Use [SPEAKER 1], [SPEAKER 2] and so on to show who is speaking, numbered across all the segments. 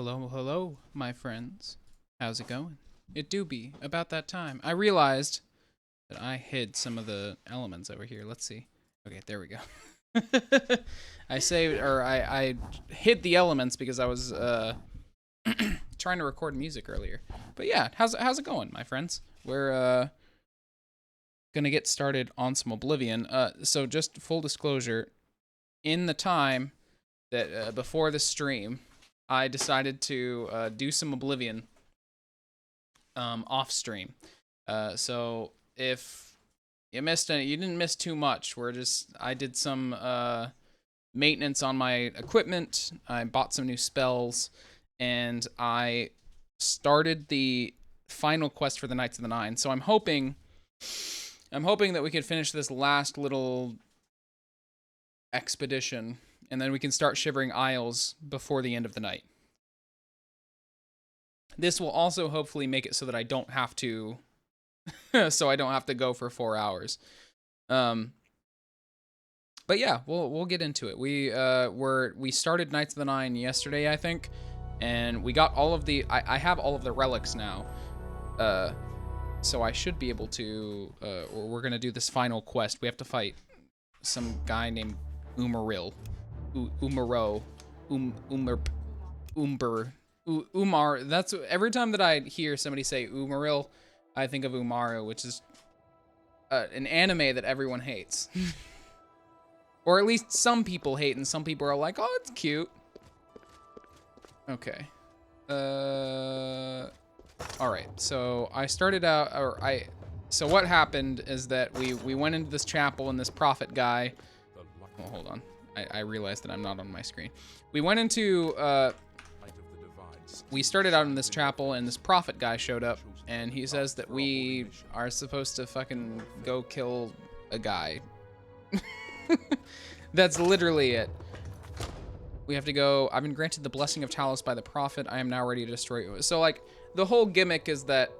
[SPEAKER 1] Hello, hello, my friends. How's it going? It do be about that time. I realized that I hid some of the elements over here. Let's see. Okay, there we go. I hid the elements because I was trying to record music earlier. But yeah, how's it going, my friends? We're gonna get started on some Oblivion. So just full disclosure, in the time that before the stream, I decided to do some Oblivion off stream. So if you missed any, you didn't miss too much. I did some maintenance on my equipment. I bought some new spells, and I started the final quest for the Knights of the Nine. So I'm hoping that we can finish this last little expedition, and then we can start Shivering Isles before the end of the night. This will also hopefully make it so that I don't have to go for 4 hours. But yeah, we'll get into it. We started Knights of the Nine yesterday, I think, and we got all of the I have all of the relics now. So I should be able to we're going to do this final quest. We have to fight some guy named Umaril. Umar. That's every time that I hear somebody say Umaril, I think of Umaru, which is an anime that everyone hates. Or at least some people hate, and some people are like, oh, it's cute. Okay. Alright, so I started out, so what happened is that we went into this chapel, and this prophet guy, oh, hold on. I realized that I'm not on my screen. We went into, we started out in this chapel, and this prophet guy showed up, and he says that we are supposed to fucking go kill a guy. That's literally it. We have to go. I've been granted the blessing of Talos by the prophet. I am now ready to destroy you. So, like, the whole gimmick is that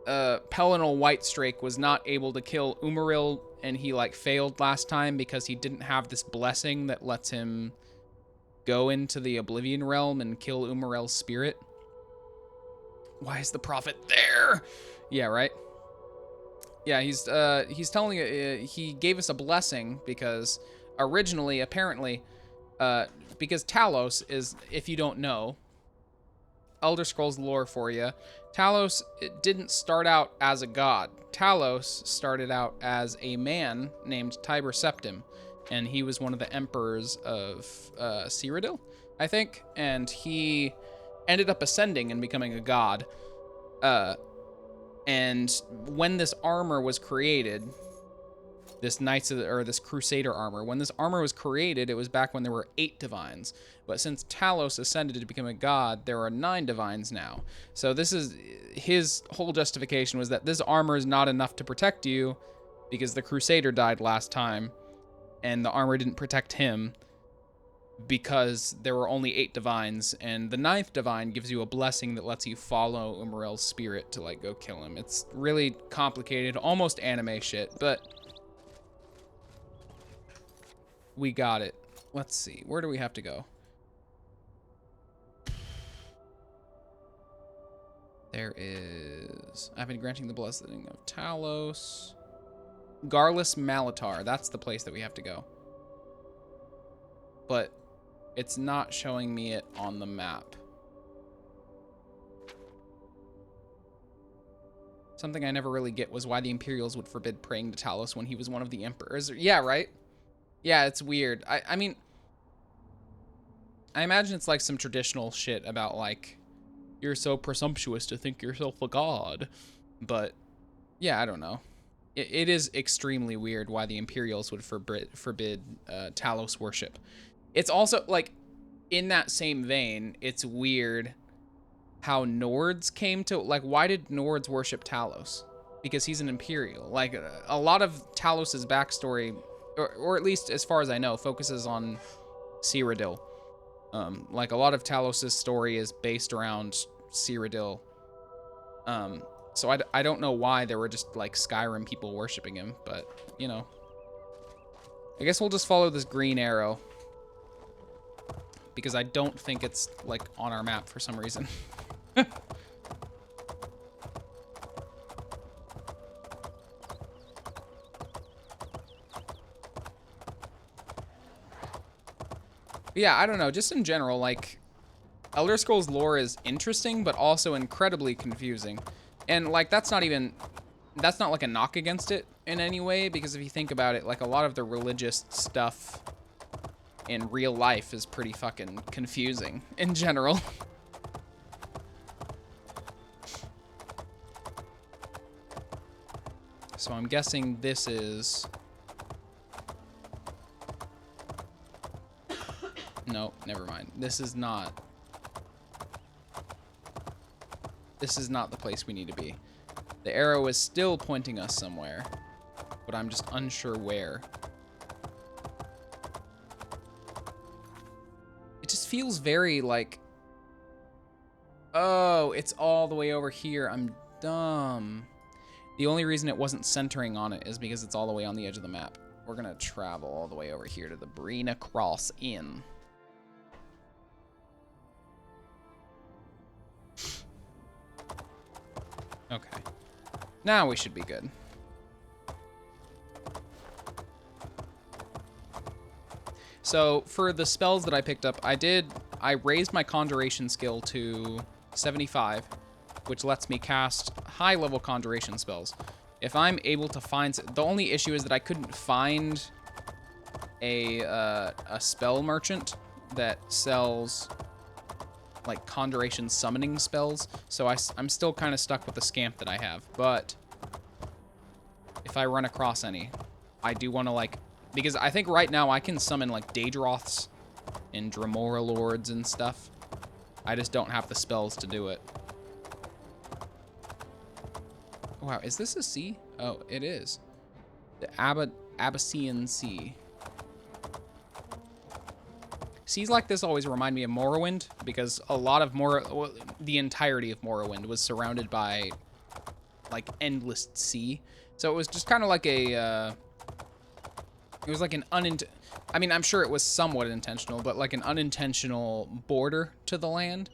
[SPEAKER 1] Pelinal Whitestrake was not able to kill Umaril, and he, like, failed last time because he didn't have this blessing that lets him go into the Oblivion realm and kill Umaril's spirit. Why is the prophet there? Yeah, right? Yeah, he's telling he gave us a blessing because originally, apparently, because Talos is, if you don't know, Elder Scrolls lore for you, Talos didn't start out as a god. Talos started out as a man named Tiber Septim, and he was one of the emperors of Cyrodiil, I think, and he ended up ascending and becoming a god. And when this armor was created, this this Crusader armor, when this armor was created, it was back when there were 8 divines. But since Talos ascended to become a god, there are 9 divines now. So this is his whole justification, was that this armor is not enough to protect you because the Crusader died last time, and the armor didn't protect him because there were only 8 divines, and the 9th divine gives you a blessing that lets you follow Umaril's spirit to, like, go kill him. It's really complicated, almost anime shit, but we got it. Let's see, where do we have to go? There is, I've been granting the blessing of Talos. Garlus Malatar, that's the place that we have to go. But it's not showing me it on the map. Something I never really get was why the Imperials would forbid praying to Talos when he was one of the emperors. Yeah, right? Yeah, it's weird. I mean, I imagine it's like some traditional shit about, like, you're so presumptuous to think yourself a god. But, yeah, I don't know. It is extremely weird why the Imperials would forbid Talos worship. It's also, like, in that same vein, it's weird how Nords came to, like, why did Nords worship Talos? Because he's an Imperial. Like, a lot of Talos's backstory, or at least as far as I know, focuses on Cyrodiil. Like, a lot of Talos's story is based around Cyrodiil. So I don't know why there were just, like, Skyrim people worshiping him, but, you know. I guess we'll just follow this green arrow. because I don't think it's like on our map for some reason. Yeah, I don't know. Just in general, like, Elder Scrolls lore is interesting, but also incredibly confusing. And, like, that's not like a knock against it in any way, because if you think about it, like, a lot of the religious stuff in real life is pretty fucking confusing in general. So I'm guessing this is... No, never mind. This is not the place we need to be. The arrow is still pointing us somewhere, but I'm just unsure where. It just feels very like, oh, it's all the way over here. I'm dumb. The only reason it wasn't centering on it is because it's all the way on the edge of the map. We're gonna travel all the way over here to the Brina Cross Inn. Okay. Now we should be good. So for the spells that I picked up, I raised my conjuration skill to 75, which lets me cast high-level conjuration spells. If I'm able to find... The only issue is that I couldn't find a spell merchant that sells... like conjuration summoning spells, so I'm still kind of stuck with the scamp that I have. But if I run across any, I do want to like, because I think right now I can summon like Daedroths and Dremora Lords and stuff. I just don't have the spells to do it. Wow, is this a sea? Oh, it is. The Abyssinian Sea. Seas like this always remind me of Morrowind, because a lot of the entirety of Morrowind was surrounded by, like, endless sea. So it was just kind of like it was like an I mean, I'm sure it was somewhat intentional, but like an unintentional border to the land,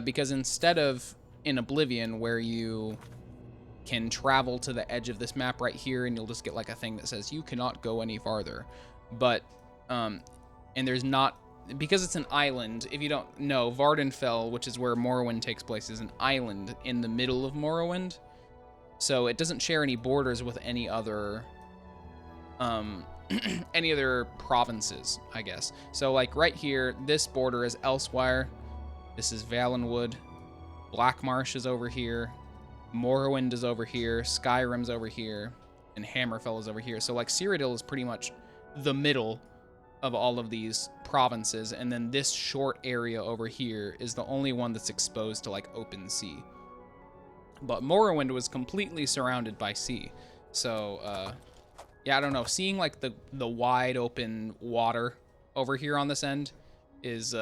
[SPEAKER 1] because instead of in Oblivion, where you can travel to the edge of this map right here, and you'll just get like a thing that says you cannot go any farther, but, and there's not... Because it's an island, if you don't know, Vardenfell, which is where Morrowind takes place, is an island in the middle of Morrowind. So it doesn't share any borders with any other provinces, I guess. So like right here, this border is Elsewire. This is Valenwood. Blackmarsh is over here. Morrowind is over here. Skyrim's over here. And Hammerfell is over here. So like Cyrodiil is pretty much the middle of all of these provinces, and then this short area over here is the only one that's exposed to like open sea. But Morrowind was completely surrounded by sea. So yeah, I don't know, seeing like the wide open water over here on this end is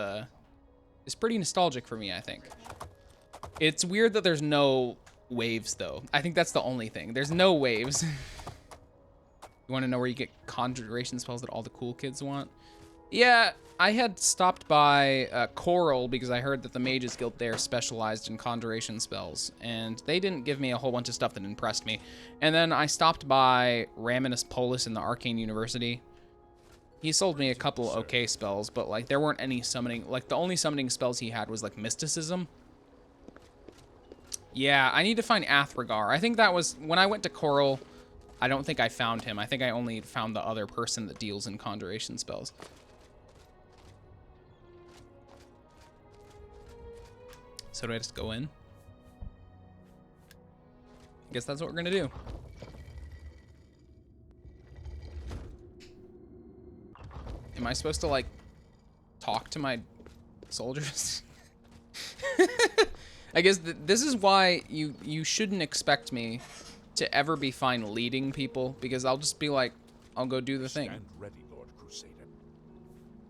[SPEAKER 1] pretty nostalgic for me, I think. It's weird that there's no waves though. I think that's the only thing. There's no waves. You want to know where you get conjuration spells that all the cool kids want? Yeah, I had stopped by Coral because I heard that the Mages Guild there specialized in conjuration spells, and they didn't give me a whole bunch of stuff that impressed me. And then I stopped by Raminus Polus in the Arcane University. He sold me a couple okay spells, but like there weren't any summoning... Like the only summoning spells he had was like Mysticism. Yeah, I need to find Athragar. I think that was... When I went to Coral... I don't think I found him. I think I only found the other person that deals in conjuration spells. So do I just go in? I guess that's what we're gonna do. Am I supposed to, like, talk to my soldiers? I guess this is why you shouldn't expect me to ever be fine leading people, because I'll just be like, I'll go do the thing.
[SPEAKER 2] Stand ready, Lord Crusader.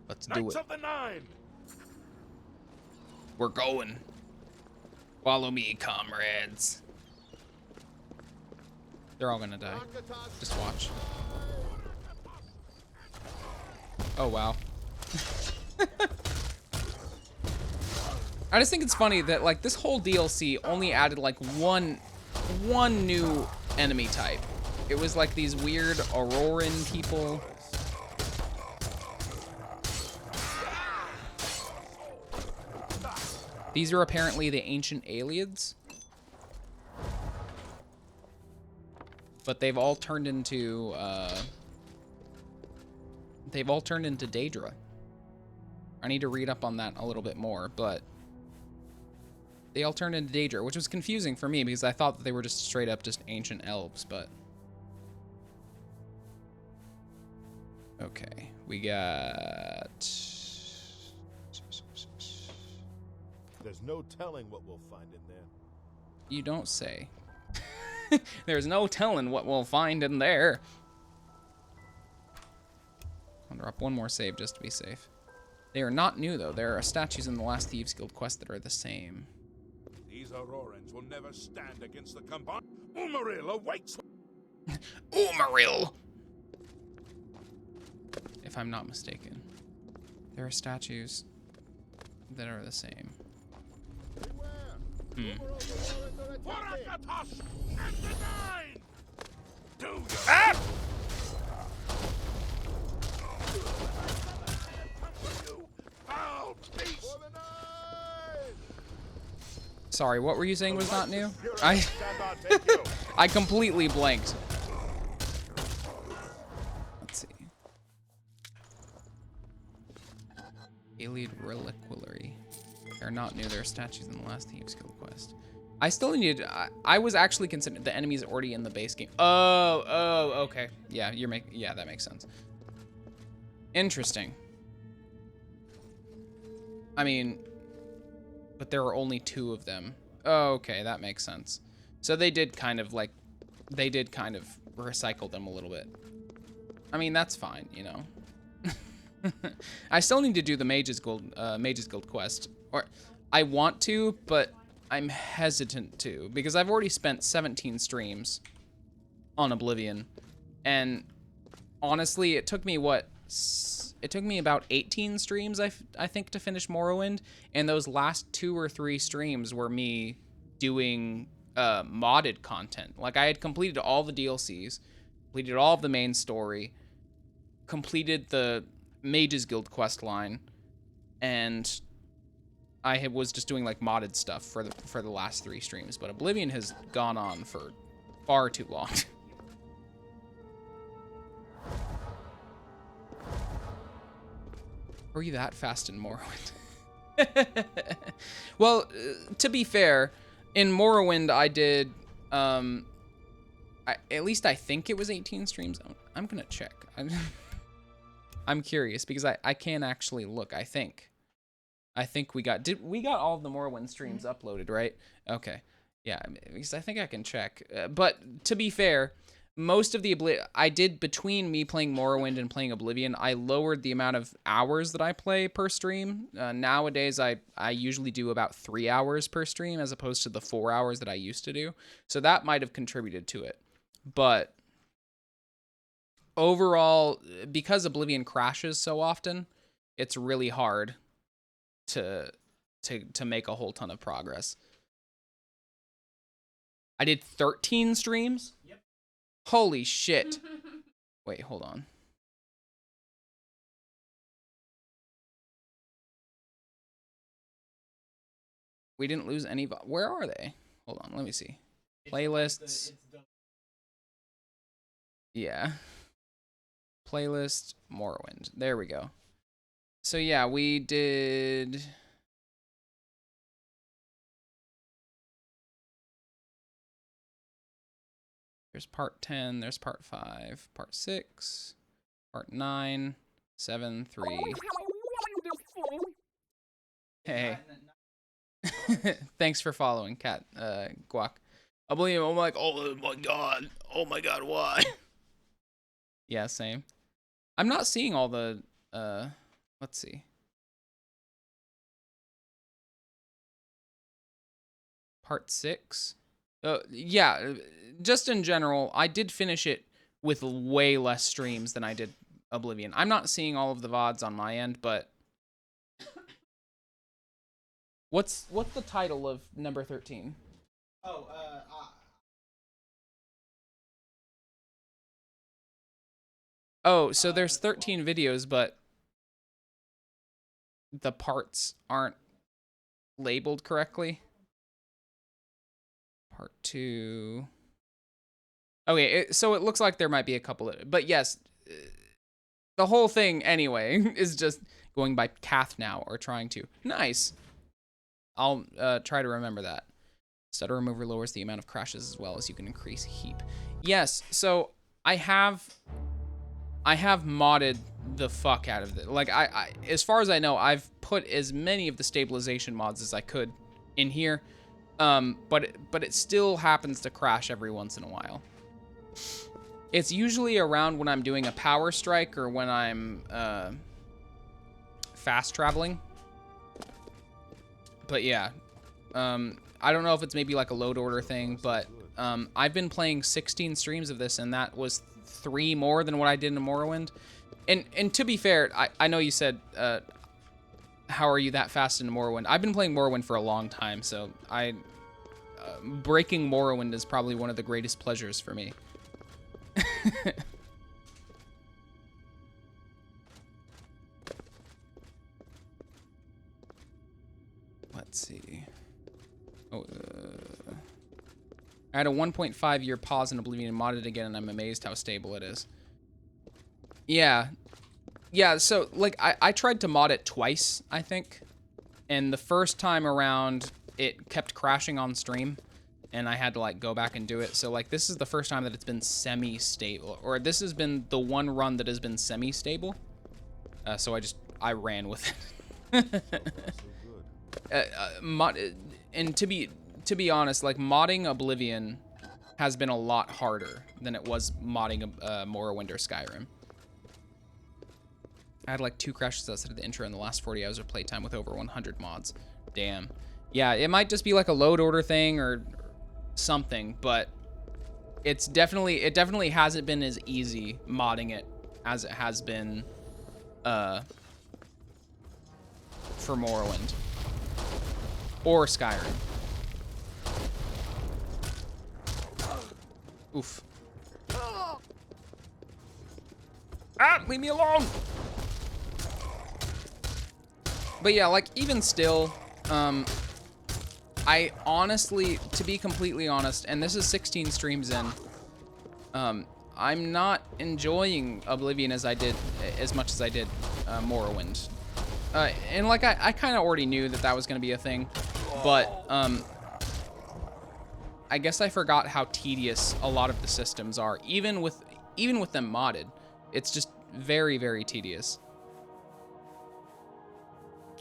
[SPEAKER 1] Let's do
[SPEAKER 2] Knights
[SPEAKER 1] it.
[SPEAKER 2] of the Nine!
[SPEAKER 1] We're going. Follow me, comrades. They're all gonna die. Just watch. Oh, wow. I just think it's funny that, like, this whole DLC only added, like, one new enemy type. It was, like, these weird Auroran people. These are apparently the ancient aliens. But they've all turned into, Daedra. I need to read up on that a little bit more, but they all turned into Daedra, which was confusing for me because I thought that they were just straight up just ancient elves, but... Okay, we got...
[SPEAKER 2] There's no telling what we'll find in there.
[SPEAKER 1] You don't say. There's no telling what we'll find in there. I'll drop one more save just to be safe. They are not new, though. There are statues in the last Thieves Guild quest that are the same.
[SPEAKER 2] These Aurorans will never stand against the combined. Umaril awaits.
[SPEAKER 1] Umaril! If I'm not mistaken. There are statues that are the same. Sorry, what were you saying was not new? I completely blanked. Let's see. Alien Reliquary. They're not new. There are statues in the last Thieves Guild quest. I still need. I was actually considering the enemy's already in the base game. Oh, okay. Yeah, yeah, that makes sense. Interesting. I mean, but there are only 2 of them. Oh, okay, that makes sense. So they did kind of recycle them a little bit. I mean, that's fine, you know. I still need to do the Mages Guild quest. Or I want to, but I'm hesitant to because I've already spent 17 streams on Oblivion, and honestly, it took me about 18 streams I think to finish Morrowind, and those last 2 or 3 streams were me doing modded content. Like I had completed all the DLCs, completed all of the main story, completed the Mages Guild quest line, and I was just doing like modded stuff for the last 3 streams, but Oblivion has gone on for far too long. Were you that fast in Morrowind? Well, to be fair, in Morrowind I did, at least I think it was 18 streams. I'm gonna check. I'm curious because I can actually look. I think we got all of the Morrowind streams uploaded, right? Okay, yeah, because I think I can check. But to be fair, most of the I did between me playing Morrowind and playing Oblivion, I lowered the amount of hours that I play per stream. Nowadays, I usually do about 3 hours per stream as opposed to the 4 hours that I used to do. So that might have contributed to it. But overall, because Oblivion crashes so often, it's really hard to make a whole ton of progress. I did 13 streams? Yep. Holy shit. Wait, hold on. We didn't lose any. Where are they? Hold on, let me see. Playlists. Yeah. Playlist, Morrowind. There we go. So yeah, we did... There's part 10, there's part 5, part 6, part 9, 7, 3. Hey. Thanks for following, Cat Guac. Oblivion, I'm like, oh my god, why? Yeah, same. I'm not seeing all the, let's see. Part 6? Yeah, just in general, I did finish it with way less streams than I did Oblivion. I'm not seeing all of the VODs on my end, but What's the title of number 13?
[SPEAKER 3] Oh,
[SPEAKER 1] Oh, so there's 13 videos, but the parts aren't labeled correctly. Part 2. Okay, so it looks like there might be a couple of, but yes, the whole thing anyway is just going by Cath now, or trying to. Nice. I'll try to remember that. Stutter remover lowers the amount of crashes as well as you can increase heap. Yes, so I have modded the fuck out of it. Like I as far as I know, I've put as many of the stabilization mods as I could in here. But it still happens to crash every once in a while. It's usually around when I'm doing a power strike or when I'm fast traveling. But yeah, I don't know if it's maybe like a load order thing, but I've been playing 16 streams of this, and that was 3 more than what I did in Morrowind. And to be fair, I know you said, how are you that fast in Morrowind? I've been playing Morrowind for a long time, so breaking Morrowind is probably one of the greatest pleasures for me. Let's see. Oh, I had a 1.5 year pause in Oblivion and modded again, and I'm amazed how stable it is. Yeah. Yeah, so, like, I tried to mod it twice, I think. And the first time around, it kept crashing on stream. And I had to, like, go back and do it. So, like, this is the first time that it's been semi-stable. Or this has been the one run that has been semi-stable. So I ran with it. And to be honest, like, modding Oblivion has been a lot harder than it was modding Morrowind or Skyrim. I had like 2 crashes outside of the intro in the last 40 hours of playtime with over 100 mods. Damn. Yeah, it might just be like a load order thing or something, but it definitely hasn't been as easy modding it as it has been for Morrowind or Skyrim. Oof. Ah, leave me alone. But yeah, like, even still, I honestly, to be completely honest, and this is 16 streams in, I'm not enjoying Oblivion as much as I did Morrowind. And like, I kind of already knew that was going to be a thing, but I guess I forgot how tedious a lot of the systems are, even with them modded. It's just very, very tedious.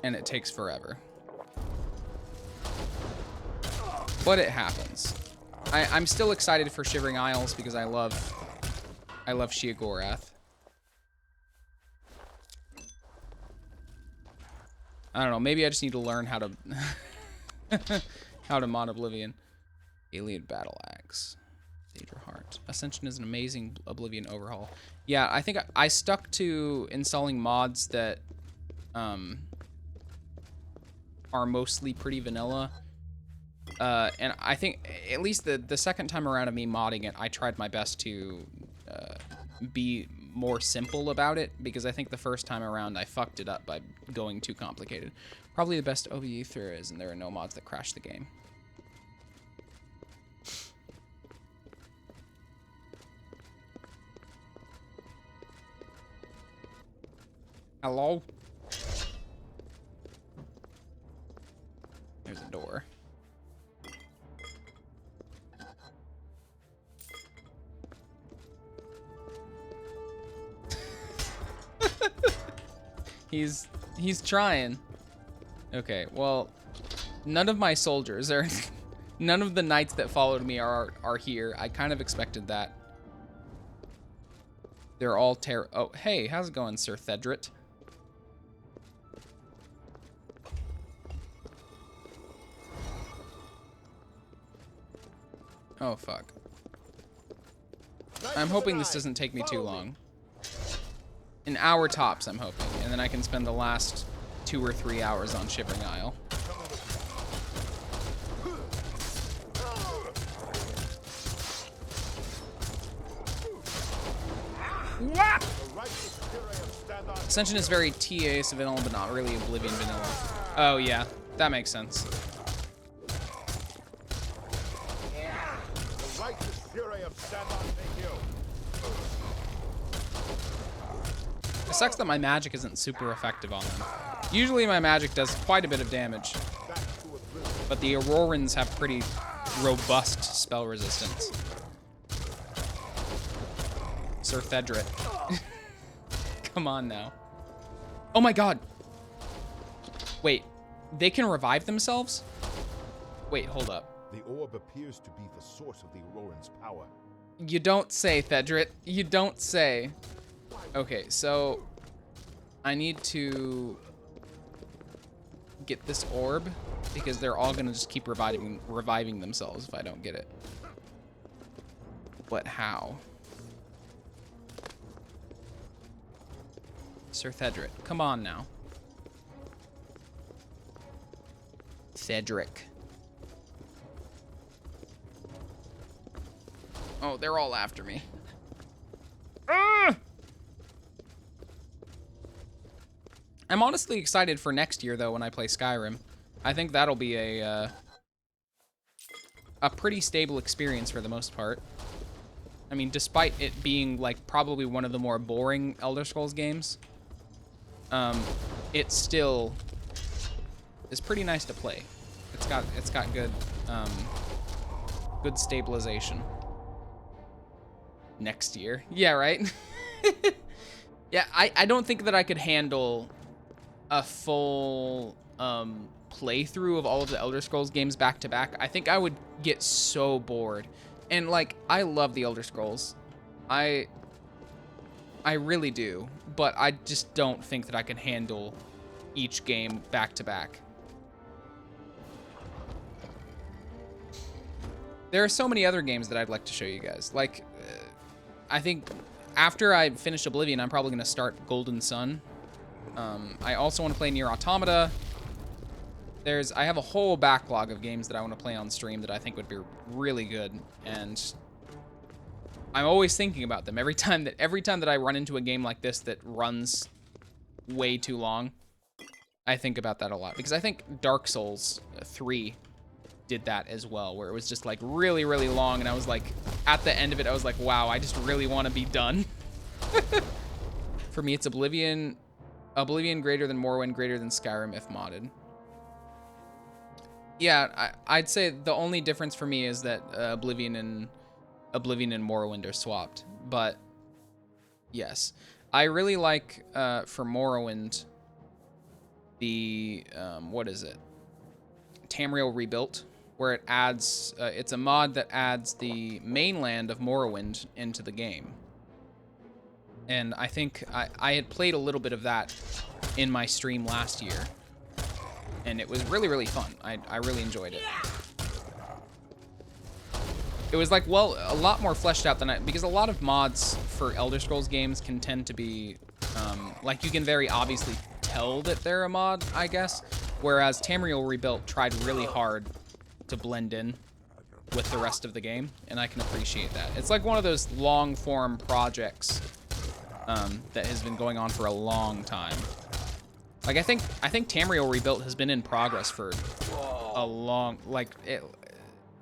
[SPEAKER 1] And it takes forever. But it happens. I'm still excited for Shivering Isles because I love Sheogorath. I don't know, maybe I just need to learn how to how to mod Oblivion. Alien Battle Axe. Daedra Heart. Ascension is an amazing Oblivion overhaul. Yeah, I think I stuck to installing mods that are mostly pretty vanilla. And I think at least the second time around of me modding it, I tried my best to be more simple about it, because I think the first time around I fucked it up by going too complicated. Probably the best OBE there is, and there are no mods that crash the game. Hello? There's a door. He's trying. Okay, well, none of my soldiers are none of the knights that followed me are here. I kind of expected that. They're all oh, hey, how's it going, Sir Thedrit? Oh, fuck. I'm hoping this doesn't take me too long. An hour tops, I'm hoping. And then I can spend the last 2 or 3 hours on Shivering Isle. Wah!
[SPEAKER 2] The righteous fury of Standard
[SPEAKER 1] Ascension is very TA vanilla, but not really Oblivion vanilla. Oh yeah, that makes sense.
[SPEAKER 2] The righteous fury of Standard take you.
[SPEAKER 1] It sucks that my magic isn't super effective on them. Usually my magic does quite a bit of damage,
[SPEAKER 2] Back to Oblivion.
[SPEAKER 1] but the Aurorans have pretty robust spell resistance. Sir Thedret. Come on now. Oh my god. Wait, they can revive themselves? Wait, hold up.
[SPEAKER 2] The orb appears to be the source of the Auroran's power.
[SPEAKER 1] You don't say, Thedret. You don't say. Okay, so I need to get this orb because they're all gonna just keep reviving themselves if I don't get it. But how? Sir Thedret, come on now. Cedric. Oh, they're all after me. Ah! I'm honestly excited for next year, though, when I play Skyrim. I think that'll be a pretty stable experience for the most part. I mean, despite it being, like, probably one of the more boring Elder Scrolls games, it still is pretty nice to play. It's got good, good stabilization. Next year. Yeah, right? Yeah, I don't think that I could handle a full playthrough of all of the Elder Scrolls games back to back. I think I would get so bored. And like, I love the Elder Scrolls. I really do, but I just don't think that I can handle each game back to back. There are so many other games that I'd like to show you guys. Like, I think after I finish Oblivion, I'm probably going to start Golden Sun. I also want to play Nier Automata. I have a whole backlog of games that I want to play on stream that I think would be really good, and I'm always thinking about them. Every time that I run into a game like this that runs way too long, I think about that a lot, because I think Dark Souls 3 did that as well, where it was just like really, really long, and I was like, at the end of it, I was like, wow, I just really want to be done. For me, it's Oblivion greater than Morrowind, greater than Skyrim if modded. Yeah, I'd say the only difference for me is that Oblivion and Morrowind are swapped. But yes, I really like for Morrowind the what is it? Tamriel Rebuilt, where it adds it's a mod that adds the mainland of Morrowind into the game. And I think I had played a little bit of that in my stream last year, and it was really, really fun. I really enjoyed it. It was like, well, a lot more fleshed out than because a lot of mods for Elder Scrolls games can tend to be, like, you can very obviously tell that they're a mod, I guess. Whereas Tamriel Rebuilt tried really hard to blend in with the rest of the game, and I can appreciate that. It's like one of those long-form projects that has been going on for a long time. Like, I think Tamriel Rebuilt has been in progress for a long, like,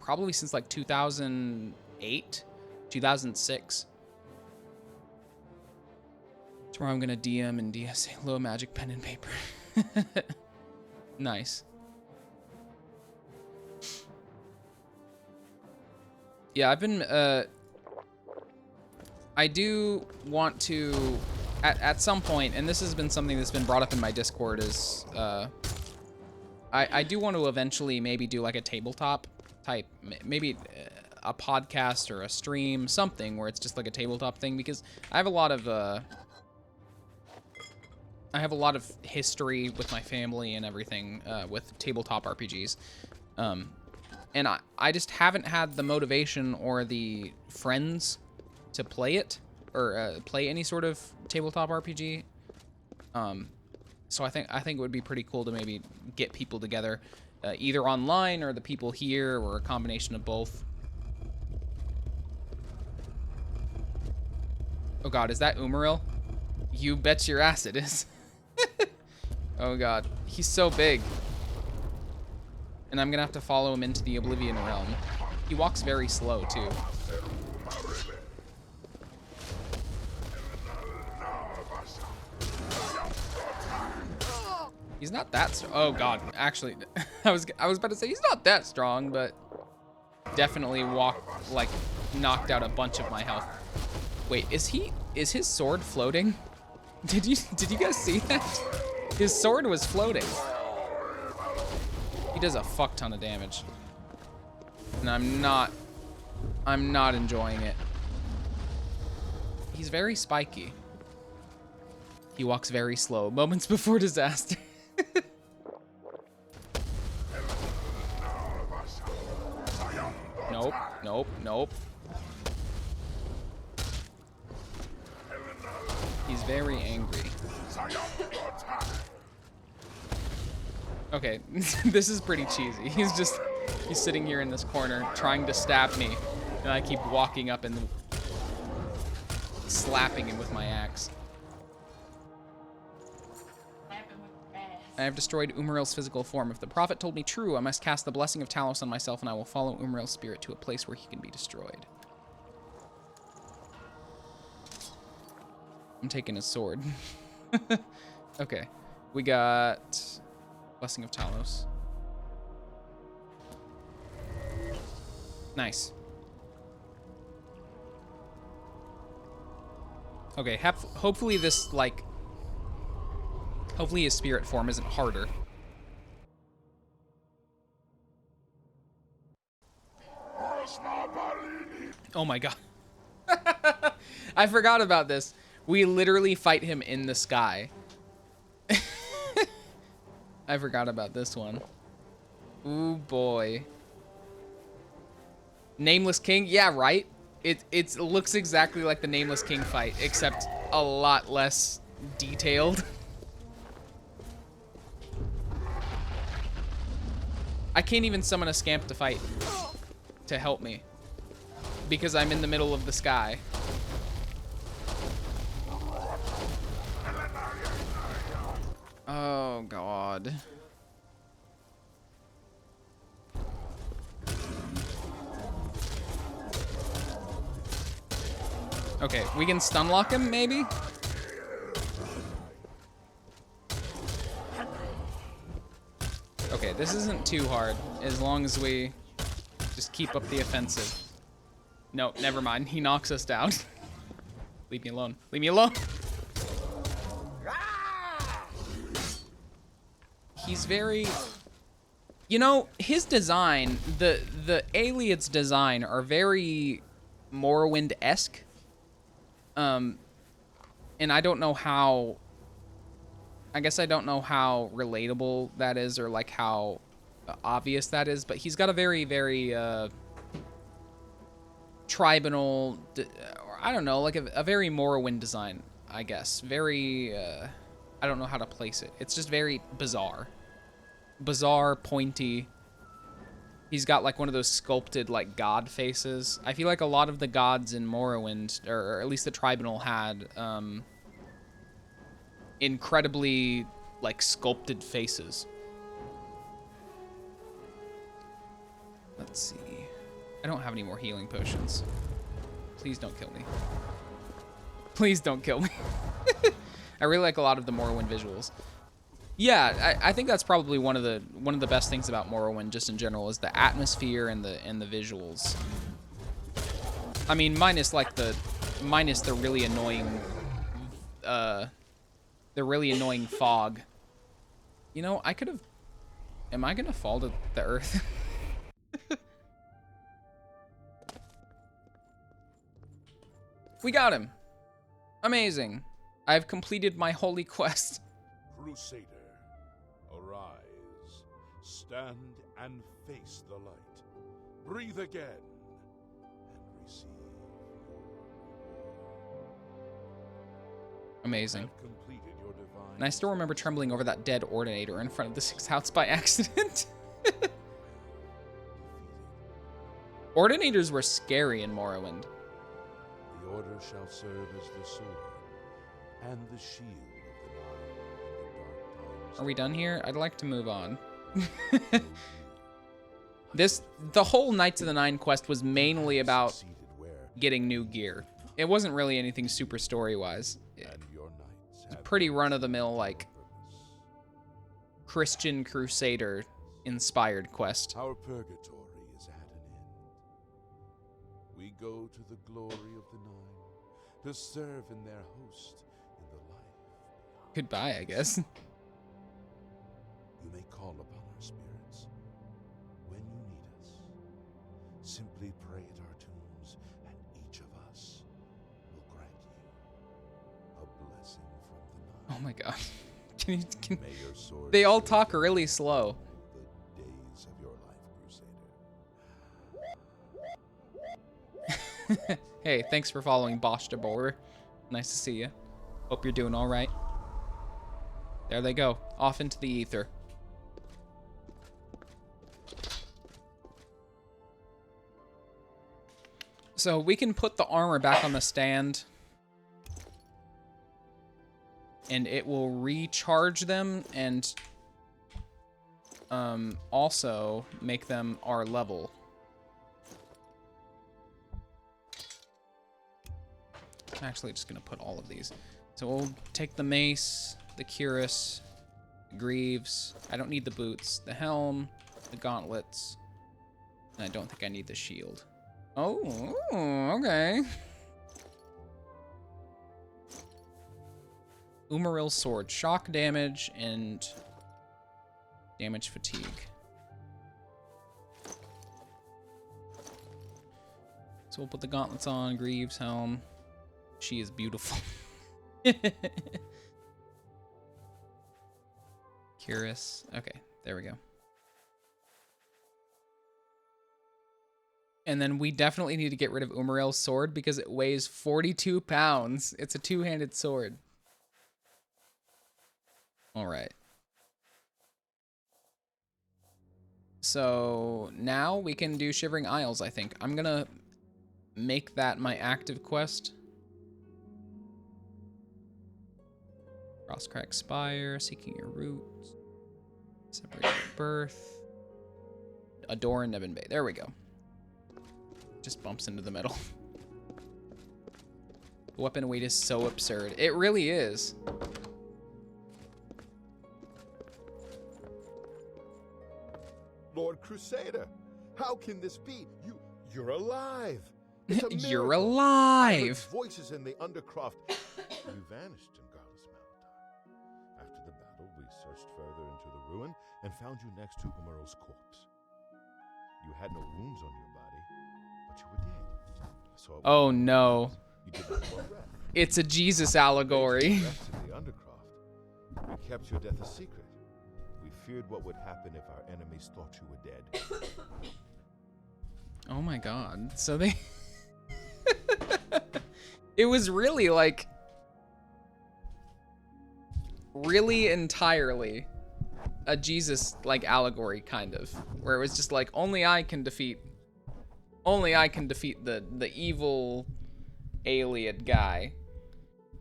[SPEAKER 1] probably since like 2008, 2006. Tomorrow I'm gonna DM and DS low magic pen and paper. Nice. Yeah, I've been, I do want to, at some point, and this has been something that's been brought up in my Discord, is, I do want to eventually maybe do like a tabletop type, maybe a podcast or a stream, something where it's just like a tabletop thing, because I have a lot of history with my family and everything with tabletop RPGs. And I just haven't had the motivation or the friends to play it, or play any sort of tabletop RPG. So I think it would be pretty cool to maybe get people together, either online or the people here, or a combination of both. Oh god, is that Umaril? You bet your ass it is. Oh god, he's so big. And I'm gonna have to follow him into the Oblivion realm. He walks very slow too. He's not that strong. Oh god, actually, I was about to say he's not that strong, but definitely knocked out a bunch of my health. Wait, is his sword floating? Did you guys see that? His sword was floating. He does a fuck ton of damage. And I'm not enjoying it. He's very spiky. He walks very slow. Moments before disaster. Nope, nope, nope. He's very angry. Okay, this is pretty cheesy. He's sitting here in this corner trying to stab me, and I keep walking up and slapping him with my axe. I have destroyed Umaril's physical form. If the prophet told me true, I must cast the blessing of Talos on myself, and I will follow Umaril's spirit to a place where he can be destroyed. I'm taking his sword. Okay, we got blessing of Talos. Nice. Okay, hopefully this, like, hopefully his spirit form isn't harder. Oh my god. I forgot about this. We literally fight him in the sky. I forgot about this one. Ooh boy. Nameless King? Yeah, right? It looks exactly like the Nameless King fight, except a lot less detailed. I can't even summon a scamp to fight to help me because I'm in the middle of the sky. Oh god. Okay, we can stun lock him maybe? Okay, this isn't too hard as long as we just keep up the offensive. No, never mind. He knocks us down. Leave me alone. Leave me alone. He's very... You know, his design, the Aliad's design are very Morrowind-esque. And I don't know how... I guess I don't know how relatable that is or like how obvious that is, but he's got a very, very tribal, or I don't know, like a very Morrowind design, I guess. Very, I don't know how to place it. It's just very bizarre. Bizarre, pointy. He's got like one of those sculpted like god faces. I feel like a lot of the gods in Morrowind, or at least the tribunal had, incredibly like sculpted faces. Let's see. I don't have any more healing potions. Please don't kill me. Please don't kill me. I really like a lot of the Morrowind visuals. Yeah, I think that's probably one of the best things about Morrowind just in general is the atmosphere and the visuals. I mean, minus the really annoying fog. You know, I could have... Am I gonna fall to the earth? We got him. Amazing. I've completed my holy quest.
[SPEAKER 2] Crusader, arise. Stand and face the light. Breathe again and receive your reward.
[SPEAKER 1] Amazing.
[SPEAKER 2] Have completed your divine...
[SPEAKER 1] And I still remember trembling over that dead Ordinator in front of the 6th house by accident. Ordinators were scary in Morrowind.
[SPEAKER 2] The order shall serve as the sword and the shield of the Nine in the dark times.
[SPEAKER 1] Are we done here? I'd like to move on. The whole Knights of the Nine quest was mainly about getting new gear. It wasn't really anything super story-wise. It's a pretty run-of-the-mill, like, Christian Crusader inspired quest.
[SPEAKER 2] Our purgatory is at an end. We go to the glory of the Nine to serve in their host in the life beyond.
[SPEAKER 1] Goodbye, I guess.
[SPEAKER 2] You may call upon our spirits when you need us. Simply pray at our tombs, and each of us will grant you a blessing from the Nine.
[SPEAKER 1] Oh my god. Can
[SPEAKER 2] May your sword
[SPEAKER 1] they all
[SPEAKER 2] serve
[SPEAKER 1] talk really slow.
[SPEAKER 2] the days of your life, Crusader.
[SPEAKER 1] Hey, thanks for following Bosch de Boer. Nice to see you. Hope you're doing all right. There they go, off into the ether. So we can put the armor back on the stand, and it will recharge them and also make them our level. I'm actually just gonna put all of these. So we'll take the mace, the cuirass, the greaves. I don't need the boots, the helm, the gauntlets, and I don't think I need the shield. Oh, okay. Umaril sword, shock damage and damage fatigue. So we'll put the gauntlets on, greaves, helm. She is beautiful. Cuirass. Okay, there we go. And then we definitely need to get rid of Umaril's sword because it weighs 42 pounds. It's a two-handed sword. All right. So now we can do Shivering Isles, I think. I'm gonna make that my active quest. Crosscrack Spire, Seeking Your Roots, Separate Your Birth, Adore and Nebben Bay. There we go. Just bumps into the middle. The weapon weight is so absurd. It really is.
[SPEAKER 2] Lord Crusader, how can this be? You're alive. It's a miracle.
[SPEAKER 1] You're
[SPEAKER 2] I heard
[SPEAKER 1] alive.
[SPEAKER 2] voices in the Undercroft. You vanished in Garlus Malachar. After the battle, we searched further into the ruin and found you next to Umaril's corpse. You had no wounds on your body, but you were dead. So
[SPEAKER 1] Oh no.
[SPEAKER 2] you did not want rest.
[SPEAKER 1] It's a Jesus allegory.
[SPEAKER 2] You rested in the Undercroft. We kept your death a secret. We feared what would happen if our enemies thought you were dead.
[SPEAKER 1] Oh my god. So they... It was really like... Really entirely a Jesus like allegory kind of. Where it was just like, only I can defeat the evil alien guy.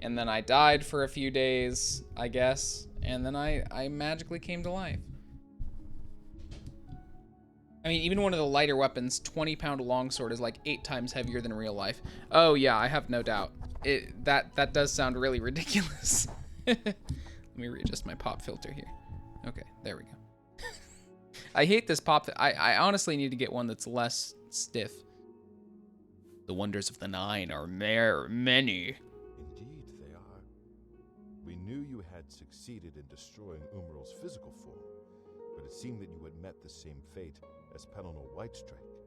[SPEAKER 1] And then I died for a few days, I guess. And then I magically came to life. I mean, even one of the lighter weapons, 20-pound longsword, is like 8 times heavier than real life. Oh yeah, I have no doubt. That does sound really ridiculous. Let me readjust my pop filter here. Okay, there we go. I hate this pop. I honestly need to get one that's less stiff. The wonders of the Nine are many.
[SPEAKER 2] Indeed, they are. We knew you had succeeded in destroying Umaril's physical form, but it seemed that you had met the same fate as Pelennor Whitestrake.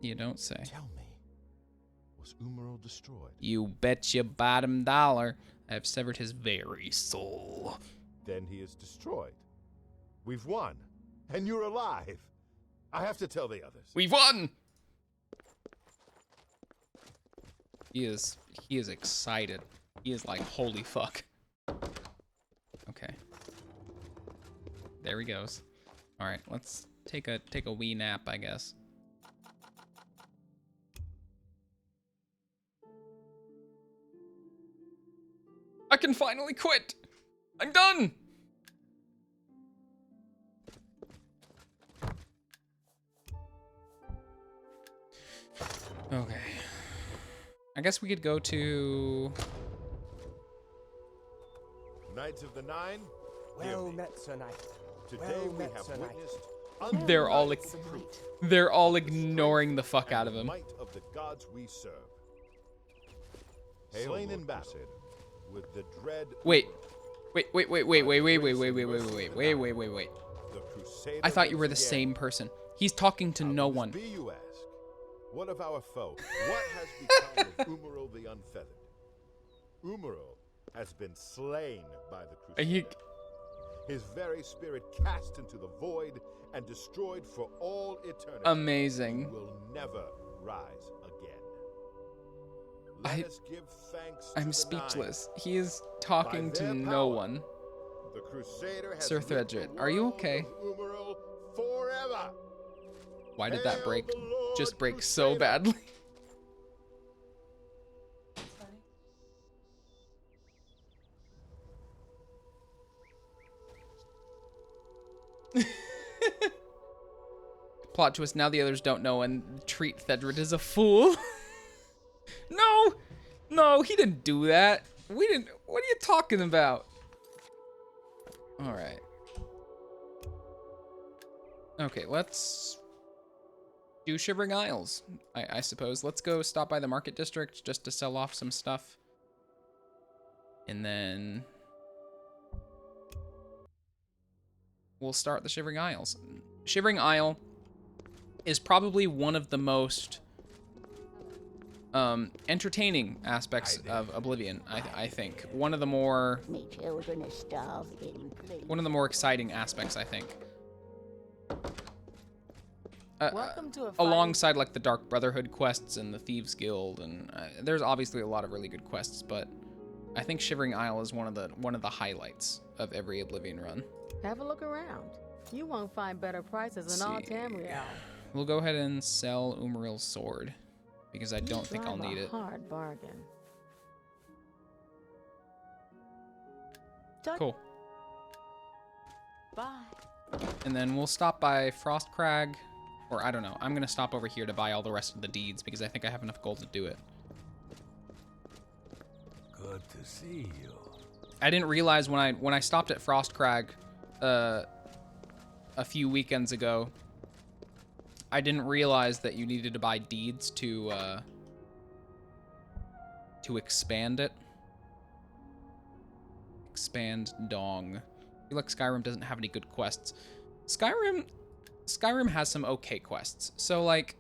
[SPEAKER 1] You don't say.
[SPEAKER 2] Tell me, was Umaril destroyed?
[SPEAKER 1] You bet your bottom dollar I have severed his very soul.
[SPEAKER 2] Then he is destroyed. We've won, and you're alive. I have to tell the others.
[SPEAKER 1] We've won! He is excited. He is like, holy fuck. Okay. There he goes. All right, let's take a wee nap, I guess. I can finally quit. I'm done. Okay. I guess we could go to...
[SPEAKER 2] Knights of the Nine,
[SPEAKER 3] Well met, Sir Knight.
[SPEAKER 2] today
[SPEAKER 3] Well
[SPEAKER 2] we
[SPEAKER 3] met,
[SPEAKER 2] have
[SPEAKER 3] Sir Knight.
[SPEAKER 2] witnessed
[SPEAKER 1] They're all ignoring the fuck out of him.
[SPEAKER 2] might of the gods we serve. Slain in battle with the dread.
[SPEAKER 1] Wait. Wait.
[SPEAKER 2] The Crusader
[SPEAKER 1] I thought you were the
[SPEAKER 2] lives again.
[SPEAKER 1] same person. He's talking to
[SPEAKER 2] How
[SPEAKER 1] no
[SPEAKER 2] can this
[SPEAKER 1] one.
[SPEAKER 2] Be, you ask? What of our foe? What has become of Umaril the Unfeathered? Umaril has been slain by the Crusader. His very spirit cast into the void and destroyed for all eternity.
[SPEAKER 1] Amazing.
[SPEAKER 2] He will never rise again. Let us give thanks to
[SPEAKER 1] I'm
[SPEAKER 2] the
[SPEAKER 1] speechless. He is talking
[SPEAKER 2] By
[SPEAKER 1] to
[SPEAKER 2] their
[SPEAKER 1] no
[SPEAKER 2] power,
[SPEAKER 1] one.
[SPEAKER 2] Nine. The Crusader has
[SPEAKER 1] Sir
[SPEAKER 2] lit the
[SPEAKER 1] Thredred, are you
[SPEAKER 2] world
[SPEAKER 1] okay?
[SPEAKER 2] of Umaril forever.
[SPEAKER 1] Why did that
[SPEAKER 2] Hail
[SPEAKER 1] break?
[SPEAKER 2] the Lord
[SPEAKER 1] Just break so
[SPEAKER 2] Crusader.
[SPEAKER 1] badly. Plot twist, now the others don't know and treat Thedred as a fool. No! No, he didn't do that. We didn't. What are you talking about? Alright. Okay, let's do Shivering Isles, I suppose. Let's go stop by the market district just to sell off some stuff. And then we'll start the Shivering Isles. Shivering Isle is probably one of the most entertaining aspects of Oblivion, I think. One of the more exciting aspects, I think.
[SPEAKER 4] Welcome to a
[SPEAKER 1] Alongside like the Dark Brotherhood quests and the Thieves Guild, and there's obviously a lot of really good quests, but I think Shivering Isle is one of the highlights of every Oblivion run.
[SPEAKER 4] Have a look around. You won't find better prices than all Tamriel.
[SPEAKER 1] We'll go ahead and sell Umaril's sword because I don't think I'll need it.
[SPEAKER 4] Hard bargain.
[SPEAKER 1] Cool.
[SPEAKER 4] Bye.
[SPEAKER 1] And then we'll stop by Frostcrag, or I don't know. I'm gonna stop over here to buy all the rest of the deeds because I think I have enough gold to do it.
[SPEAKER 3] Good to see you.
[SPEAKER 1] I didn't realize when I stopped at Frostcrag a few weekends ago, I didn't realize that you needed to buy deeds to expand it. Expand Dong. I feel like Skyrim doesn't have any good quests. Skyrim has some okay quests. So like,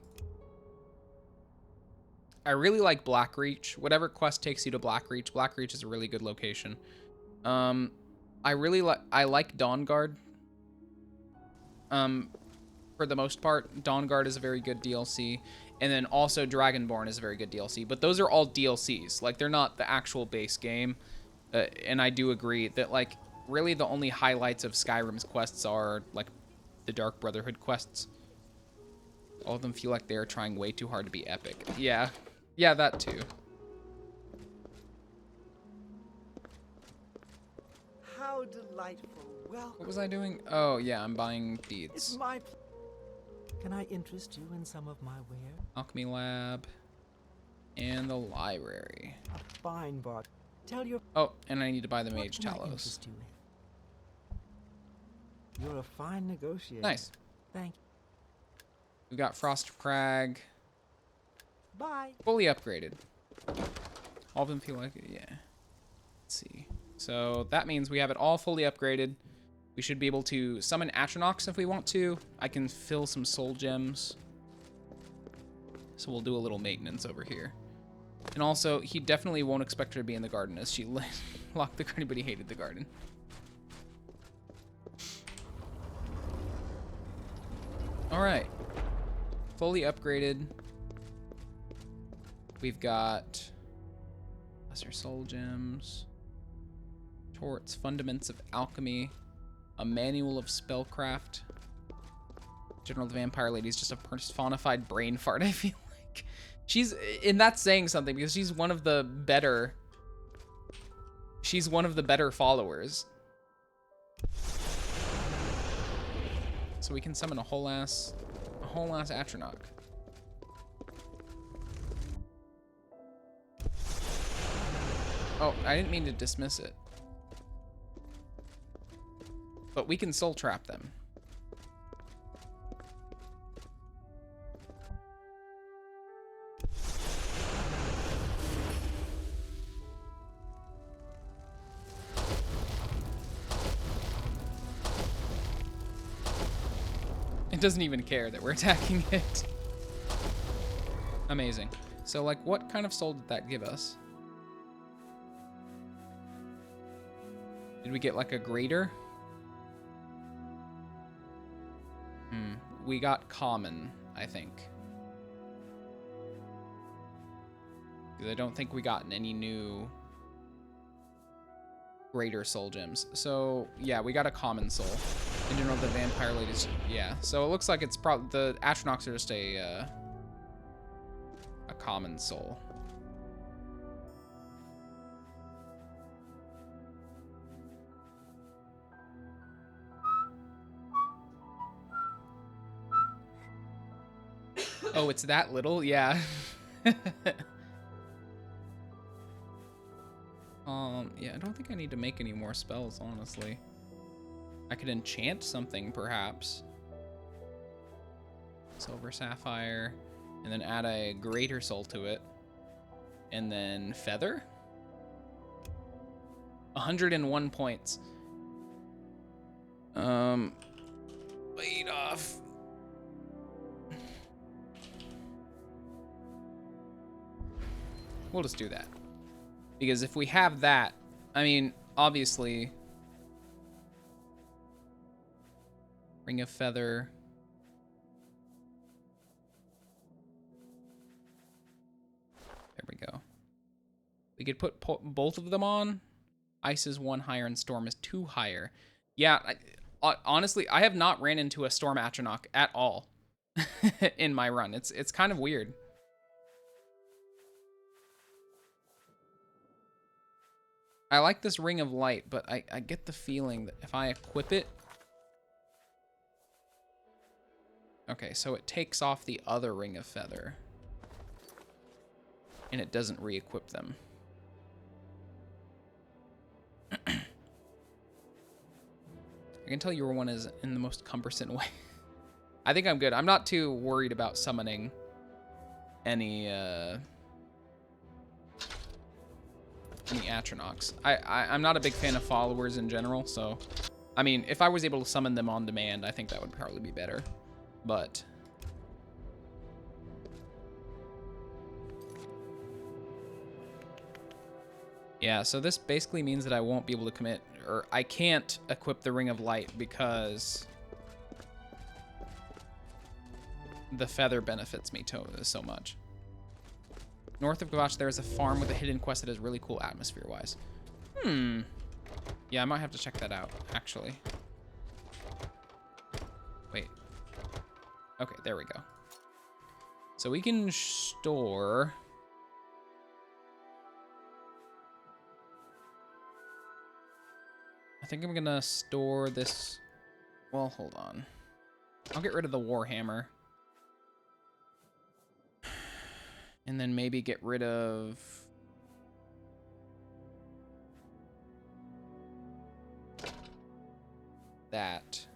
[SPEAKER 1] I really like Blackreach. Whatever quest takes you to Blackreach. Blackreach is a really good location. I like Dawnguard. For the most part, Dawnguard is a very good DLC, and then also Dragonborn is a very good DLC. But those are all DLCs. Like, they're not the actual base game. And I do agree that, like, really the only highlights of Skyrim's quests are, like, the Dark Brotherhood quests. All of them feel like they're trying way too hard to be epic. Yeah, that too.
[SPEAKER 3] How delightful. Welcome.
[SPEAKER 1] What was I doing? Oh, yeah, I'm buying
[SPEAKER 3] It's
[SPEAKER 1] deeds.
[SPEAKER 3] my Can I interest you in some of my ware?
[SPEAKER 1] Alchemy Lab and the library.
[SPEAKER 3] A fine bargain. Tell your
[SPEAKER 1] Oh, and I need to buy the
[SPEAKER 3] what
[SPEAKER 1] Mage
[SPEAKER 3] can I
[SPEAKER 1] Talos.
[SPEAKER 3] interest you in? You're a fine negotiator.
[SPEAKER 1] Nice.
[SPEAKER 3] Thank
[SPEAKER 1] We've got Frostcrag
[SPEAKER 3] you. Bye.
[SPEAKER 1] fully upgraded. All of them feel like, yeah. Let's see. So that means we have it all fully upgraded. We should be able to summon Atronox if we want to. I can fill some soul gems. So we'll do a little maintenance over here. And also, he definitely won't expect her to be in the garden as she locked the garden, but he hated the garden. Alright. Fully upgraded. We've got lesser soul gems, torts, fundaments of alchemy, a manual of spellcraft. General the Vampire Lady is just a personified brain fart, I feel like. She's, and that's saying something because she's one of the better she's one of the better followers. So we can summon a whole ass Atronach. Oh, I didn't mean to dismiss it. But we can soul trap them. It doesn't even care that we're attacking it. Amazing. So, like, what kind of soul did that give us? Did we get, like, a greater? We got common, I think. Because I don't think we gotten any new greater soul gems. So, yeah, we got a common soul. In general, the vampire ladies, yeah. So it looks like it's probably, the Atronachs are just a common soul. Oh, it's that little? Yeah. Yeah, I don't think I need to make any more spells, honestly. I could enchant something, perhaps. Silver Sapphire, and then add a Greater Soul to it. And then Feather? 101 points. Wait off. We'll just do that. Because if we have that, I mean, obviously, Ring of Feather. There we go. We could put both of them on. Ice is 1 higher and Storm is 2 higher. Yeah, honestly, I have not ran into a Storm Atronach at all in my run. It's kind of weird. I like this Ring of Light, but I get the feeling that if I equip it... Okay, so it takes off the other Ring of Feather. And it doesn't re-equip them. I can tell your one is in the most cumbersome way. I think I'm good. I'm not too worried about summoning any Atronachs. I'm not a big fan of followers in general, so... I mean, if I was able to summon them on demand, I think that would probably be better. But... yeah, so this basically means that I won't be able to commit, or I can't equip the Ring of Light because the feather benefits me so much. North of Gavash, there is a farm with a hidden quest that is really cool atmosphere-wise. Yeah, I might have to check that out, actually. Wait. Okay, there we go. So we can store... I think I'm gonna store this... Well, hold on. I'll get rid of the Warhammer. And then maybe get rid of... that.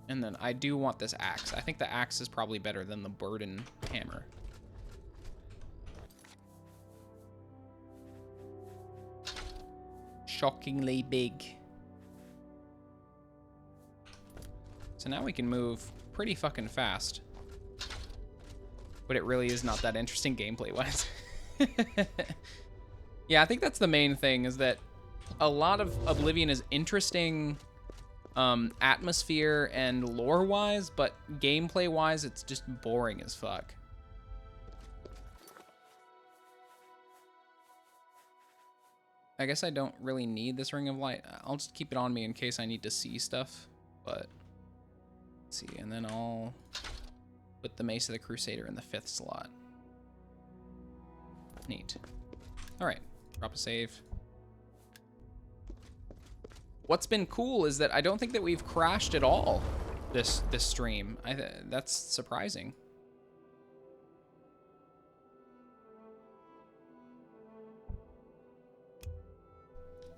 [SPEAKER 1] And then I do want this axe. I think the axe is probably better than the burden hammer. Shockingly big. So now we can move pretty fucking fast. But it really is not that interesting gameplay-wise. Yeah, I think that's the main thing, is that a lot of Oblivion is interesting atmosphere and lore-wise, but gameplay-wise, it's just boring as fuck. I guess I don't really need this Ring of Light. I'll just keep it on me in case I need to see stuff, but let's see, and then I'll put the Mace of the Crusader in the 5th slot. Neat. All right, drop a save. What's been cool is that I don't think that we've crashed at all this stream. That's surprising.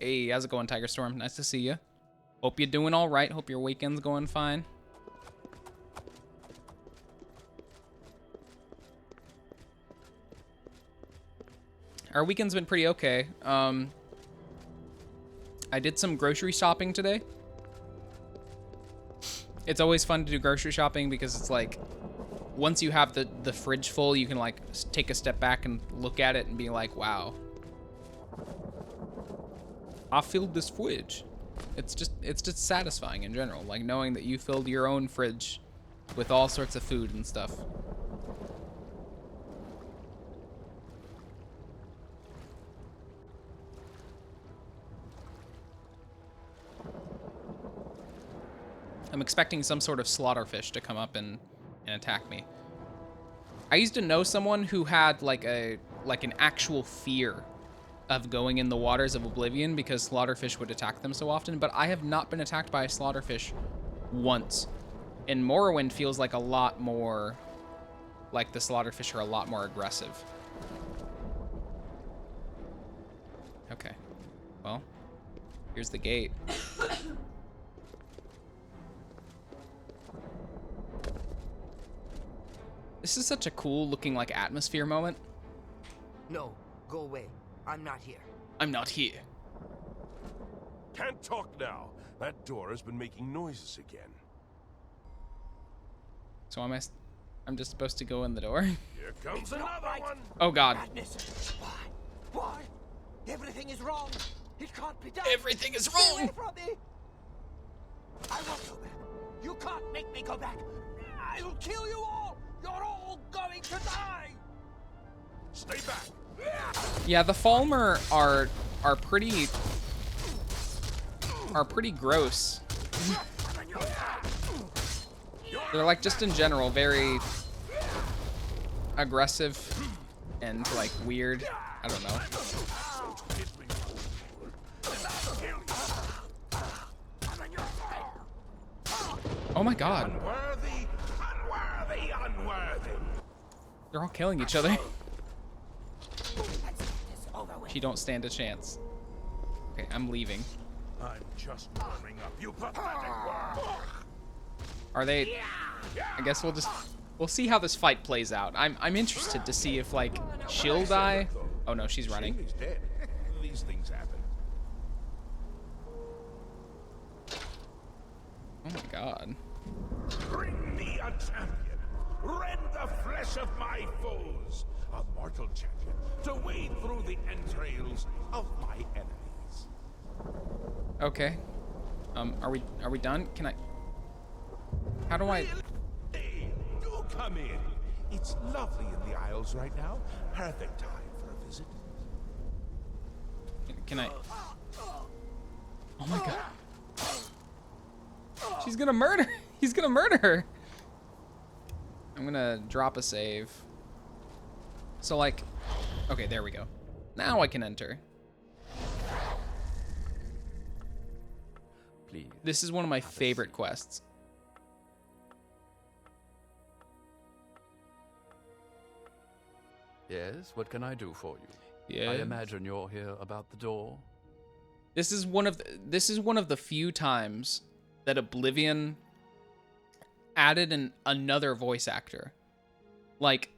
[SPEAKER 1] Hey, how's it going, Tiger Storm? Nice to see you. Hope you're doing all right. Hope your weekend's going fine. Our weekend's been pretty okay. I did some grocery shopping today. It's always fun to do grocery shopping because it's like, once you have the fridge full, you can like take a step back and look at it and be like, wow, I filled this fridge. It's just satisfying in general, like knowing that you filled your own fridge with all sorts of food and stuff. I'm expecting some sort of slaughterfish to come up and attack me. I used to know someone who had like an actual fear of going in the waters of Oblivion because slaughterfish would attack them so often, but I have not been attacked by a slaughterfish once. And Morrowind feels like a lot more, like the slaughterfish are a lot more aggressive. Okay, well, here's the gate. This is such a cool looking like atmosphere moment.
[SPEAKER 5] No, go away. I'm not here.
[SPEAKER 1] I'm not here.
[SPEAKER 6] Can't talk now. That door has been making noises again.
[SPEAKER 1] So I'm just supposed to go in the door?
[SPEAKER 6] Here comes another one.
[SPEAKER 1] Oh God.
[SPEAKER 5] Madness. Why? Everything is wrong. It can't be done.
[SPEAKER 1] Everything is
[SPEAKER 5] Stay away
[SPEAKER 1] wrong.
[SPEAKER 5] from me. I won't go back. You can't make me go back. I'll kill you all. You're all going to die.
[SPEAKER 6] Stay back.
[SPEAKER 1] Yeah, the Falmer are pretty gross. They're like just in general very aggressive and like weird. I don't know. Oh my God.
[SPEAKER 6] Unworthy, unworthy, unworthy.
[SPEAKER 1] They're all killing each other. She don't stand a chance. Okay, I'm leaving.
[SPEAKER 6] I'm just warming up, you pathetic worm.
[SPEAKER 1] Are they? I guess we'll see how this fight plays out. I'm interested to see if like she'll die. Oh no, she's running.
[SPEAKER 6] He's dead. These things happen.
[SPEAKER 1] Oh my God.
[SPEAKER 6] Bring me a champion. Rend the flesh of my foes. A mortal champion to wade through the entrails of my enemies.
[SPEAKER 1] Okay. Are we done? Can I? How do I?
[SPEAKER 6] Hey, do come in. It's lovely in the Isles right now. Perfect time for a visit.
[SPEAKER 1] Can I? Oh my God. She's gonna murder. He's gonna murder her. I'm gonna drop a save. So like, okay, there we go. Now I can enter.
[SPEAKER 7] Please.
[SPEAKER 1] This is one of my favorite quests.
[SPEAKER 7] Yes, what can I do for you?
[SPEAKER 1] Yeah.
[SPEAKER 7] I imagine you're here about the door.
[SPEAKER 1] This is one of the few times that Oblivion added another voice actor. Like,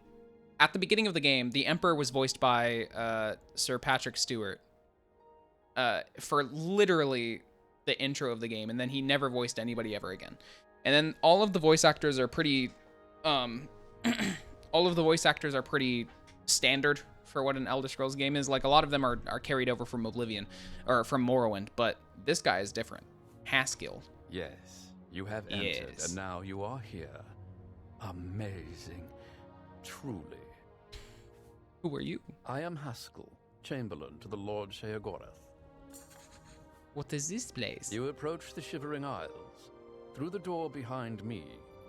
[SPEAKER 1] at the beginning of the game, the Emperor was voiced by Sir Patrick Stewart for literally the intro of the game, and then he never voiced anybody ever again. And then all of the voice actors are pretty, all of the voice actors are pretty standard for what an Elder Scrolls game is. Like, a lot of them are carried over from Oblivion, or from Morrowind, but this guy is different. Haskill.
[SPEAKER 7] Yes, you have entered,
[SPEAKER 1] Yes.
[SPEAKER 7] and now you are here. Amazing. Truly.
[SPEAKER 1] Who are you?
[SPEAKER 7] I am Haskell, Chamberlain to the Lord Sheogorath.
[SPEAKER 1] What is this place?
[SPEAKER 7] You approach the Shivering Isles. Through the door behind me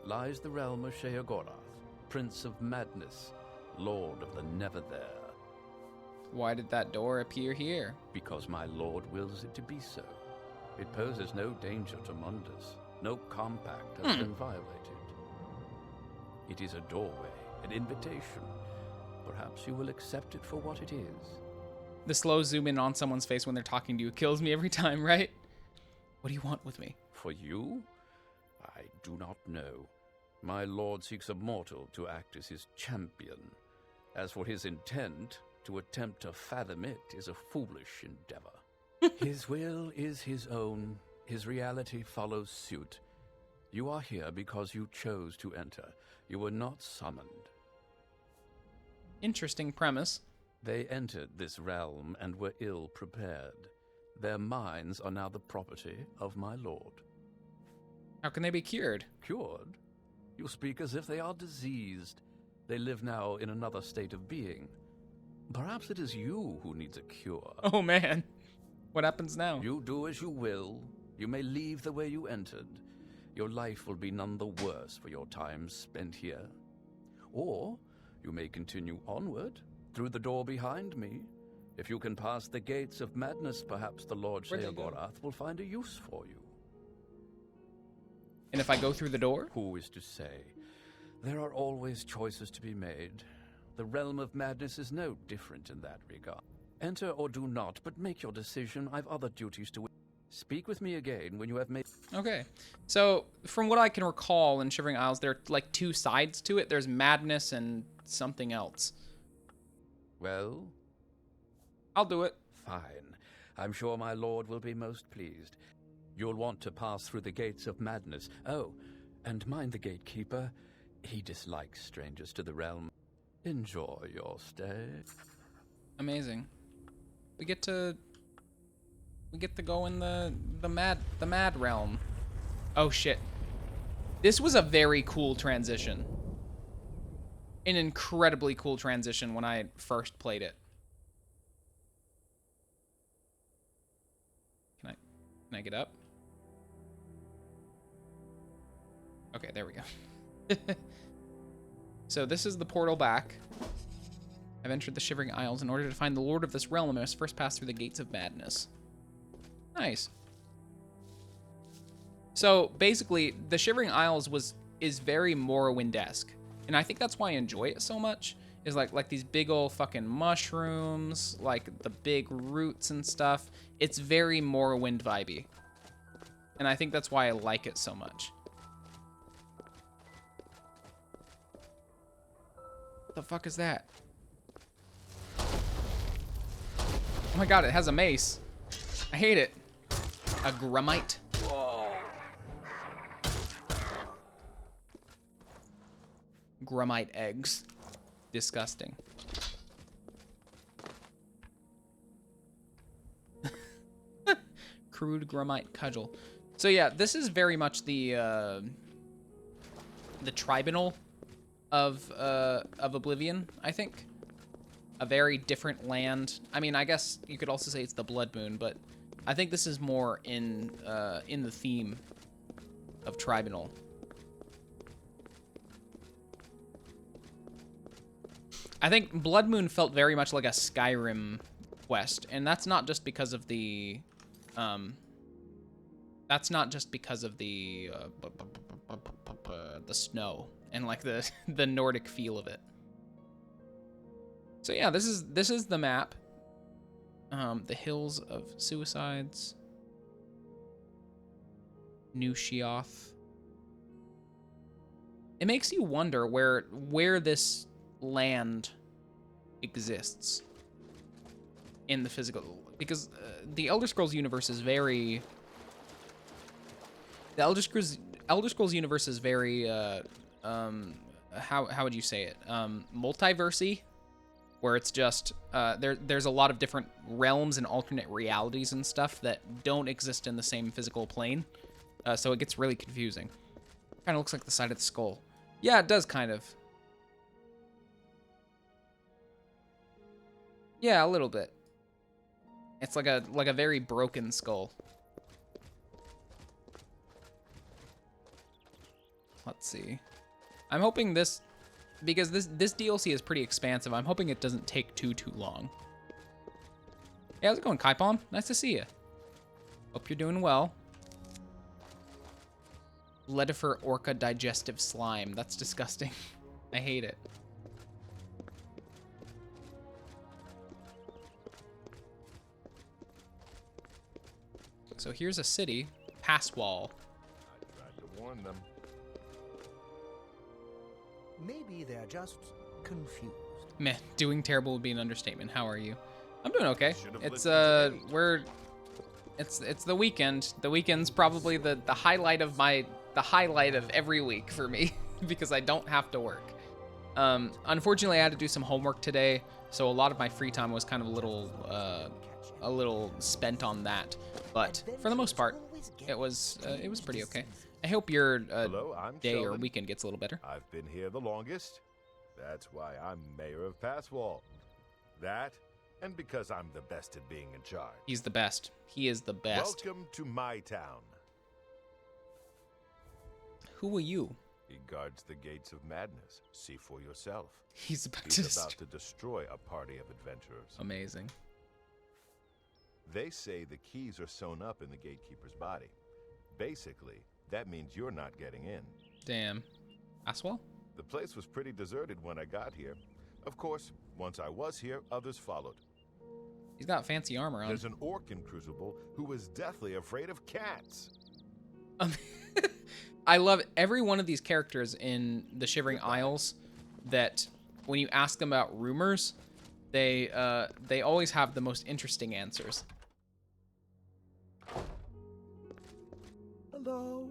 [SPEAKER 7] lies the realm of Sheogorath, Prince of Madness, Lord of the Never There.
[SPEAKER 1] Why did that door appear here?
[SPEAKER 7] Because my lord wills it to be so. It poses no danger to Mundus. No compact has been violated. It is a doorway, an invitation. Perhaps you will accept it for what it is.
[SPEAKER 1] The slow zoom in on someone's face when they're talking to you kills me every time, right? What do you want with me?
[SPEAKER 7] For you? I do not know. My lord seeks a mortal to act as his champion. As for his intent, to attempt to fathom it is a foolish endeavor. His will is his own. His reality follows suit. You are here because you chose to enter. You were not summoned.
[SPEAKER 1] Interesting premise.
[SPEAKER 7] They entered this realm and were ill prepared. Their minds are now the property of my lord.
[SPEAKER 1] How can they be cured?
[SPEAKER 7] Cured? You speak as if they are diseased. They live now in another state of being. Perhaps it is you who needs a cure.
[SPEAKER 1] Oh man. What happens now?
[SPEAKER 7] You do as you will. You may leave the way you entered. Your life will be none the worse for your time spent here. Or you may continue onward, through the door behind me. If you can pass the gates of madness, perhaps the Lord
[SPEAKER 1] Where'd they go?
[SPEAKER 7] Sheogorath will find a use for you.
[SPEAKER 1] And if I go through the door?
[SPEAKER 7] Who is to say? There are always choices to be made. The realm of madness is no different in that regard. Enter or do not, but make your decision. I've other duties to... Speak with me again when you have made...
[SPEAKER 1] Okay. So, from what I can recall in Shivering Isles, there are like two sides to it. There's madness and something else.
[SPEAKER 7] Well?
[SPEAKER 1] I'll do it.
[SPEAKER 7] Fine. I'm sure my lord will be most pleased. You'll want to pass through the gates of madness. Oh, and mind the gatekeeper. He dislikes strangers to the realm. Enjoy your stay.
[SPEAKER 1] Amazing. We get to go in the mad realm. Oh shit. This was a very cool transition. An incredibly cool transition when I first played it. Can I get up? Okay, there we go. So this is the portal back. I've entered the Shivering Isles. In order to find the Lord of this realm, I must first pass through the gates of madness. Nice. So basically, the Shivering Isles is very Morrowind-esque, and I think that's why I enjoy it so much. Is like these big old fucking mushrooms, like the big roots and stuff. It's very Morrowind vibey, and I think that's why I like it so much. What the fuck is that? Oh my god, it has a mace. I hate it. A Grumite. Whoa. Grumite eggs. Disgusting. Crude Grumite cudgel. So yeah, this is very much the tribunal of Oblivion, I think. A very different land. I mean, I guess you could also say it's the Blood Moon, but I think this is more in the theme of Tribunal. I think Blood Moon felt very much like a Skyrim quest, and that's not just because of the snow and like the Nordic feel of it. So yeah, this is the map. The Hills of Suicides. New Sheoth. It makes you wonder where this land exists in the physical, because the Elder Scrolls universe is very... The Elder Scrolls universe is very, how would you say it? Multiversy, where it's just, there's a lot of different realms and alternate realities and stuff that don't exist in the same physical plane. So it gets really confusing. Kind of looks like the side of the skull. Yeah, it does kind of. Yeah, a little bit. It's like a very broken skull. Let's see. I'm hoping this, because this DLC is pretty expansive, I'm hoping it doesn't take too long. Hey, how's it going, Kaipom? Nice to see you. Hope you're doing well. Ledifer Orca digestive slime. That's disgusting. I hate it. So here's a city. Pass wall.
[SPEAKER 2] I tried to warn them.
[SPEAKER 3] Maybe they're just confused.
[SPEAKER 1] Meh, doing terrible would be an understatement. How are you? I'm doing okay.
[SPEAKER 2] Should've
[SPEAKER 1] It's
[SPEAKER 2] listened to me.
[SPEAKER 1] it's the weekend. The weekend's probably the highlight of every week for me because I don't have to work. Unfortunately, I had to do some homework today, so a lot of my free time was kind of a little spent on that. But for the most part, it was pretty okay. I hope your
[SPEAKER 2] Hello, I'm
[SPEAKER 1] day or
[SPEAKER 2] Sheldon.
[SPEAKER 1] weekend gets a little better.
[SPEAKER 2] I've been here the longest. That's why I'm mayor of Passwall. That, and because I'm the best at being in charge.
[SPEAKER 1] He's the best. He is the best.
[SPEAKER 2] Welcome to my town.
[SPEAKER 1] Who are you?
[SPEAKER 2] He guards the gates of madness. See for yourself.
[SPEAKER 1] He's about
[SPEAKER 2] He's
[SPEAKER 1] to.
[SPEAKER 2] about to destroy a party of adventurers.
[SPEAKER 1] Amazing.
[SPEAKER 2] They say the keys are sewn up in the gatekeeper's body. Basically, that means you're not getting in.
[SPEAKER 1] Damn. Aswell?
[SPEAKER 2] The place was pretty deserted when I got here. Of course, once I was here, others followed.
[SPEAKER 1] He's got fancy armor on.
[SPEAKER 2] There's an orc in Crucible who is deathly afraid of cats.
[SPEAKER 1] I love every one of these characters in the Shivering Isles that when you ask them about rumors, they always have the most interesting answers.
[SPEAKER 3] Hello,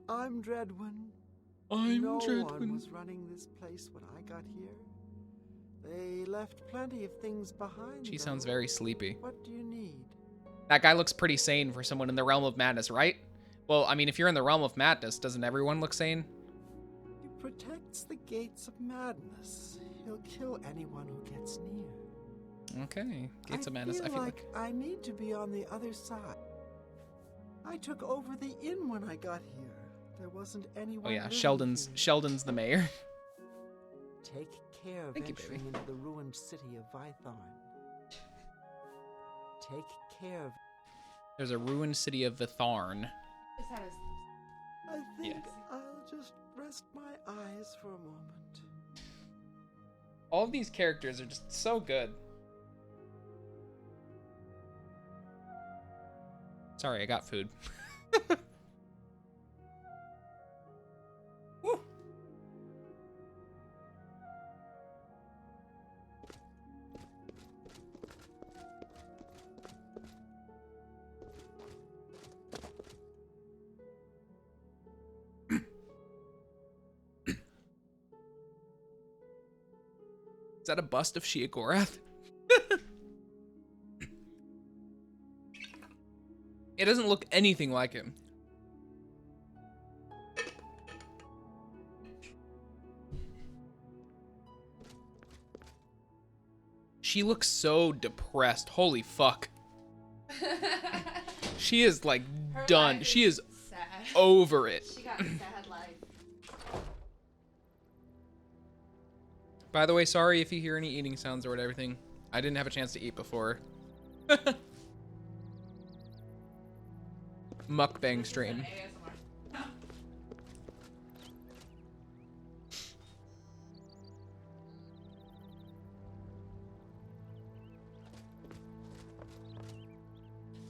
[SPEAKER 3] I'm Dreadwin.
[SPEAKER 1] I'm
[SPEAKER 3] no one
[SPEAKER 1] Dreadwin.
[SPEAKER 3] was running this place when I got here. They left plenty of things behind.
[SPEAKER 1] She
[SPEAKER 3] though.
[SPEAKER 1] sounds very sleepy.
[SPEAKER 3] What do you need?
[SPEAKER 1] That guy looks pretty sane for someone in the Realm of Madness, right? Well, I mean, if you're in the Realm of Madness, doesn't everyone look sane?
[SPEAKER 3] He protects the gates of madness. He'll kill anyone who gets near.
[SPEAKER 1] Okay. Gates of Madness.
[SPEAKER 3] I feel like I need to be on the other side. I took over the inn when I got here. There wasn't anyone.
[SPEAKER 1] Oh yeah,
[SPEAKER 3] living
[SPEAKER 1] Sheldon's
[SPEAKER 3] here.
[SPEAKER 1] the mayor.
[SPEAKER 3] Take care of
[SPEAKER 1] Thank you,
[SPEAKER 3] venturing
[SPEAKER 1] baby.
[SPEAKER 3] into the ruined city of Vytharn. Take care of.
[SPEAKER 1] There's a ruined city of Vitharn.
[SPEAKER 3] I think
[SPEAKER 1] Yes.
[SPEAKER 3] I'll just rest my eyes for a moment.
[SPEAKER 1] All of these characters are just so good. Sorry, I got food. Woo. Is that a bust of Sheogorath? It doesn't look anything like him. She looks so depressed. Holy fuck. She is like done. She is
[SPEAKER 8] sad.
[SPEAKER 1] over it.
[SPEAKER 8] She got a sad life.
[SPEAKER 1] By the way, sorry if you hear any eating sounds or everything. I didn't have a chance to eat before. Mukbang stream.
[SPEAKER 8] ASMR.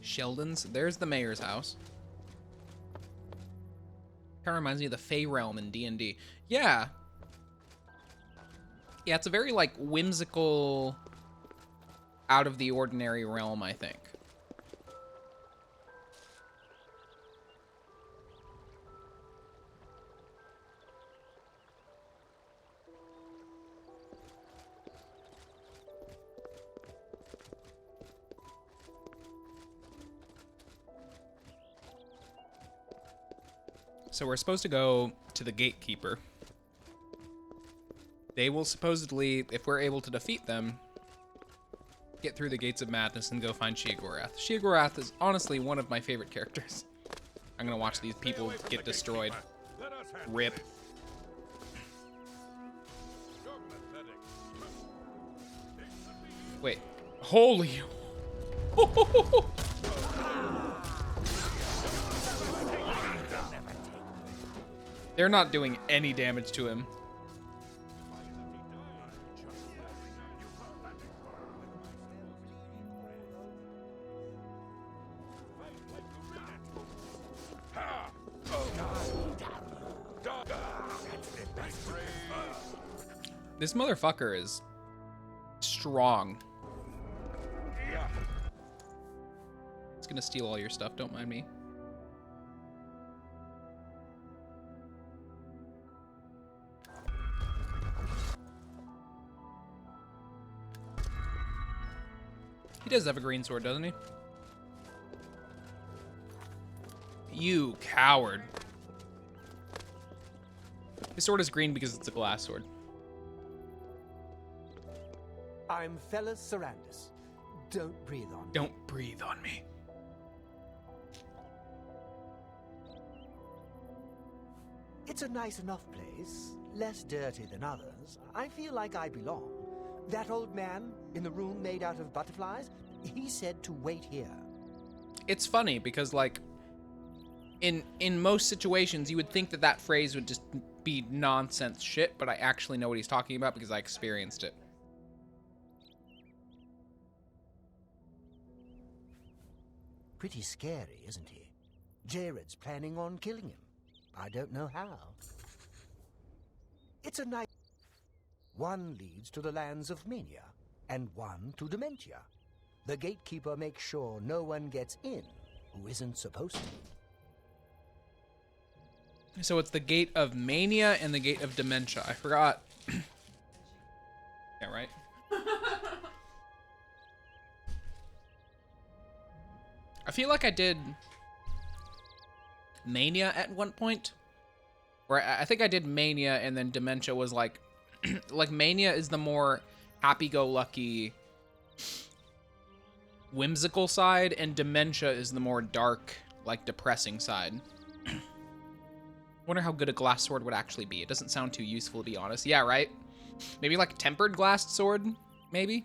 [SPEAKER 1] Sheldon's. There's the mayor's house. Kind of reminds me of the Fey Realm in D&D. Yeah. Yeah, it's a very, like, whimsical, out of the ordinary realm, I think. So we're supposed to go to the Gatekeeper. They will supposedly, if we're able to defeat them, get through the Gates of Madness and go find Sheogorath. Sheogorath is honestly one of my favorite characters. I'm gonna watch these people get destroyed.
[SPEAKER 6] Let us handle
[SPEAKER 1] Rip.
[SPEAKER 6] this. You're pathetic.
[SPEAKER 1] Wait. Holy... They're not doing any damage to him. This motherfucker is strong. It's gonna steal all your stuff, don't mind me. He does have a green sword, doesn't he? You coward. His sword is green because it's a glass sword.
[SPEAKER 5] I'm Fellas Sarandis. Don't breathe on me.
[SPEAKER 1] Don't breathe on me.
[SPEAKER 5] It's a nice enough place, less dirty than others. I feel like I belong. That old man in the room made out of butterflies, he said to wait here.
[SPEAKER 1] It's funny because, like, in most situations, you would think that that phrase would just be nonsense shit, but I actually know what he's talking about because I experienced it.
[SPEAKER 5] Pretty scary, isn't he? Jared's planning on killing him. I don't know how. It's a nice... One leads to the lands of Mania, and one to Dementia. The gatekeeper makes sure no one gets in who isn't supposed to.
[SPEAKER 1] So it's the gate of Mania and the gate of Dementia. I forgot. Yeah, right? I feel like I did Mania at one point. Where I think I did Mania and then Dementia was like... like, Mania is the more happy-go-lucky, whimsical side, and Dementia is the more dark, like, depressing side. Wonder how good a glass sword would actually be. It doesn't sound too useful, to be honest. Yeah, right? Maybe, like, tempered glass sword? Maybe?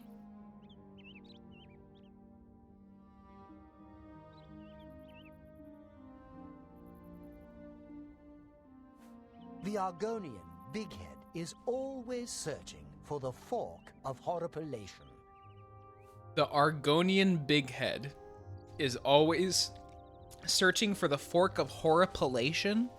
[SPEAKER 5] The Argonian Bighead is always searching for the fork of horripilation.
[SPEAKER 1] The Argonian Bighead is always searching for the fork of horripilation?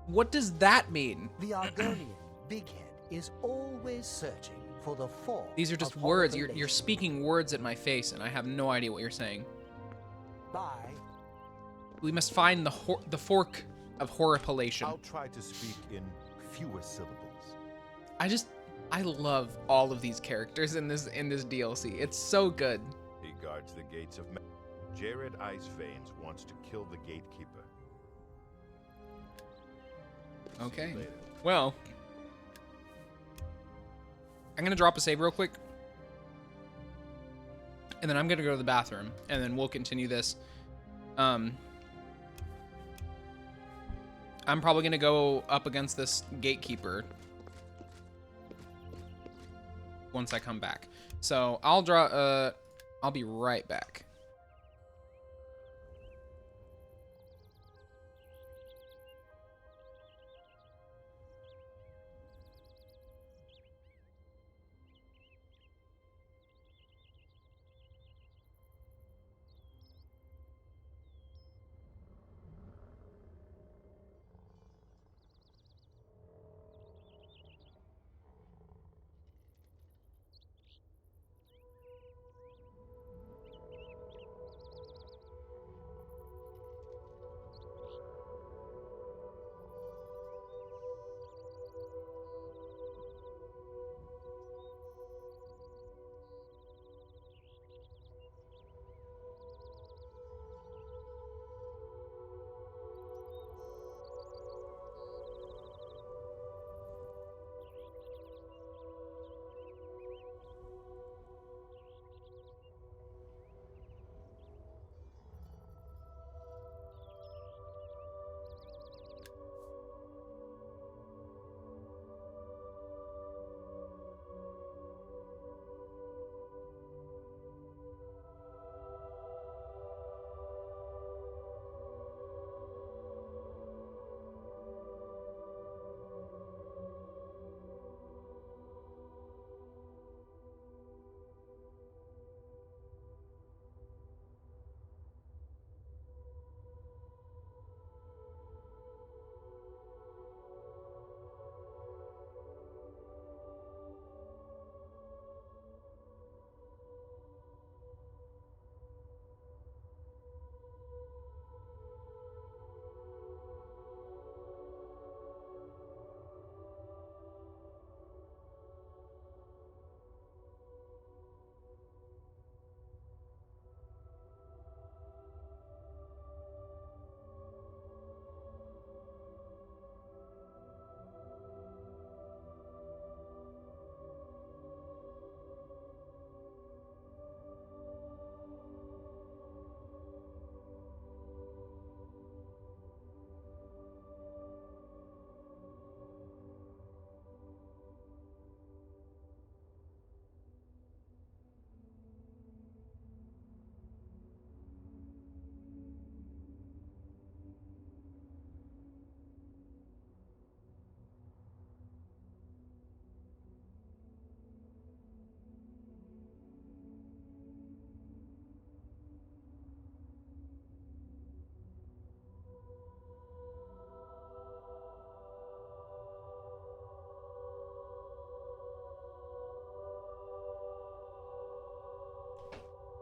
[SPEAKER 1] What does that mean?
[SPEAKER 5] The Argonian Bighead is always searching for the fork.
[SPEAKER 1] These are just
[SPEAKER 5] of
[SPEAKER 1] words. You're
[SPEAKER 5] horripilation.
[SPEAKER 1] speaking words at my face, and I have no idea what you're saying.
[SPEAKER 5] Bye.
[SPEAKER 1] We must find the fork of horripilation.
[SPEAKER 2] I'll try to speak in fewer syllables.
[SPEAKER 1] I love all of these characters in this DLC. It's so good.
[SPEAKER 2] He guards the gates of Jared Iceveins wants to kill the gatekeeper.
[SPEAKER 1] Okay. Well, I'm gonna drop a save real quick, and then I'm gonna go to the bathroom, and then we'll continue this. I'm probably gonna go up against this gatekeeper once I come back. So I'll be right back.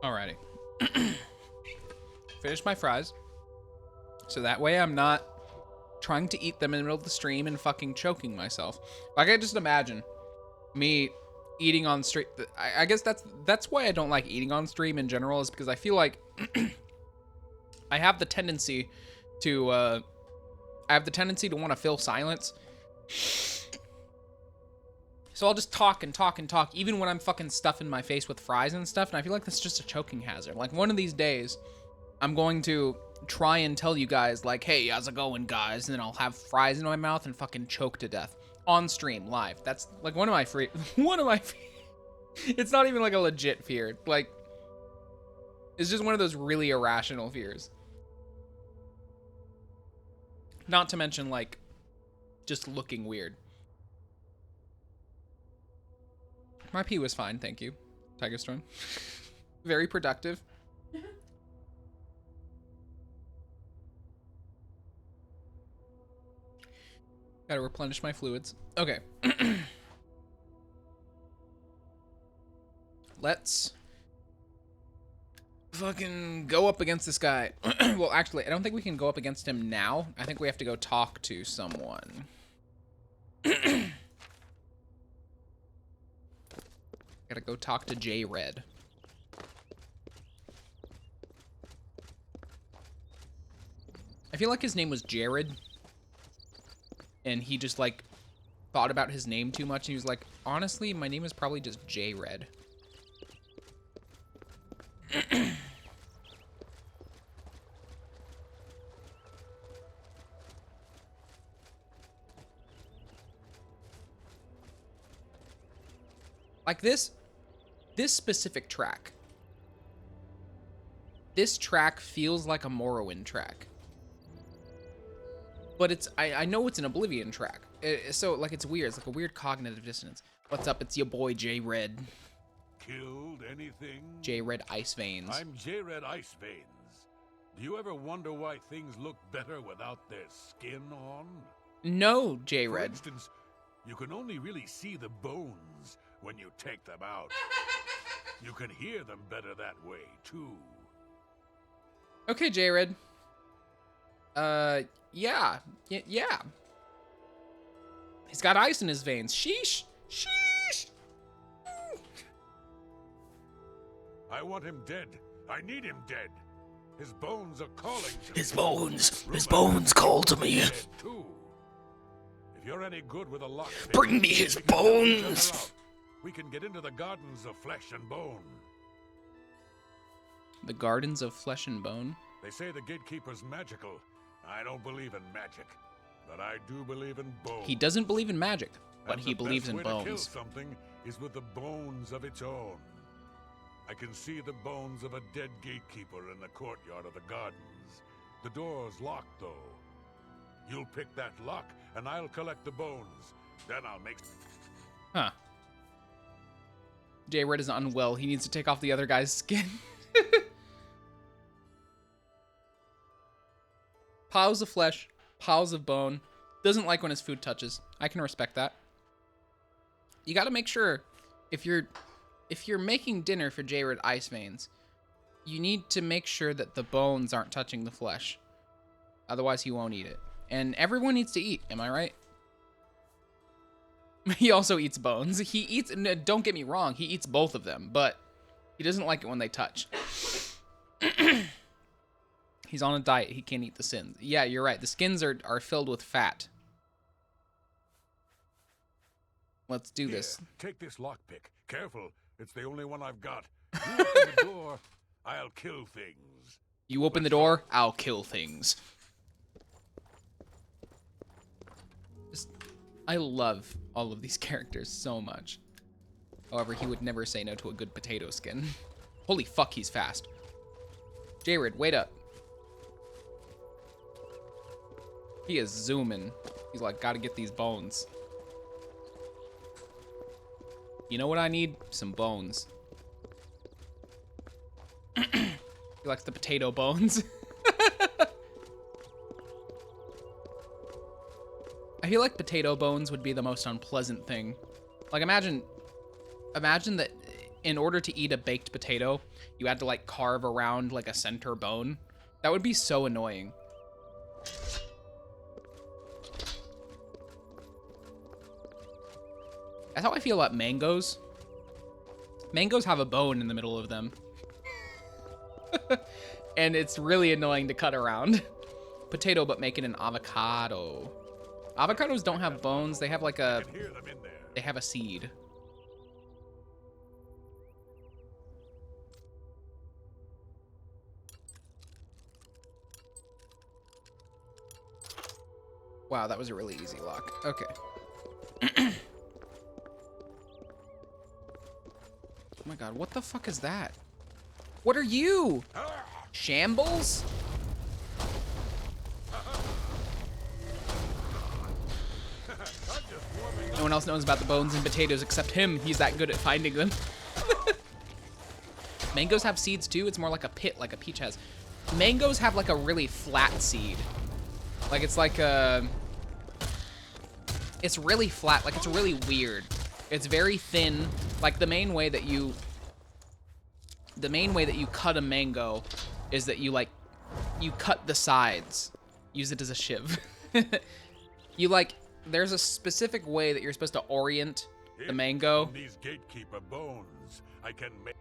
[SPEAKER 1] Alrighty. Finish my fries. So that way I'm not trying to eat them in the middle of the stream and fucking choking myself. Like, I just imagine me eating on stream. I guess that's why I don't like eating on stream in general, is because I feel like I have the tendency to want to fill silence. So I'll just talk and talk and talk, even when I'm fucking stuffing my face with fries and stuff, and I feel like that's just a choking hazard. Like, one of these days, I'm going to try and tell you guys, like, hey, how's it going, guys? And then I'll have fries in my mouth and fucking choke to death on stream, live. That's, like, one of my it's not even, like, a legit fear. Like, it's just one of those really irrational fears. Not to mention, like, just looking weird. My pee was fine, thank you, Tiger Storm. Very productive. Gotta replenish my fluids. Okay. Let's fucking go up against this guy. Well, actually, I don't think we can go up against him now. I think we have to go talk to someone. Gotta go talk to J-Red. I feel like his name was Jared. And he just, like, thought about his name too much. And he was like, honestly, my name is probably just J-Red. Like, this specific track. This track feels like a Morrowind track. But it's, I know it's an Oblivion track. So, like, it's weird. It's like a weird cognitive dissonance. What's up? It's your boy, J-Red.
[SPEAKER 6] Killed anything?
[SPEAKER 1] J-Red Ice Veins.
[SPEAKER 6] I'm J-Red Ice Veins. Do you ever wonder why things look better without their skin on?
[SPEAKER 1] No,
[SPEAKER 6] For
[SPEAKER 1] J-Red.
[SPEAKER 6] instance, you can only really see the bones when you take them out. You can hear them better that way, too.
[SPEAKER 1] Okay, J-Red. Yeah. Yeah. He's got ice in his veins. Sheesh. Sheesh.
[SPEAKER 6] I want him dead. I need him dead. His bones are calling to me.
[SPEAKER 9] His bones call to me.
[SPEAKER 6] Dead too. If you're any good with a lockpick,
[SPEAKER 9] Bring me his
[SPEAKER 6] we can help each other
[SPEAKER 9] bones.
[SPEAKER 6] out. We can get into the gardens of flesh and bone.
[SPEAKER 1] The Gardens of Flesh and Bone.
[SPEAKER 6] They say the gatekeeper's magical. I don't believe in magic, but I do believe in bones.
[SPEAKER 1] He doesn't believe in magic, but
[SPEAKER 6] And
[SPEAKER 1] he
[SPEAKER 6] the
[SPEAKER 1] believes
[SPEAKER 6] best
[SPEAKER 1] in
[SPEAKER 6] way to kill
[SPEAKER 1] bones.
[SPEAKER 6] something is with the bones of its own. I can see the bones of a dead gatekeeper in the courtyard of the gardens. The door's locked, though. You'll pick that lock, and I'll collect the bones. Then I'll make...
[SPEAKER 1] Huh. J-Red is unwell. He needs to take off the other guy's skin. Piles of flesh, piles of bone. Doesn't like when his food touches. I can respect that. You gotta make sure, if you're making dinner for J-Red Ice Veins, you need to make sure that the bones aren't touching the flesh. Otherwise, he won't eat it. And everyone needs to eat, am I right? He also eats bones. He eats, don't get me wrong, he eats both of them, but he doesn't like it when they touch. He's on a diet. He can't eat the skins. Yeah, you're right. The skins are filled with fat. Let's do this.
[SPEAKER 6] Take this lockpick. Careful, it's the only one I've got. You open the door, I'll kill things.
[SPEAKER 1] You open the door, I'll kill things. I love all of these characters so much. However, he would never say no to a good potato skin. Holy fuck, he's fast. J-Red, wait up. He is zooming. He's like, gotta get these bones. You know what I need? Some bones. He likes the potato bones. I feel like potato bones would be the most unpleasant thing. Like, imagine that in order to eat a baked potato, you had to like carve around like a center bone. That would be so annoying. That's how I feel about mangoes. Mangoes have a bone in the middle of them. And it's really annoying to cut around. Potato, but make it an avocado. Avocados don't have bones. They have like a... They have a seed. Wow, that was a really easy lock. Okay. Oh my god, what the fuck is that? What are you? Shambles? No one else knows about the bones and potatoes except him. He's that good at finding them. Mangoes have seeds too. It's more like a pit, like a peach has. Mangoes have like a really flat seed. Like it's like a... It's really flat. Like it's really weird. It's very thin. Like the main way that you cut a mango is that you like, you cut the sides. Use it as a shiv. You like, there's a specific way that you're supposed to orient the mango.
[SPEAKER 6] These gatekeeper bones, I can make.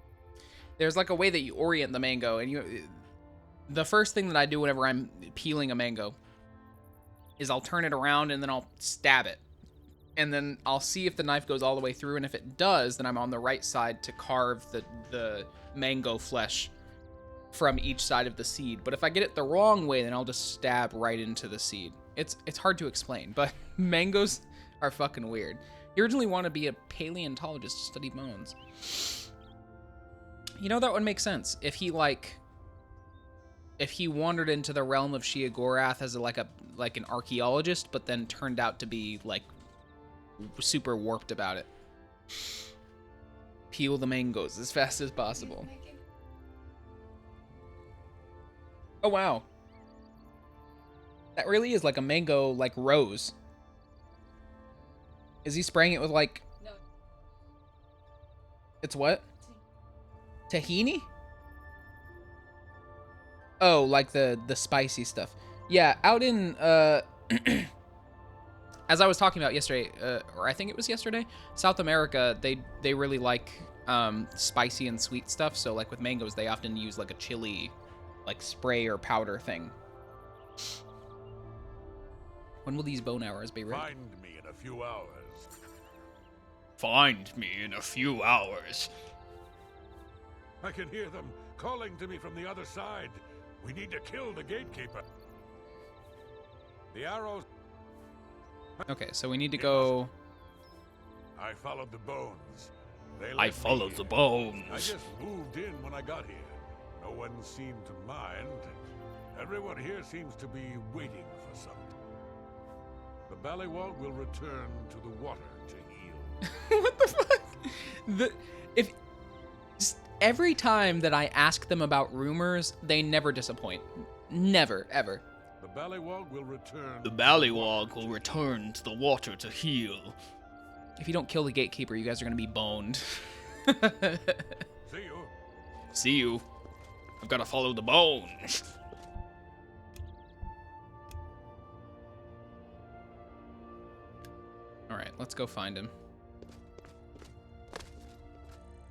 [SPEAKER 1] There's like a way that you orient the mango, and the first thing that I do whenever I'm peeling a mango is I'll turn it around and then I'll stab it. And then I'll see if the knife goes all the way through, and if it does, then I'm on the right side to carve the mango flesh from each side of the seed. But if I get it the wrong way, then I'll just stab right into the seed. It's hard to explain, but mangoes are fucking weird. He originally wanted to be a paleontologist to study bones. You know, that would make sense if he wandered into the realm of Sheogorath as like an archaeologist, but then turned out to be like super warped about it. Peel the mangoes as fast as possible. Oh wow. That really is like a mango like rose. Is he spraying it with like...
[SPEAKER 8] No.
[SPEAKER 1] It's what? Tahini? Oh, like the spicy stuff. Yeah, out in as I was talking about yesterday, or I think it was yesterday, South America, they really like spicy and sweet stuff. So like with mangoes, they often use like a chili like spray or powder thing. When will these bone hours be ready?
[SPEAKER 6] Find me in a few hours.
[SPEAKER 9] Find me in a few hours.
[SPEAKER 6] I can hear them calling to me from the other side. We need to kill the gatekeeper. The arrows...
[SPEAKER 1] Okay, so we need to go...
[SPEAKER 6] I followed the bones. They
[SPEAKER 9] I
[SPEAKER 6] led me
[SPEAKER 9] followed the
[SPEAKER 6] here.
[SPEAKER 9] bones.
[SPEAKER 6] I just moved in when I got here. No one seemed to mind. Everyone here seems to be waiting for something. The Ballywog will return to the water to heal.
[SPEAKER 1] What the fuck? Just every time that I ask them about rumors, they never disappoint. Never, ever.
[SPEAKER 6] The Ballywog will return.
[SPEAKER 9] The Ballywog will return to the water to heal.
[SPEAKER 1] If you don't kill the gatekeeper, you guys are gonna be boned.
[SPEAKER 6] See you.
[SPEAKER 9] See you. I've got to follow the bones.
[SPEAKER 1] All right, let's go find him.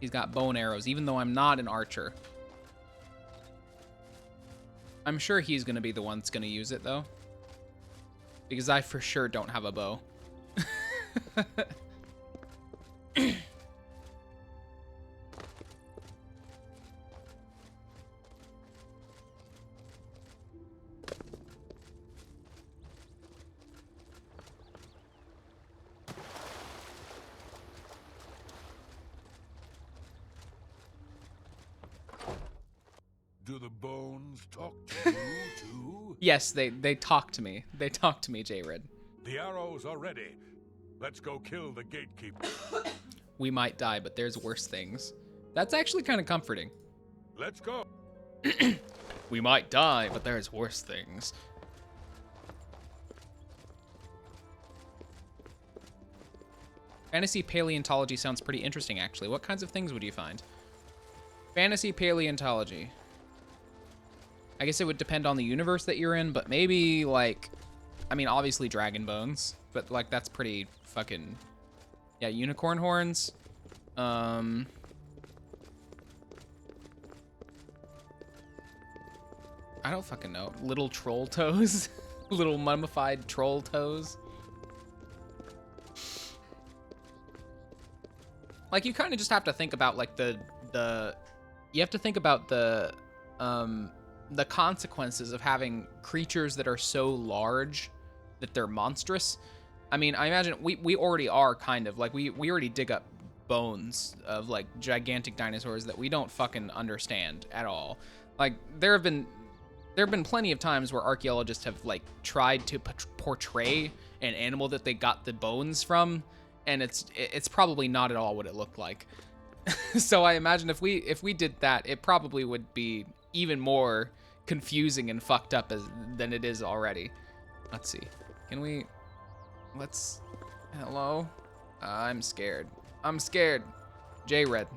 [SPEAKER 1] He's got bone arrows, even though I'm not an archer. I'm sure he's gonna be the one that's gonna use it, though. Because I for sure don't have a bow.
[SPEAKER 6] Do the bones talk to you too?
[SPEAKER 1] Yes, they talk to me. They talk to me, J-Red.
[SPEAKER 6] The arrows are ready. Let's go kill the gatekeeper.
[SPEAKER 1] We might die, but there's worse things. That's actually kind of comforting.
[SPEAKER 6] Let's go.
[SPEAKER 9] We might die, but there's worse things.
[SPEAKER 1] Fantasy paleontology sounds pretty interesting, actually. What kinds of things would you find? Fantasy paleontology. I guess it would depend on the universe that you're in, but maybe, like... I mean, obviously dragon bones, but, like, that's pretty fucking... Yeah, unicorn horns. I don't fucking know. Little troll toes? Little mummified troll toes? Like, you kind of just have to think about, like, you have to think about the consequences of having creatures that are so large that they're monstrous. I mean, I imagine we already are kind of, like, we already dig up bones of, like, gigantic dinosaurs that we don't fucking understand at all. Like, there have been plenty of times where archaeologists have, like, tried to portray an animal that they got the bones from, and it's probably not at all what it looked like. So I imagine if we did that, it probably would be even more confusing and fucked up than it is already. Let's see. Hello? I'm scared. I'm scared. J-Red.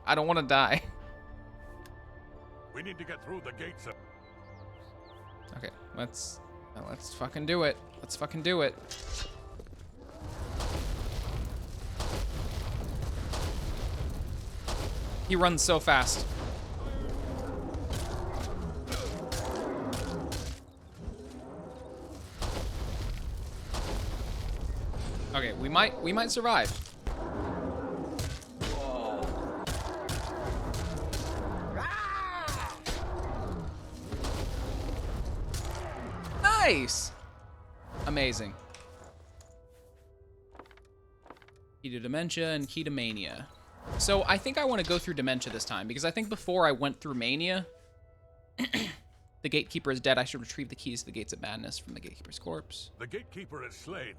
[SPEAKER 1] I don't want to die.
[SPEAKER 6] We need to get through the gates.
[SPEAKER 1] Okay, let's fucking do it. Let's fucking do it. He runs so fast. Okay, we might survive. Nice! Amazing. Key to Dementia and Key to Mania. So I think I want to go through Dementia this time, because I think before I went through Mania, the Gatekeeper is dead. I should retrieve the keys to the Gates of Madness from the Gatekeeper's corpse.
[SPEAKER 6] The Gatekeeper is slain.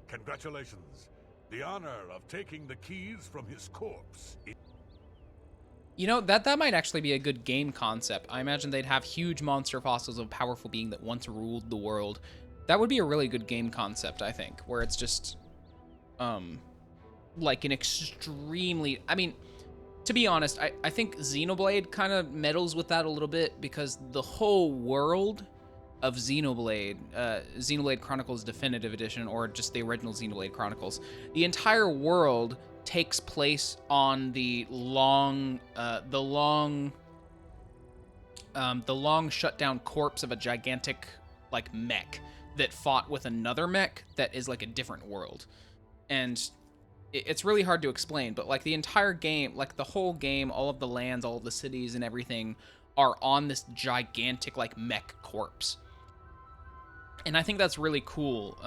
[SPEAKER 6] Congratulations. The honor of taking the keys from his corpse.
[SPEAKER 1] You know, that might actually be a good game concept. I imagine they'd have huge monster fossils of a powerful being that once ruled the world. That would be a really good game concept, I think, where it's just, like an extremely... I mean, to be honest, I think Xenoblade kind of meddles with that a little bit, because the whole world of Xenoblade, Xenoblade Chronicles Definitive Edition, or just the original Xenoblade Chronicles, the entire world takes place on the long shut down corpse of a gigantic, like, mech that fought with another mech that is like a different world. And it's really hard to explain, but like the entire game, like the whole game, all of the lands, all of the cities and everything are on this gigantic, like, mech corpse. And I think that's really cool.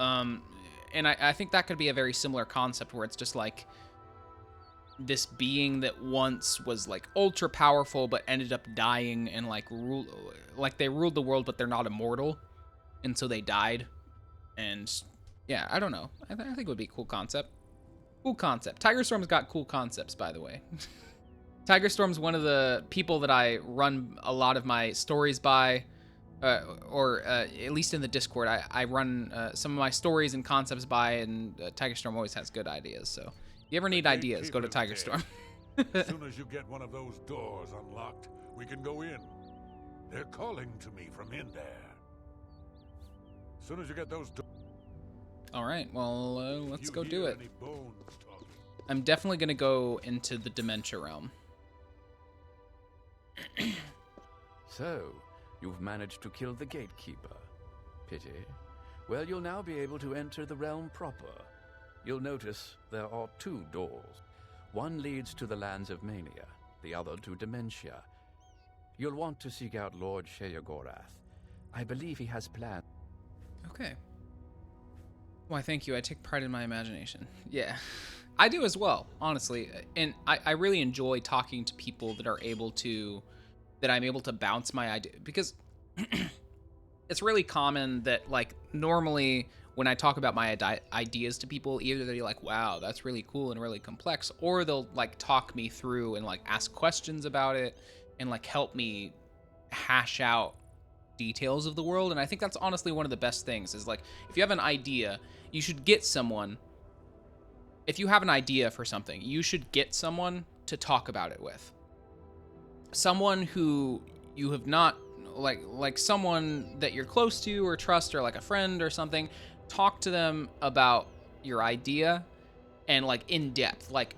[SPEAKER 1] And I think that could be a very similar concept where it's just like this being that once was like ultra powerful but ended up dying and like they ruled the world, but they're not immortal, and so they died. And yeah, I don't know. I think it would be a cool concept. Cool concept. Tiger Storm's got cool concepts, by the way. Tiger Storm's one of the people that I run a lot of my stories by, or at least in the Discord, I run some of my stories and concepts by, and Tiger Storm always has good ideas. So if you ever need ideas, go to Tiger Storm.
[SPEAKER 6] As soon as you get one of those doors unlocked, we can go in. They're calling to me from in there. As soon as you get those doors...
[SPEAKER 1] All right, well, let's go do it. I'm definitely going to go into the Dementia realm.
[SPEAKER 7] So, you've managed to kill the Gatekeeper. Pity. Well, you'll now be able to enter the realm proper. You'll notice there are 2 doors. One leads to the lands of Mania, the other to Dementia. You'll want to seek out Lord Sheogorath. I believe he has plans.
[SPEAKER 1] Okay. Why, thank you. I take pride in my imagination. Yeah, I do as well, honestly. And I really enjoy talking to people that I'm able to bounce my idea, because it's really common that, like, normally when I talk about my ideas to people, either they're like, wow, that's really cool and really complex, or they'll, like, talk me through and, like, ask questions about it and, like, help me hash out details of the world. And I think that's honestly one of the best things is, like, if you have an idea, you should get someone if you have an idea for something, you should get someone to talk about it with. Someone who you have not, like someone that you're close to or trust, or like a friend or something. Talk to them about your idea, and like in depth, like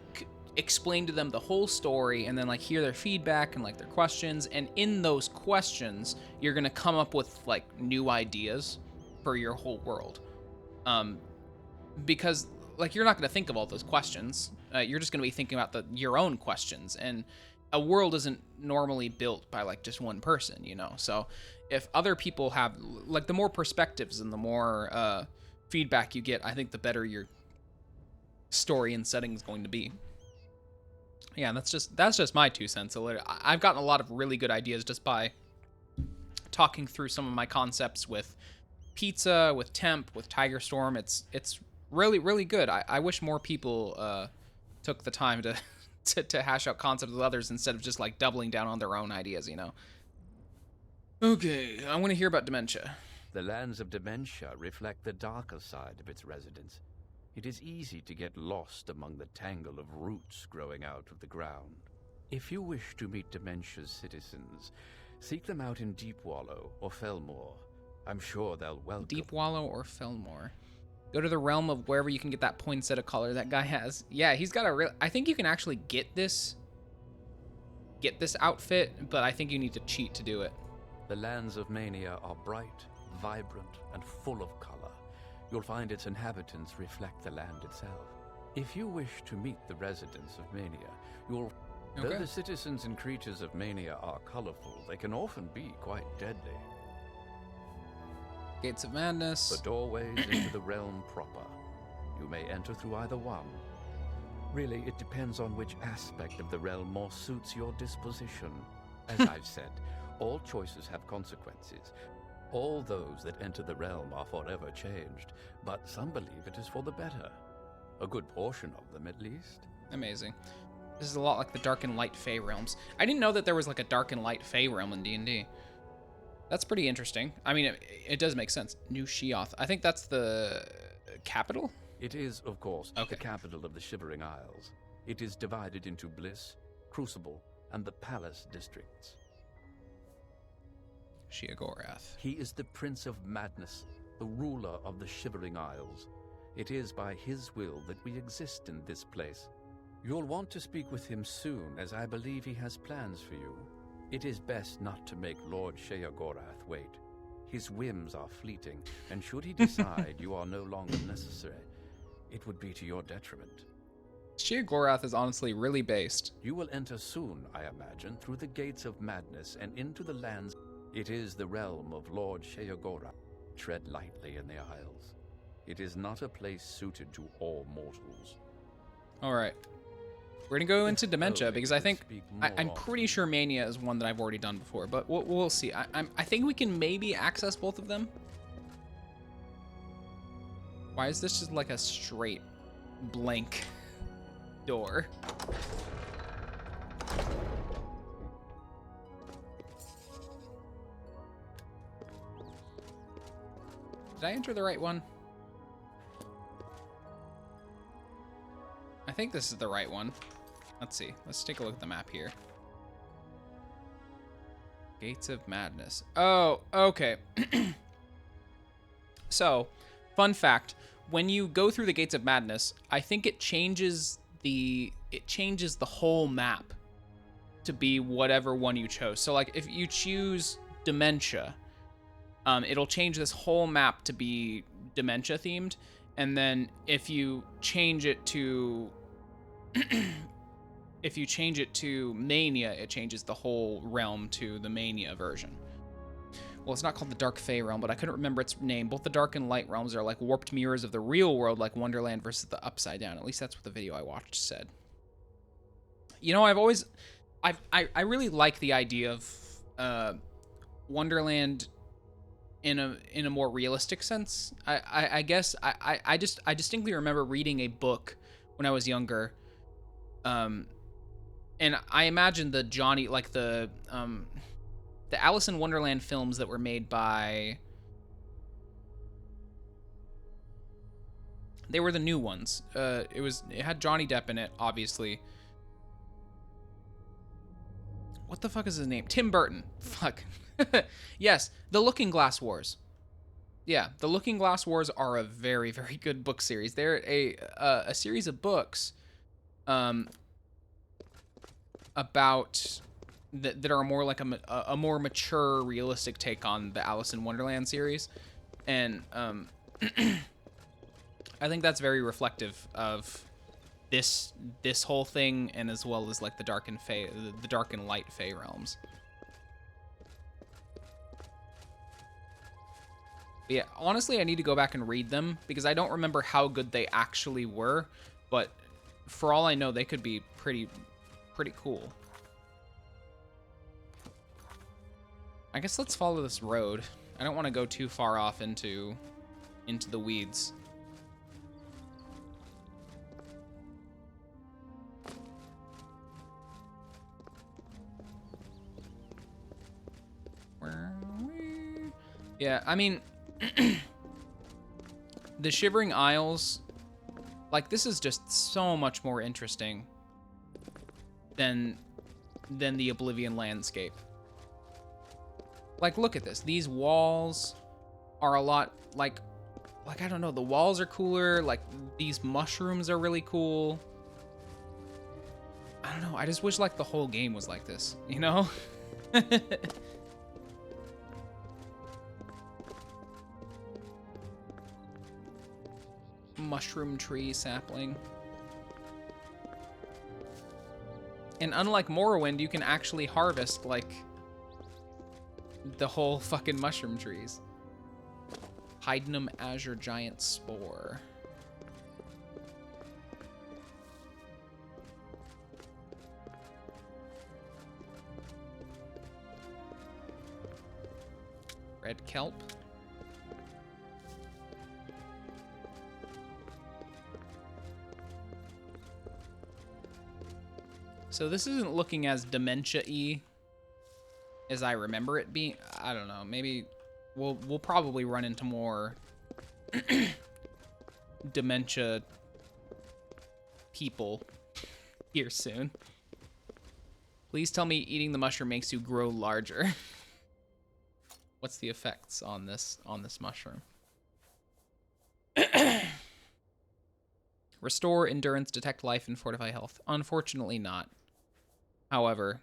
[SPEAKER 1] explain to them the whole story, and then like hear their feedback and like their questions. And in those questions, you're gonna come up with like new ideas for your whole world. Because like you're not gonna think of all those questions. You're just gonna be thinking about your own questions, and a world isn't normally built by like just one person, you know. So if other people have like, the more perspectives and the more feedback you get, I think the better your story and setting is going to be. Yeah, that's just my 2 cents. I've gotten a lot of really good ideas just by talking through some of my concepts with Pizza, with Temp, with Tiger Storm. It's really, really good. I wish more people took the time to hash out concepts with others instead of just like doubling down on their own ideas, you know. Okay, I want to hear about dementia.
[SPEAKER 7] The lands of dementia reflect the darker side of its residents. It is easy to get lost among the tangle of roots growing out of the ground. If you wish to meet dementia's citizens, seek them out in Deep Wallow or Felmore. I'm sure they'll welcome.
[SPEAKER 1] Deep Wallow or Felmore. Go to the realm of wherever you can get that poinsettia color that guy has. Yeah, he's got a real... I think you can actually get this outfit, but I think you need to cheat to do it.
[SPEAKER 7] The lands of Mania are bright, vibrant, and full of color. You'll find its inhabitants reflect the land itself. If you wish to meet the residents of Mania, you'll...
[SPEAKER 1] Okay.
[SPEAKER 7] Though the citizens and creatures of Mania are colorful, they can often be quite deadly.
[SPEAKER 1] Gates of Madness.
[SPEAKER 7] The doorways into the realm proper. You may enter through either one. Really, it depends on which aspect of the realm more suits your disposition. As I've said, all choices have consequences. All those that enter the realm are forever changed, but some believe it is for the better. A good portion of them, at least.
[SPEAKER 1] Amazing. This is a lot like the Dark and Light Fey realms. I didn't know that there was like a Dark and Light Fey realm in D&D. That's pretty interesting. I mean, it does make sense. New Sheoth. I think that's the capital?
[SPEAKER 7] It is, of course,
[SPEAKER 1] okay.
[SPEAKER 7] The capital of the Shivering Isles. It is divided into Bliss, Crucible, and the Palace districts.
[SPEAKER 1] Sheogorath.
[SPEAKER 7] He is the Prince of Madness, the ruler of the Shivering Isles. It is by his will that we exist in this place. You'll want to speak with him soon, as I believe he has plans for you. It is best not to make Lord Sheogorath wait. His whims are fleeting, and should he decide you are no longer necessary, it would be to your detriment.
[SPEAKER 1] Sheogorath is honestly really based.
[SPEAKER 7] You will enter soon, I imagine, through the gates of madness and into the lands. It is the realm of Lord Sheogorath. Tread lightly in the Isles. It is not a place suited to all mortals.
[SPEAKER 1] All right. We're going to go into dementia because I think... I'm pretty sure Mania is one that I've already done before, but we'll see. I think we can maybe access both of them. Why is this just like a straight blank door? Did I enter the right one? I think this is the right one. Let's see. Let's take a look at the map here. Gates of Madness. Oh, okay. So, fun fact. When you go through the Gates of Madness, I think it changes the whole map to be whatever one you chose. So, like, if you choose Dementia, it'll change this whole map to be Dementia themed. And then if you change it to Mania, it changes the whole realm to the Mania version. Well, it's not called the Dark Fey realm, but I couldn't remember its name. Both the Dark and Light realms are like warped mirrors of the real world, like Wonderland versus the Upside Down. At least that's what the video I watched said. You know, I really like the idea of Wonderland in a more realistic sense. I guess I distinctly remember reading a book when I was younger, and I imagine the Johnny, like the Alice in Wonderland films that were made by They were the new ones. It had Johnny Depp in it, obviously. What the fuck is his name? Tim Burton. Fuck. Yes, The Looking Glass Wars. Yeah, The Looking Glass Wars are a very, very good book series. They're a series of books about that are more like a more mature, realistic take on the Alice in Wonderland series, and I think that's very reflective of this whole thing, and as well as like the dark and light Fey realms. But yeah, honestly, I need to go back and read them because I don't remember how good they actually were, but for all I know, they could be pretty cool. I guess let's follow this road. I don't want to go too far off into the weeds. Yeah, I mean, the Shivering Isles, like, this is just so much more interesting than the Oblivion landscape. Like, look at this. These walls are a lot, like, I don't know, the walls are cooler, like, these mushrooms are really cool. I don't know, I just wish, like, the whole game was like this, you know? Mushroom tree sapling. And unlike Morrowind, you can actually harvest, like, the whole fucking mushroom trees. Hydenum Azure Giant Spore. Red kelp. So this isn't looking as dementia-y as I remember it being. I don't know. Maybe we'll probably run into more dementia people here soon. Please tell me eating the mushroom makes you grow larger. What's the effects on this mushroom? Restore endurance, detect life, and fortify health. Unfortunately not. However,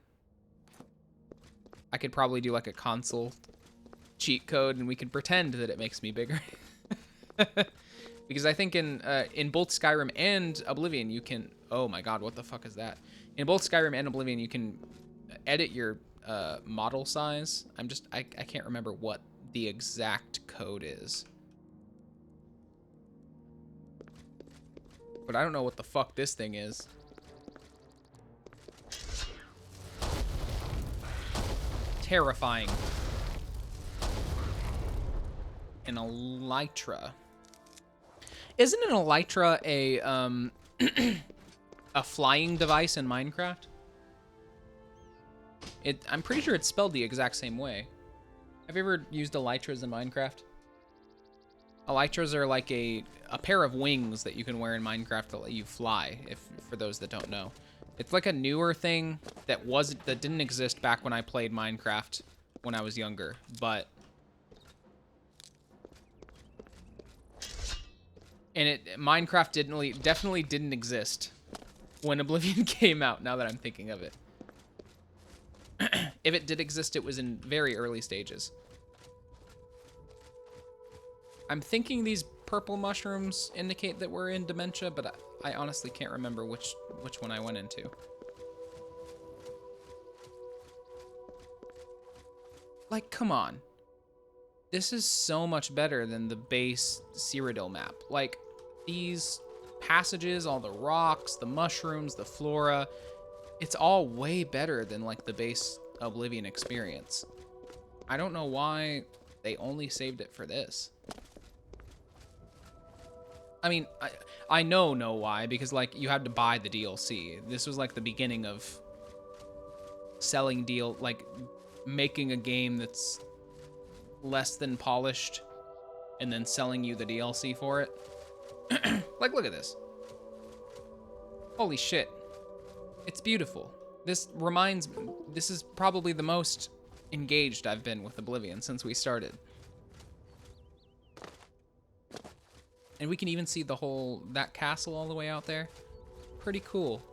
[SPEAKER 1] I could probably do like a console cheat code and we could pretend that it makes me bigger. Because I think in both Skyrim and Oblivion you can, oh my god, what the fuck is that? In both Skyrim and Oblivion you can edit your model size. I can't remember what the exact code is. But I don't know what the fuck this thing is. Terrifying. An elytra. Isn't an elytra a a flying device in Minecraft? I'm pretty sure it's spelled the exact same way. Have you ever used elytras in Minecraft? Elytras are like a pair of wings that you can wear in Minecraft that let you fly, for those that don't know. It's like a newer thing that didn't exist back when I played Minecraft when I was younger, but Minecraft definitely didn't exist when Oblivion came out, now that I'm thinking of it. If it did exist, it was in very early stages. I'm thinking these purple mushrooms indicate that we're in dementia, but I honestly can't remember which one I went into. Like, come on. This is so much better than the base Cyrodiil map. Like, these passages, all the rocks, the mushrooms, the flora, it's all way better than, like, the base Oblivion experience. I don't know why they only saved it for this. I mean, I know why, because, like, you had to buy the DLC. This was, like, the beginning of selling like, making a game that's less than polished and then selling you the DLC for it. Like, look at this. Holy shit. It's beautiful. This is probably the most engaged I've been with Oblivion since we started. And we can even see that castle all the way out there. Pretty cool.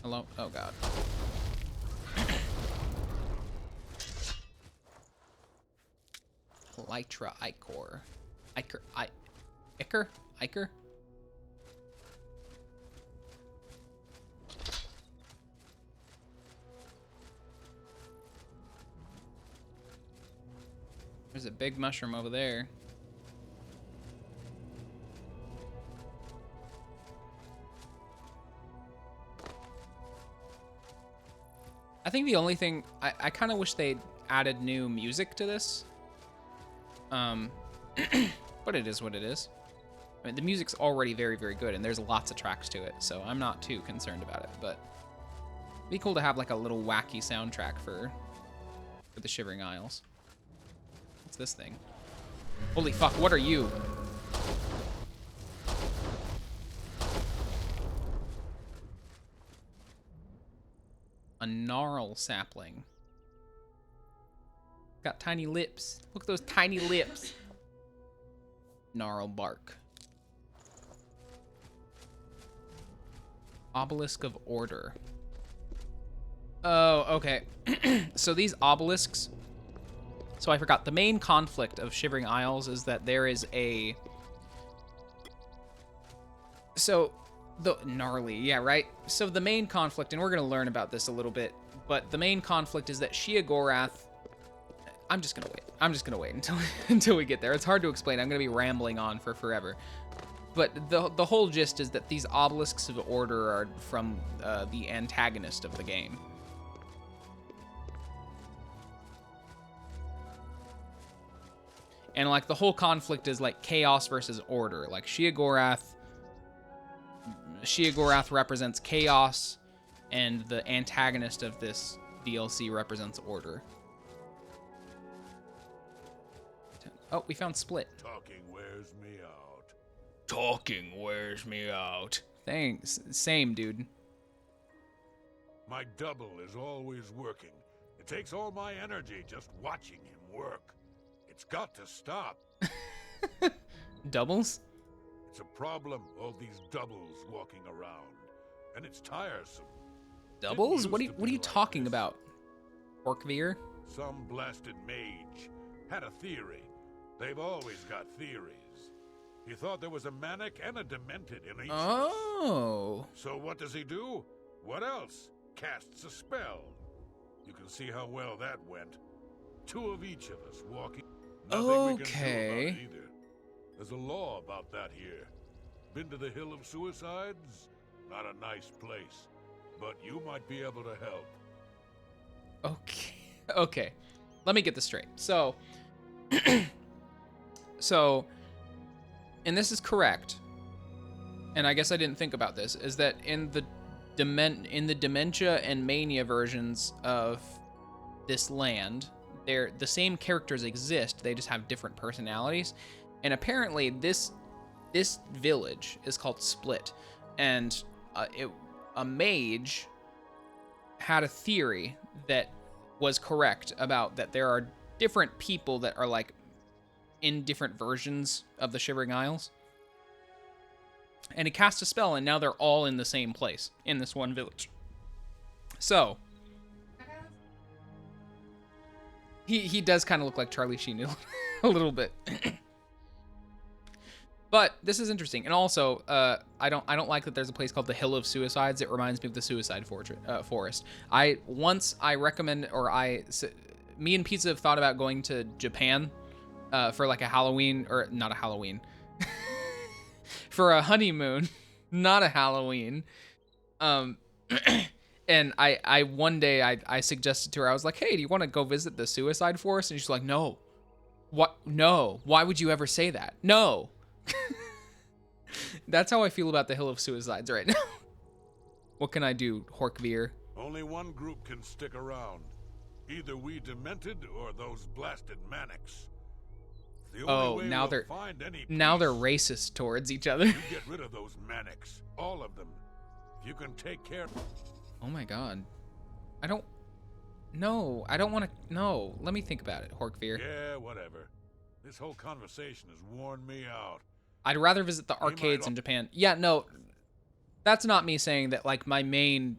[SPEAKER 1] Hello? Oh god. Elytra Ichor. Ichor? There's a big mushroom over there. I think the only thing, I kind of wish they'd added new music to this. But it is what it is. I mean, the music's already very, very good, and there's lots of tracks to it, so I'm not too concerned about it, but it'd be cool to have like a little wacky soundtrack for the Shivering Isles. What's this thing? Holy fuck, what are you? A gnarl sapling. Got tiny lips. Look at those tiny lips. Gnarl bark. Obelisk of Order. Oh, okay. So these obelisks... So I forgot. The main conflict of Shivering Isles is that there is a... So... Gnarly, yeah, right? So the main conflict, and we're going to learn about this a little bit, but the main conflict is that Sheogorath... I'm just going to wait until we get there. It's hard to explain. I'm going to be rambling on for forever. But the whole gist is that these obelisks of order are from the antagonist of the game. And like the whole conflict is like chaos versus order. Like Sheogorath represents chaos, and the antagonist of this DLC represents order. Oh, we found Split.
[SPEAKER 6] Talking wears me out.
[SPEAKER 9] Talking wears me out.
[SPEAKER 1] Thanks. Same, dude.
[SPEAKER 6] My double is always working. It takes all my energy just watching him work. It's got to stop.
[SPEAKER 1] Doubles?
[SPEAKER 6] It's a problem, all these doubles walking around. And it's tiresome.
[SPEAKER 1] Doubles?
[SPEAKER 6] Didn't
[SPEAKER 1] What are
[SPEAKER 6] used
[SPEAKER 1] you
[SPEAKER 6] to be like
[SPEAKER 1] talking
[SPEAKER 6] this.
[SPEAKER 1] about? Orkveer?
[SPEAKER 6] Some blasted mage had a theory. They've always got theories. He thought there was a manic and a demented in each of us.
[SPEAKER 1] Oh.
[SPEAKER 6] So what does he do? What else? Casts a spell. You can see how well that went. Two of each of us walking. Nothing we can do about it either. There's a law about that here. Been to the Hill of Suicides? Not a nice place. But you might be able to help.
[SPEAKER 1] Okay. Let me get this straight. So, and this is correct, and I guess I didn't think about this, is that in the Dementia and Mania versions of this land, the same characters exist, they just have different personalities. And apparently this village is called Split, and a mage had a theory that was correct about that there are different people that are like in different versions of the Shivering Isles. And he cast a spell, and now they're all in the same place, in this one village. So, he does kind of look like Charlie Sheen a little bit. But this is interesting, and also I don't like that there's a place called the Hill of Suicides. It reminds me of the Suicide Forest. Me and Pizza have thought about going to Japan for like a Halloween, or not a Halloween, for a honeymoon, not a Halloween. And I one day I suggested to her, I was like, hey, do you want to go visit the Suicide Forest? And she's like, no. What? No. Why would you ever say that? No. That's how I feel about the Hill of Suicides right now. What can I do, Horkveer?
[SPEAKER 6] Only one group can stick around. Either we demented or those blasted manics. The only
[SPEAKER 1] Oh,
[SPEAKER 6] way
[SPEAKER 1] now
[SPEAKER 6] we'll
[SPEAKER 1] they're
[SPEAKER 6] find any
[SPEAKER 1] now they're
[SPEAKER 6] peace,
[SPEAKER 1] racist towards each other.
[SPEAKER 6] you get rid of those manics, all of them. If you can take care.
[SPEAKER 1] Oh my god. I don't. No, I don't want to. No, let me think about it, Horkveer.
[SPEAKER 6] Yeah, whatever. This whole conversation has worn me out.
[SPEAKER 1] I'd rather visit the arcades in Japan. Yeah, no, that's not me saying that. Like my main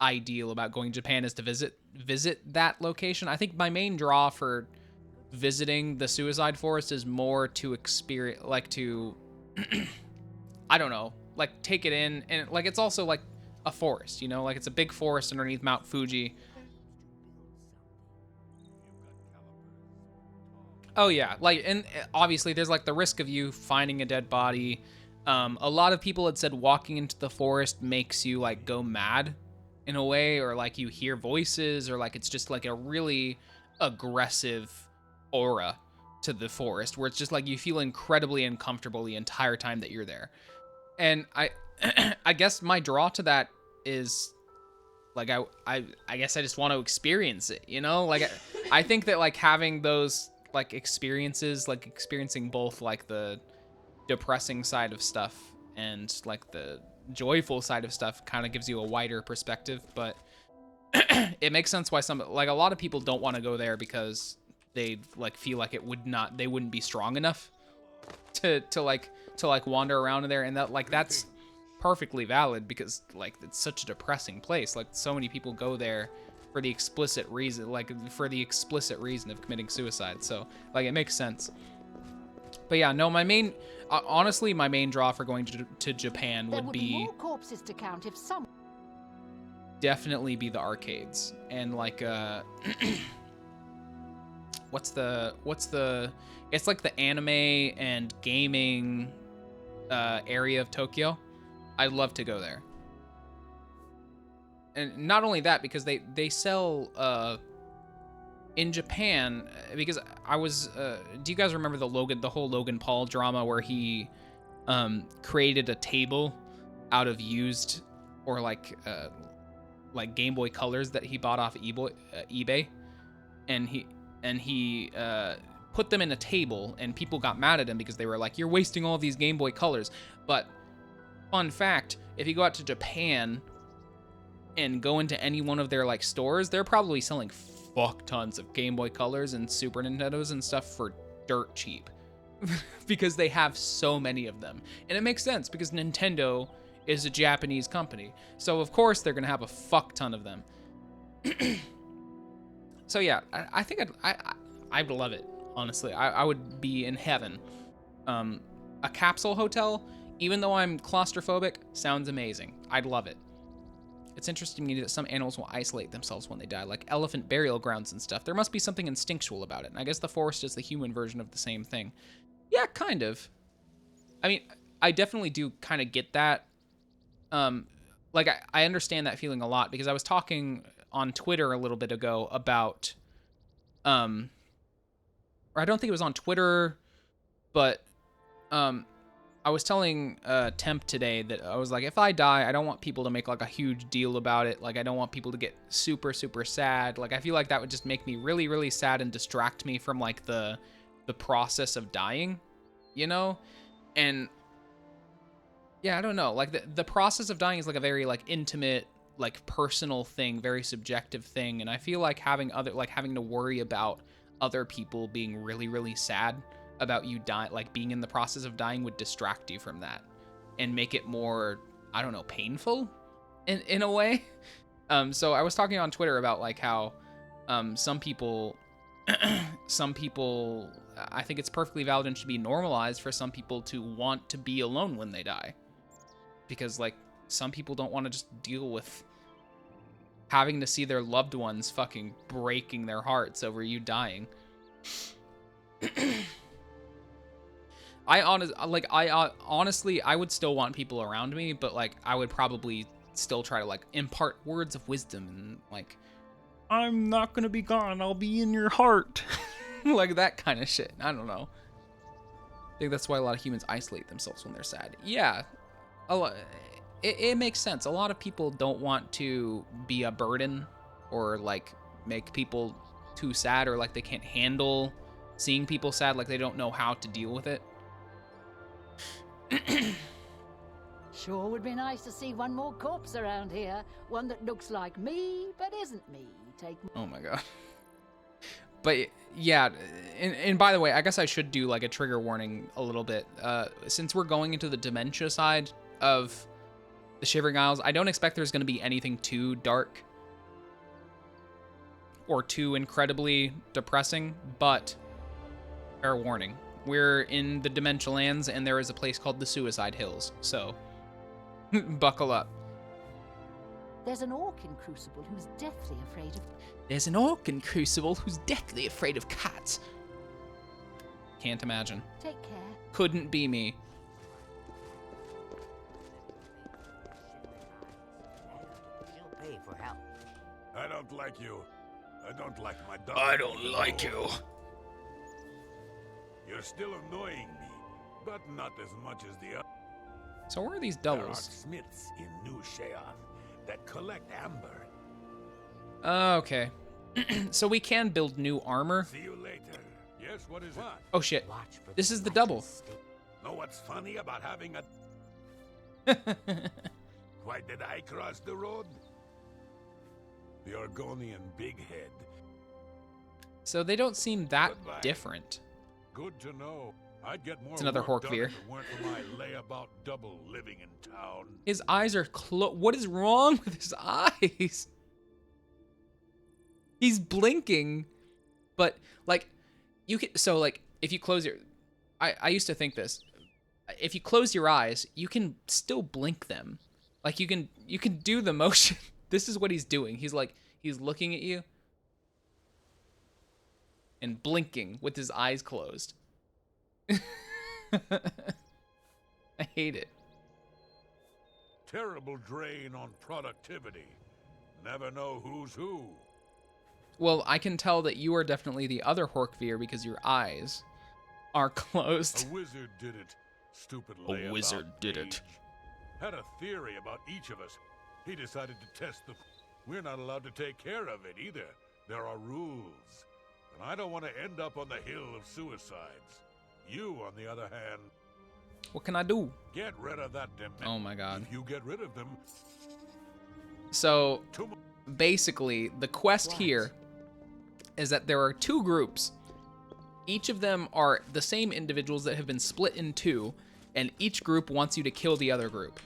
[SPEAKER 1] ideal about going to Japan is to visit that location. I think my main draw for visiting the Suicide Forest is more to experience, like to, I don't know, like take it in, and like it's also like a forest, you know, like it's a big forest underneath Mount Fuji. Oh yeah, like, and obviously there's like the risk of you finding a dead body. A lot of people had said walking into the forest makes you like go mad in a way, or like you hear voices, or like it's just like a really aggressive aura to the forest where it's just like you feel incredibly uncomfortable the entire time that you're there. And I guess my draw to that is like I guess I just want to experience it, you know? Like I think that like having those like experiences, like experiencing both like the depressing side of stuff and like the joyful side of stuff kind of gives you a wider perspective. But it makes sense why some, like a lot of people don't want to go there because they like feel like they wouldn't be strong enough to wander around in there, and that like that's perfectly valid because like it's such a depressing place. Like so many people go there for the explicit reason of committing suicide. So like it makes sense. But yeah, no, my main honestly my main draw for going to Japan would be
[SPEAKER 10] more corpses to count if some
[SPEAKER 1] definitely be the arcades and like what's the it's like the anime and gaming area of Tokyo. I'd love to go there. And not only that, because they sell in Japan, because I was do you guys remember the whole Logan Paul drama where he created a table out of used or like Game Boy Colors that he bought off eBay, and he put them in a table, and people got mad at him because they were like, you're wasting all these Game Boy Colors. But fun fact, if you go out to Japan and go into any one of their like stores, they're probably selling fuck tons of Game Boy Colors and Super Nintendos and stuff for dirt cheap because they have so many of them. And it makes sense because Nintendo is a Japanese company, so of course they're gonna have a fuck ton of them. So yeah, I think I'd love it, honestly. I would be in heaven. A capsule hotel, even though I'm claustrophobic, sounds amazing. I'd love it. It's interesting to me that some animals will isolate themselves when they die, like elephant burial grounds and stuff. There must be something instinctual about it, and I guess the forest is the human version of the same thing. Yeah, kind of. I mean, I definitely do kind of get that. Like, I understand that feeling a lot, because I was talking on Twitter a little bit ago about, or I don't think it was on Twitter, but, I was telling Temp today that I was like, if I die, I don't want people to make like a huge deal about it. Like, I don't want people to get super, super sad. Like, I feel like that would just make me really, really sad and distract me from like the process of dying, you know? And yeah, I don't know. Like the process of dying is like a very like intimate, like personal thing, very subjective thing. And I feel like having to worry about other people being really, really sad about you dying, like being in the process of dying, would distract you from that and make it more, I don't know, painful in a way. So I was talking on Twitter about like how some people I think it's perfectly valid and should be normalized for some people to want to be alone when they die, because like some people don't want to just deal with having to see their loved ones fucking breaking their hearts over you dying. I honestly, I would still want people around me, but like I would probably still try to like impart words of wisdom and like, I'm not gonna be gone, I'll be in your heart. Like that kind of shit. I don't know. I think that's why a lot of humans isolate themselves when they're sad. Yeah, it makes sense. A lot of people don't want to be a burden or like make people too sad, or like they can't handle seeing people sad, like they don't know how to deal with it.
[SPEAKER 10] Sure would be nice to see one more corpse around here. One that looks like me, but isn't me. Take.
[SPEAKER 1] Oh my god. But yeah, and by the way, I guess I should do like a trigger warning a little bit. Since we're going into the dementia side of the Shivering Isles, I don't expect there's going to be anything too dark or too incredibly depressing, but fair warning. We're in the Dementia Lands, and there is a place called the Suicide Hills, so buckle up.
[SPEAKER 10] There's an orc in Crucible who's deathly afraid of...
[SPEAKER 1] There's an orc in Crucible who's deathly afraid of cats. Can't imagine.
[SPEAKER 10] Take care.
[SPEAKER 1] Couldn't be me.
[SPEAKER 5] She'll pay for help.
[SPEAKER 6] I don't like you. I don't like my dog.
[SPEAKER 9] I don't like you.
[SPEAKER 6] You're still annoying me, but not as much as the other.
[SPEAKER 1] So where are these
[SPEAKER 6] There are
[SPEAKER 1] doubles?
[SPEAKER 6] smiths in New Sheoth that collect amber.
[SPEAKER 1] Okay. So we can build new armor.
[SPEAKER 6] See you later. Yes, what is what?
[SPEAKER 1] Oh shit.
[SPEAKER 5] Watch for
[SPEAKER 1] This is the double.
[SPEAKER 6] Know what's funny about having a... Why did I cross the road? The Argonian big head.
[SPEAKER 1] So they don't seem that
[SPEAKER 6] Goodbye.
[SPEAKER 1] different.
[SPEAKER 6] Good to know. I'd get more
[SPEAKER 1] It's another
[SPEAKER 6] work done
[SPEAKER 1] Horkveer.
[SPEAKER 6] if it weren't for my layabout double living in town.
[SPEAKER 1] His eyes are What is wrong with his eyes? He's blinking, but like you can. So like if you close your, I used to think this. If you close your eyes, you can still blink them. Like you can do the motion. This is what he's doing. He's looking at you and blinking with his eyes closed. I hate it.
[SPEAKER 6] Terrible drain on productivity. Never know who's who.
[SPEAKER 1] Well, I can tell that you are definitely the other Horkveer because your eyes are closed.
[SPEAKER 6] A wizard did it. Stupid
[SPEAKER 9] A
[SPEAKER 6] layabout
[SPEAKER 9] wizard did it.
[SPEAKER 6] mage. Had a theory about each of us. He decided to test the... We're not allowed to take care of it either. There are rules. And I don't want to end up on the hill of suicides. You, on the other hand,
[SPEAKER 1] What can I do?
[SPEAKER 6] get rid of that dement.
[SPEAKER 1] Oh my god.
[SPEAKER 6] If you get rid of them,
[SPEAKER 1] So
[SPEAKER 6] tomorrow...
[SPEAKER 1] basically, the quest
[SPEAKER 10] What?
[SPEAKER 1] here is that there are two groups. Each of them are the same individuals that have been split in two, and each group wants you to kill the other group.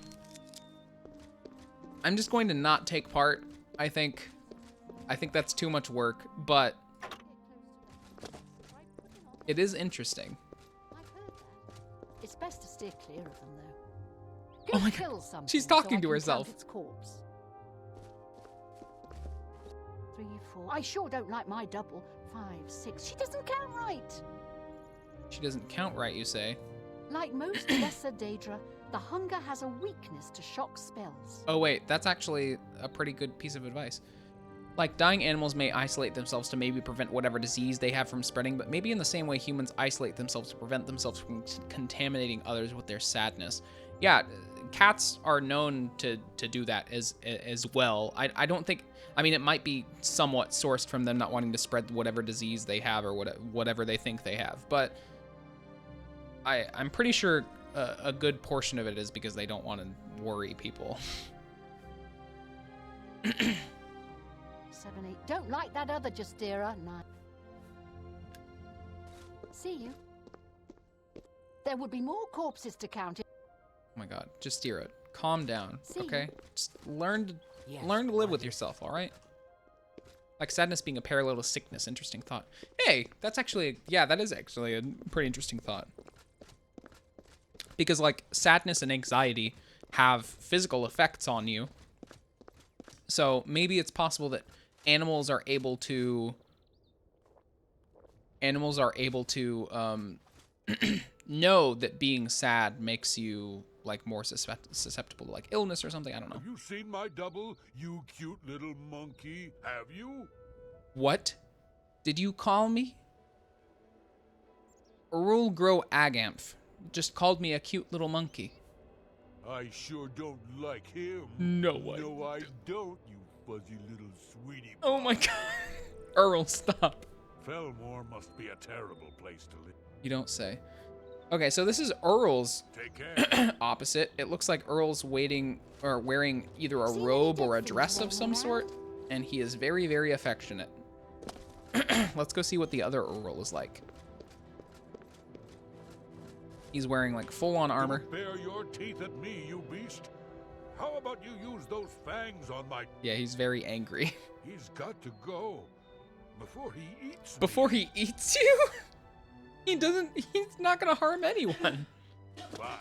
[SPEAKER 1] I'm just going to not take part. I think that's too much work, but it is interesting.
[SPEAKER 10] I've heard that. It's best to steer clear of them, though.
[SPEAKER 1] Oh
[SPEAKER 10] Go
[SPEAKER 1] my God.
[SPEAKER 10] kill something
[SPEAKER 1] She's
[SPEAKER 10] so I
[SPEAKER 1] talking to
[SPEAKER 10] can
[SPEAKER 1] herself.
[SPEAKER 10] count its corpse. 3, 4. I sure don't like my double. 5, 6. She doesn't count right.
[SPEAKER 1] She doesn't count right, you say?
[SPEAKER 10] Like most lesser Daedra, the hunger has a weakness to shock spells.
[SPEAKER 1] Oh wait, that's actually a pretty good piece of advice. Like, dying animals may isolate themselves to maybe prevent whatever disease they have from spreading, but maybe in the same way humans isolate themselves to prevent themselves from contaminating others with their sadness. Yeah, cats are known to do that as well. I don't think... I mean, it might be somewhat sourced from them not wanting to spread whatever disease they have or whatever they think they have, but I'm pretty sure a good portion of it is because they don't want to worry people.
[SPEAKER 10] 7, 8. Don't like that other Justira. 9. See you. There would be more corpses to count.
[SPEAKER 1] Oh my god, just steer it. Calm down,
[SPEAKER 10] See.
[SPEAKER 1] okay? Just learn to
[SPEAKER 5] Yes,
[SPEAKER 1] live with yourself, all right? Like sadness being a parallel to sickness. Interesting thought. Hey, that is actually a pretty interesting thought. Because like sadness and anxiety have physical effects on you. So maybe it's possible that animals are able to know that being sad makes you like more susceptible to like illness or something. I don't know.
[SPEAKER 6] Have you seen my double, you cute little monkey? Have you?
[SPEAKER 1] What did you call me? Urul Grow Agamph just called me a cute little monkey.
[SPEAKER 6] I sure don't like him.
[SPEAKER 1] No,
[SPEAKER 6] I don't, you fuzzy little sweetie.
[SPEAKER 1] Oh my god. Urul, stop.
[SPEAKER 6] Fellmore must be a terrible place to live.
[SPEAKER 1] You don't say. Okay, so this is Earl's
[SPEAKER 6] Take care.
[SPEAKER 1] opposite. It looks like Earl's waiting or wearing either a robe or a dress of some sort, and he is very, very affectionate. Let's go see what the other Earl is like. He's wearing like full-on armor.
[SPEAKER 6] Don't bare your teeth at me, you beast. How about you use those fangs on my...
[SPEAKER 1] Yeah, he's very angry.
[SPEAKER 6] He's got to go before he eats
[SPEAKER 1] Before
[SPEAKER 6] me.
[SPEAKER 1] he eats you? He's not gonna harm anyone.
[SPEAKER 6] Bye.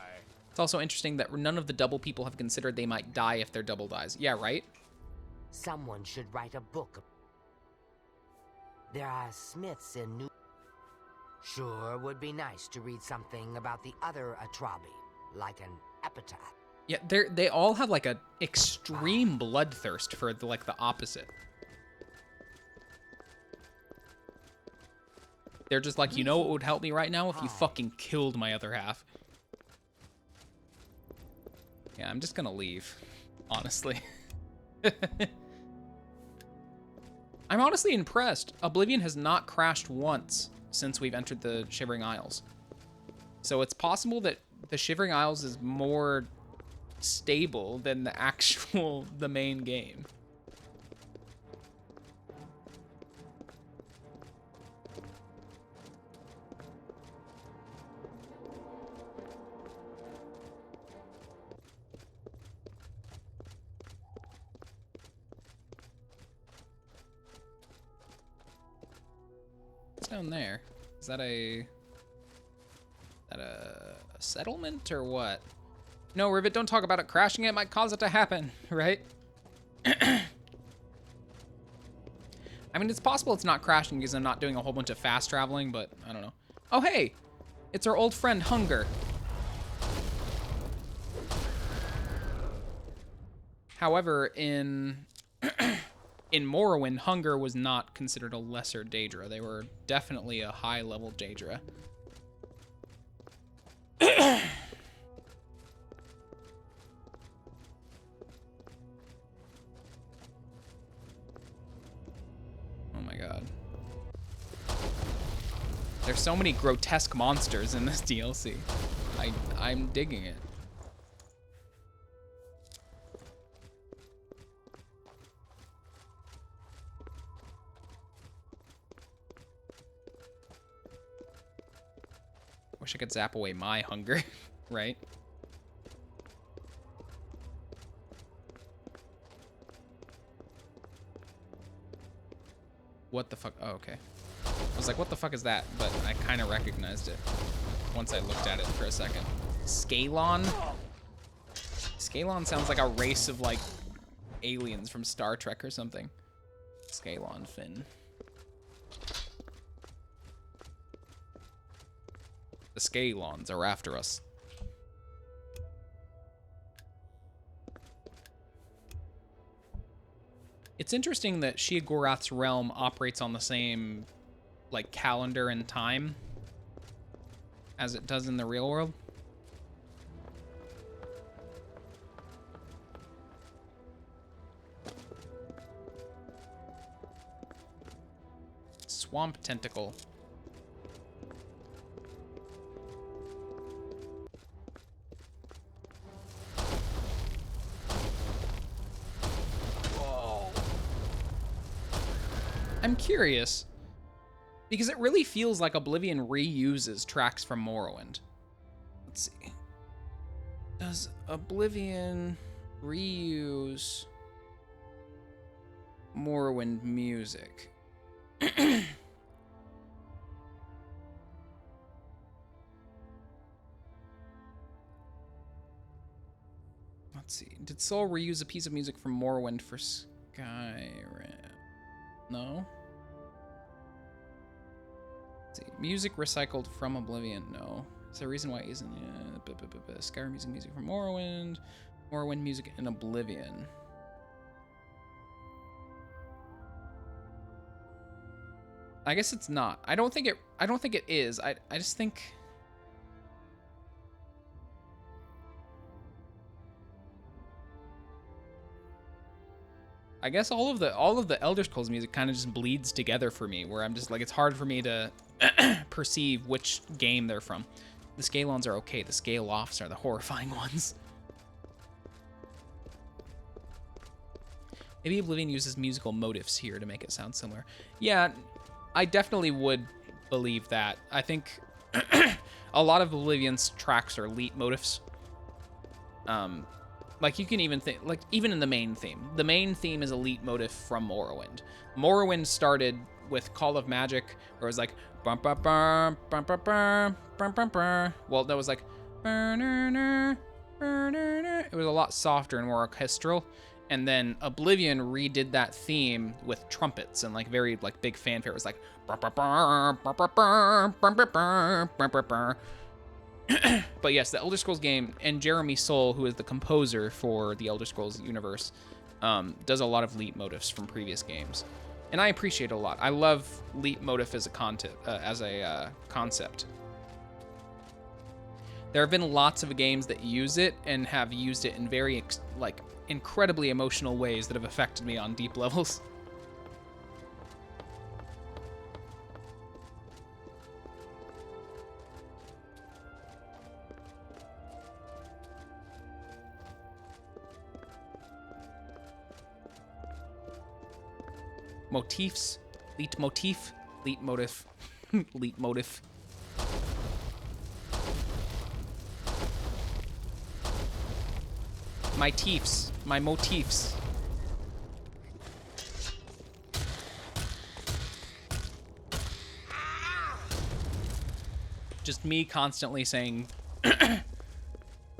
[SPEAKER 1] It's also interesting that none of the double people have considered they might die if their double dies. Yeah, right?
[SPEAKER 11] Someone should write a book. There are smiths in New... Sure would be nice to read something about the other Atrabi, like an epitaph.
[SPEAKER 1] Yeah, they all have like a extreme bloodthirst for the opposite. They're just like, you know what would help me right now? If you fucking killed my other half. Yeah, I'm just gonna leave, honestly. I'm honestly impressed. Oblivion has not crashed once since we've entered the Shivering Isles. So it's possible that the Shivering Isles is more stable than the main game. What's down there? Is that a settlement or what? No, Rivet, don't talk about it crashing. It might cause it to happen, right? I mean, it's possible it's not crashing because I'm not doing a whole bunch of fast traveling, but I don't know. Oh, hey! It's our old friend, Hunger. However, in Morrowind, Hunger was not considered a lesser Daedra. They were definitely a high-level Daedra. Oh my god. There's so many grotesque monsters in this DLC. I'm digging it. Wish I could zap away my hunger, right? What the fuck? Oh, okay. I was like, what the fuck is that? But I kind of recognized it once I looked at it for a second. Scalon? Scalon sounds like a race of, like, aliens from Star Trek or something. Scalon Finn. The Scalons are after us. It's interesting that Sheogorath's realm operates on the same, like, calendar and time as it does in the real world. Swamp Tentacle. I'm curious, because it really feels like Oblivion reuses tracks from Morrowind. Let's see. Does Oblivion reuse Morrowind music? Let's see. Did Soul reuse a piece of music from Morrowind for Skyrim? No. Let's see. Music recycled from Oblivion. No. Is there a reason why it isn't? Skyrim using music from Morrowind. Morrowind music in Oblivion. I guess it's not. I don't think it is. I just think I guess all of the Elder Scrolls music kind of just bleeds together for me, where I'm just like, it's hard for me to perceive which game they're from. The scale-ons are okay. The scale-offs are the horrifying ones. Maybe Oblivion uses musical motifs here to make it sound similar. Yeah, I definitely would believe that. I think a lot of Oblivion's tracks are leitmotifs. Like, you can even think, like, even in the main theme. The main theme is a leitmotif from Morrowind. Morrowind started with Call of Magic, where it was like, bum, bum, bum, bum, bum, bum, bum, bum, bum. Well, that was like, it was a lot softer and more orchestral. And then Oblivion redid that theme with trumpets and like very like big fanfare. It was like, but yes, the Elder Scrolls game, and Jeremy Soule, who is the composer for the Elder Scrolls universe, does a lot of leitmotifs from previous games, and I appreciate it a lot. I love leitmotif as a concept. There have been lots of games that use it and have used it in very incredibly emotional ways that have affected me on deep levels. Motifs, leitmotif, leitmotif, leitmotif. My teefs, my motifs. Just me constantly saying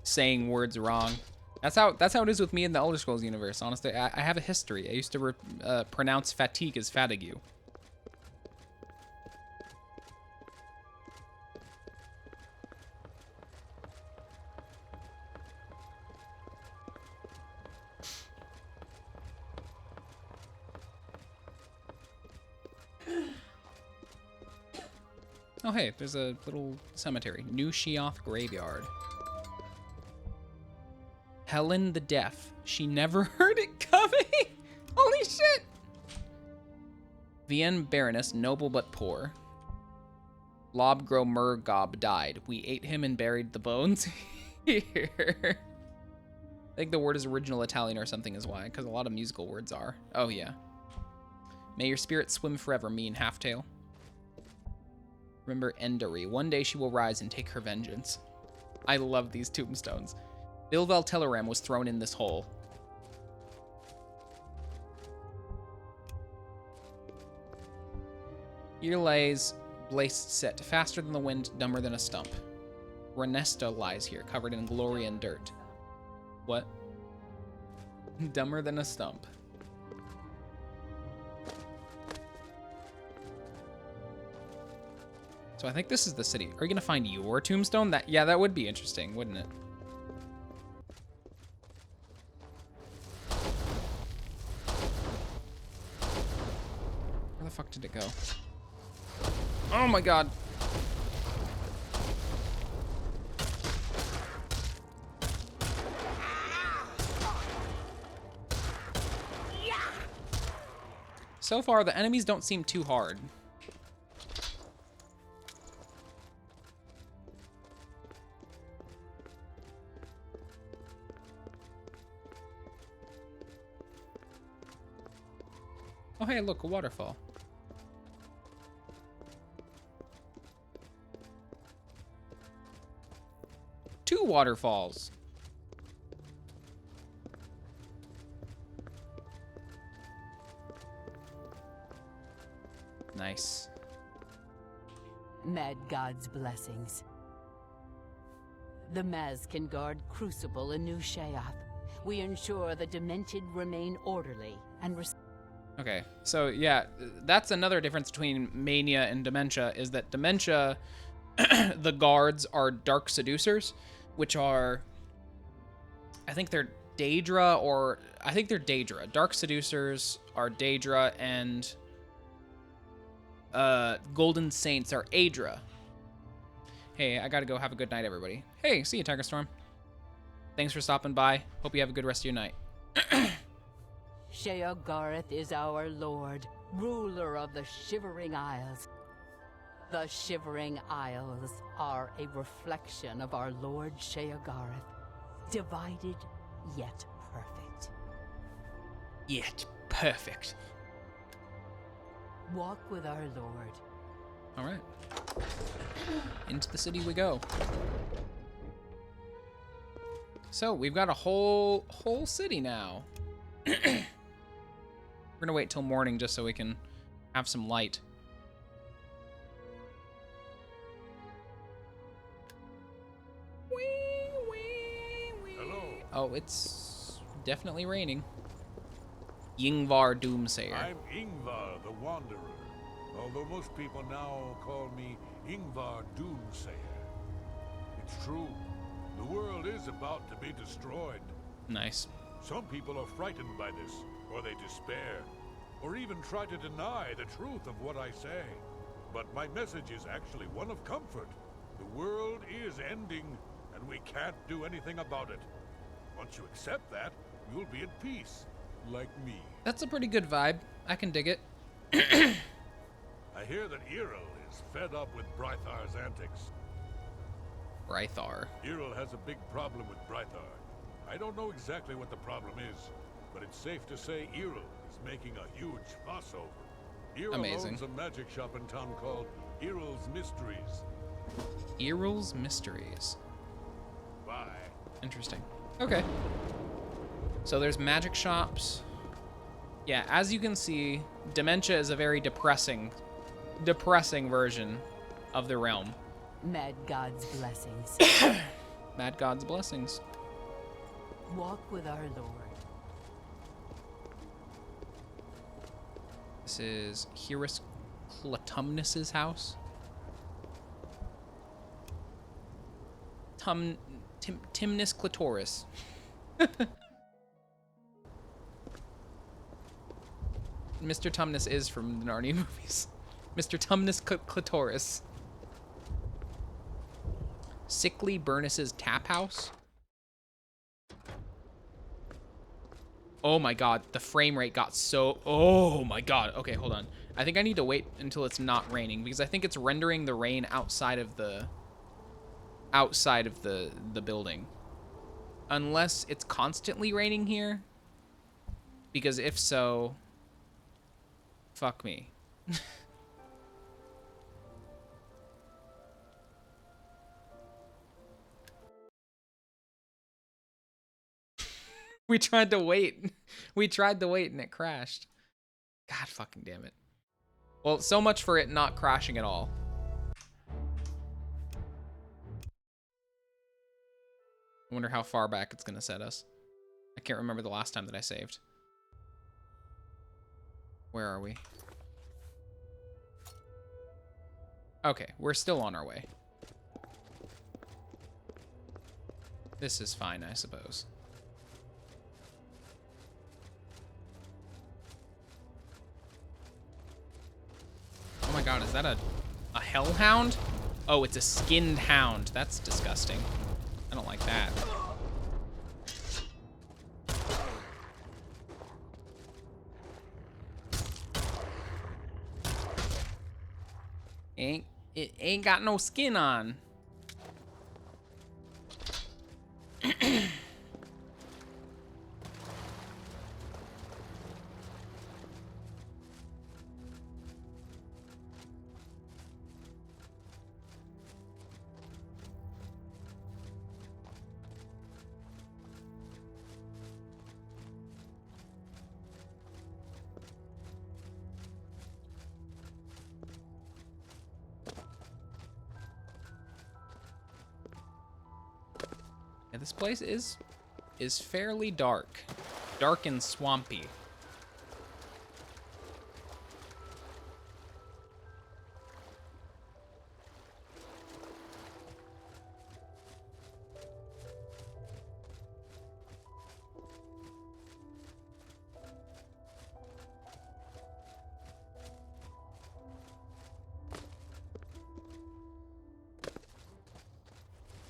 [SPEAKER 1] saying words wrong. That's how it is with me in the Elder Scrolls universe. Honestly, I have a history. I used to pronounce fatigue as fatigue. Oh hey, there's a little cemetery. New Sheoth Graveyard. Helen the Deaf. She never heard it coming. Holy shit. Vienne Baroness, noble but poor. Lobgro Murgob died. We ate him and buried the bones here. I think the word is original Italian or something is why, because a lot of musical words are. Oh yeah. May your spirit swim forever, mean half-tail. Remember Endari. One day she will rise and take her vengeance. I love these tombstones. Bilvel Teleram was thrown in this hole. Here lays Blaced Set, faster than the wind, dumber than a stump. Renesta lies here, covered in glory and dirt. What? Dumber than a stump. So I think this is the city. Are you gonna find your tombstone? Yeah, that would be interesting, wouldn't it? Where the fuck did it go? Oh my god. So far, the enemies don't seem too hard. Oh, hey, look, a waterfall. Two waterfalls. Nice.
[SPEAKER 10] Mad God's blessings. The Maz can guard Crucible in New Sheoth. We ensure the demented remain orderly and
[SPEAKER 1] Okay, so yeah, that's another difference between Mania and Dementia, is that Dementia, the guards are Dark Seducers, which are, I think they're Daedra, or, I think they're Daedra. Dark Seducers are Daedra, and Golden Saints are Aedra. Hey, I gotta go. Have a good night, everybody. Hey, see you, Tiger Storm. Thanks for stopping by. Hope you have a good rest of your night.
[SPEAKER 10] Sheogarth is our lord, ruler of the Shivering Isles. The Shivering Isles are a reflection of our Lord Sheogarth, divided yet perfect.
[SPEAKER 1] Yet perfect.
[SPEAKER 10] Walk with our lord.
[SPEAKER 1] All right. Into the city we go. So we've got a whole city now. We're gonna wait till morning just so we can have some light.
[SPEAKER 6] Hello.
[SPEAKER 1] Oh, it's definitely raining. Yngvar Doomsayer.
[SPEAKER 6] I'm Ingvar the Wanderer, although most people now call me Ingvar Doomsayer. It's true, the world is about to be destroyed.
[SPEAKER 1] Nice.
[SPEAKER 6] Some people are frightened by this, or they despair, or even try to deny the truth of what I say. But my message is actually one of comfort. The world is ending, and we can't do anything about it. Once you accept that, you'll be at peace, like me.
[SPEAKER 1] That's a pretty good vibe. I can dig it.
[SPEAKER 6] I hear that Umaril is fed up with Brythar's antics.
[SPEAKER 1] Brythar.
[SPEAKER 6] Umaril has a big problem with Brythar. I don't know exactly what the problem is, but it's safe to say Umaril is making a huge fuss over. Umaril
[SPEAKER 1] Amazing.
[SPEAKER 6] owns a magic shop in town called Umaril's Mysteries.
[SPEAKER 1] Umaril's Mysteries.
[SPEAKER 6] Bye.
[SPEAKER 1] Interesting. Okay. So there's magic shops. Yeah, as you can see, dementia is a very depressing version of the realm.
[SPEAKER 10] Mad God's blessings.
[SPEAKER 1] Mad God's blessings.
[SPEAKER 10] Walk with our lord.
[SPEAKER 1] This is Hyrus Clytumnus's house. Timnus Clitoris. Mr. Tumnus is from the Narnia movies. Mr. Tumnus Clitoris. Sickly Burnus's tap house. Oh my god, the frame rate got so... Oh my god. Okay, hold on. I think I need to wait until it's not raining because I think it's rendering the rain outside of the building. Unless it's constantly raining here. Because if so, fuck me. We tried to wait. We tried to wait and it crashed. God fucking damn it. Well, so much for it not crashing at all. I wonder how far back it's gonna set us. I can't remember the last time that I saved. Where are we? Okay, we're still on our way. This is fine, I suppose. Oh my god, is that a hellhound? Oh, it's a skinned hound. That's disgusting. I don't like that. It ain't got no skin on. Yeah, this place is fairly dark. Dark and swampy.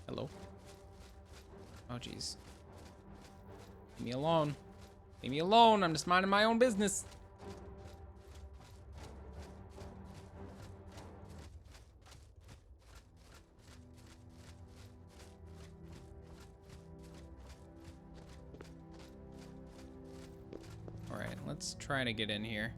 [SPEAKER 1] Hello? Oh, jeez. Leave me alone. Leave me alone. I'm just minding my own business. All right, let's try to get in here.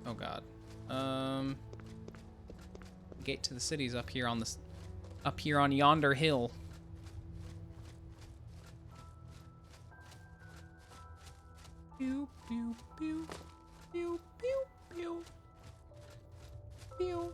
[SPEAKER 1] Oh God. Gate to the city's up here on yonder hill. Pew pew pew pew pew pew pew.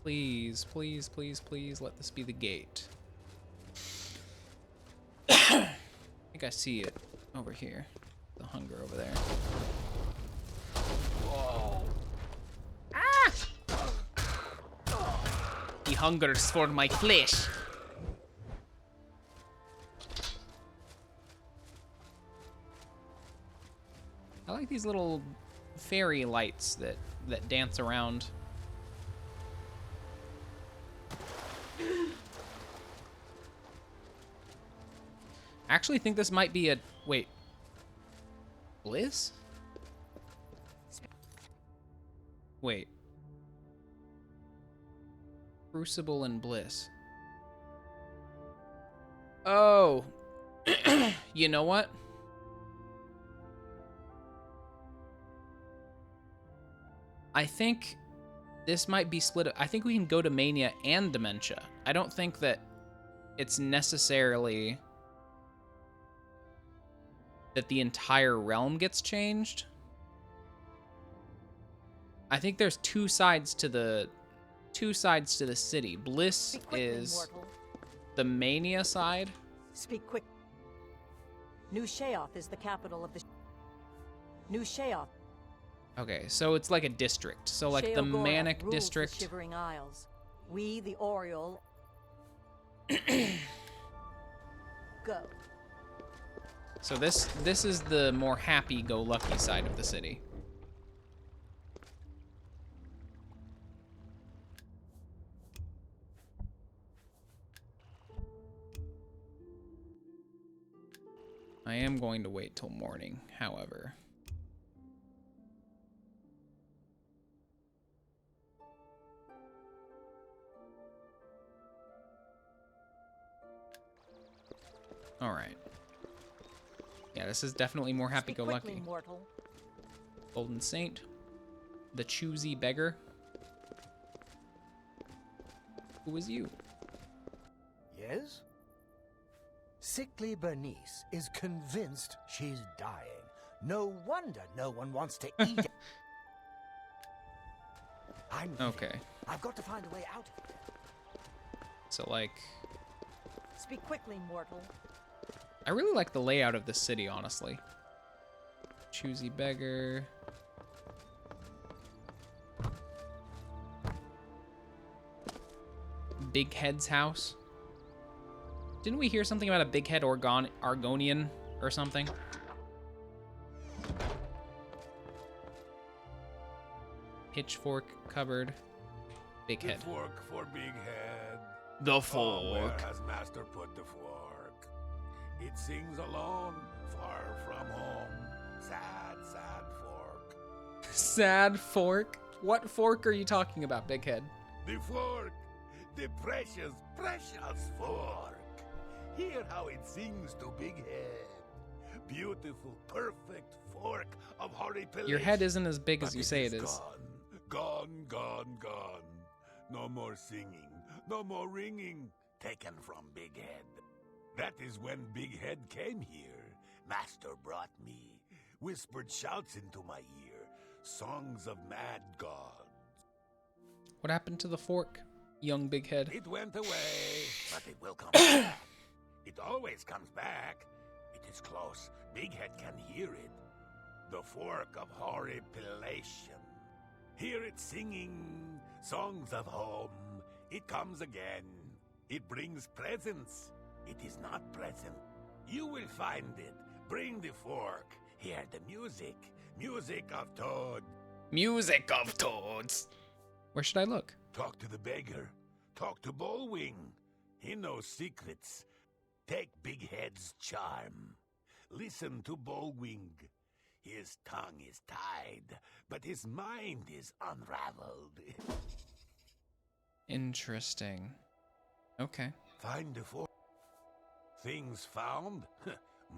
[SPEAKER 1] Please, please, please, please let this be the gate. I think I see it over here. The hunger over there. Whoa. Ah! He hungers for my flesh. I like these little fairy lights that dance around. I actually think this might be a... Wait. Bliss? Wait. Crucible and Bliss. Oh. You know what? I think this might be split. I think we can go to Mania and Dementia. I don't think that it's necessarily that the entire realm gets changed. I think there's two sides to the city. Bliss
[SPEAKER 4] quickly,
[SPEAKER 1] is
[SPEAKER 4] mortal.
[SPEAKER 1] the Mania side.
[SPEAKER 4] Speak quick. New Sheoth is the capital of the... New Sheoth.
[SPEAKER 1] Okay, so it's like a district. So like the
[SPEAKER 4] Sheogorath
[SPEAKER 1] Manic
[SPEAKER 4] rules the
[SPEAKER 1] district.
[SPEAKER 4] Shivering Isles. We, the Oriole... Go.
[SPEAKER 1] So this is the more happy-go-lucky side of the city. I am going to wait till morning, however. All right. Yeah, this is definitely more happy-go-lucky. Golden Saint, the choosy beggar. Who is you?
[SPEAKER 5] Yes? Sickly Bernice is convinced she's dying. No wonder no one wants to eat it. I'm leaving.
[SPEAKER 1] Okay.
[SPEAKER 5] I've got to find a way out of here.
[SPEAKER 1] So like,
[SPEAKER 4] Speak quickly, mortal.
[SPEAKER 1] I really like the layout of this city, honestly. Choosy beggar. Big Head's house. Didn't we hear something about a Big Head Argonian or something? Pitchfork cupboard. Big Head.
[SPEAKER 6] The fork for Big Head.
[SPEAKER 1] The
[SPEAKER 6] Oh,
[SPEAKER 1] fork.
[SPEAKER 6] where has Master put the fork? It sings alone, far from home. Sad, sad fork.
[SPEAKER 1] Sad fork? What fork are you talking about, Big Head?
[SPEAKER 6] The fork, the precious, precious fork. Hear how it sings to Big Head. Beautiful, perfect fork of horripilation.
[SPEAKER 1] Your head isn't as big as
[SPEAKER 6] But
[SPEAKER 1] you say it is.
[SPEAKER 6] Gone, gone, gone. No more singing, no more ringing, taken from Big Head. That is when Big Head came here. Master brought me, whispered shouts into my ear, songs of mad gods.
[SPEAKER 1] What happened to the fork, young Big Head?
[SPEAKER 6] It went away, but it will come back. It always comes back. It is close. Big Head can hear it. The fork of horripilation. Hear it singing songs of home. It comes again. It brings presents. It is not pleasant. You will find it. Bring the fork. Hear the music. Music of Toad.
[SPEAKER 1] Music of toads. Where should I look?
[SPEAKER 6] Talk to the beggar. Talk to Bullwing. He knows secrets. Take Big Head's charm. Listen to Bullwing. His tongue is tied, but his mind is unraveled.
[SPEAKER 1] Interesting. Okay.
[SPEAKER 6] Find the fork. Things found?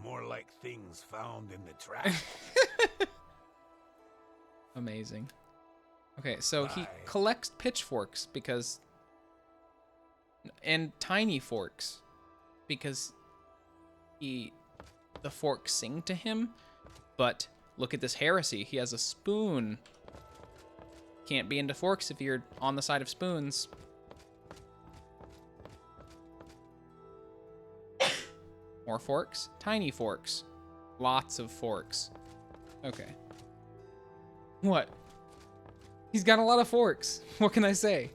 [SPEAKER 6] More like things found in the trash.
[SPEAKER 1] Amazing. Okay, so he
[SPEAKER 6] Bye.
[SPEAKER 1] collects pitchforks because... and tiny forks because the forks sing to him, but look at this heresy. He has a spoon. Can't be into forks if you're on the side of spoons. More forks? Tiny forks. Lots of forks. Okay. What? He's got a lot of forks. What can I say?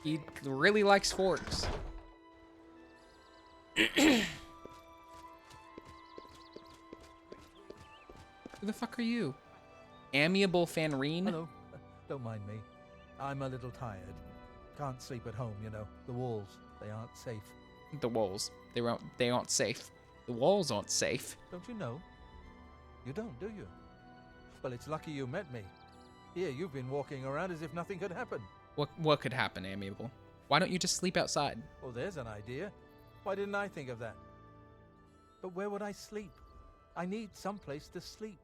[SPEAKER 1] He really likes forks. Who the fuck are you? Amiable Fanreen?
[SPEAKER 12] Hello. Don't mind me. I'm a little tired. Can't sleep at home, you know. The walls, they aren't safe.
[SPEAKER 1] The walls. They aren't safe. The walls aren't safe.
[SPEAKER 12] Don't you know? You don't, do you? Well, it's lucky you met me. Here, you've been walking around as if nothing could happen.
[SPEAKER 1] What could happen, Amiable? Why don't you just sleep outside?
[SPEAKER 12] Well, there's an idea. Why didn't I think of that? But where would I sleep? I need some place to sleep.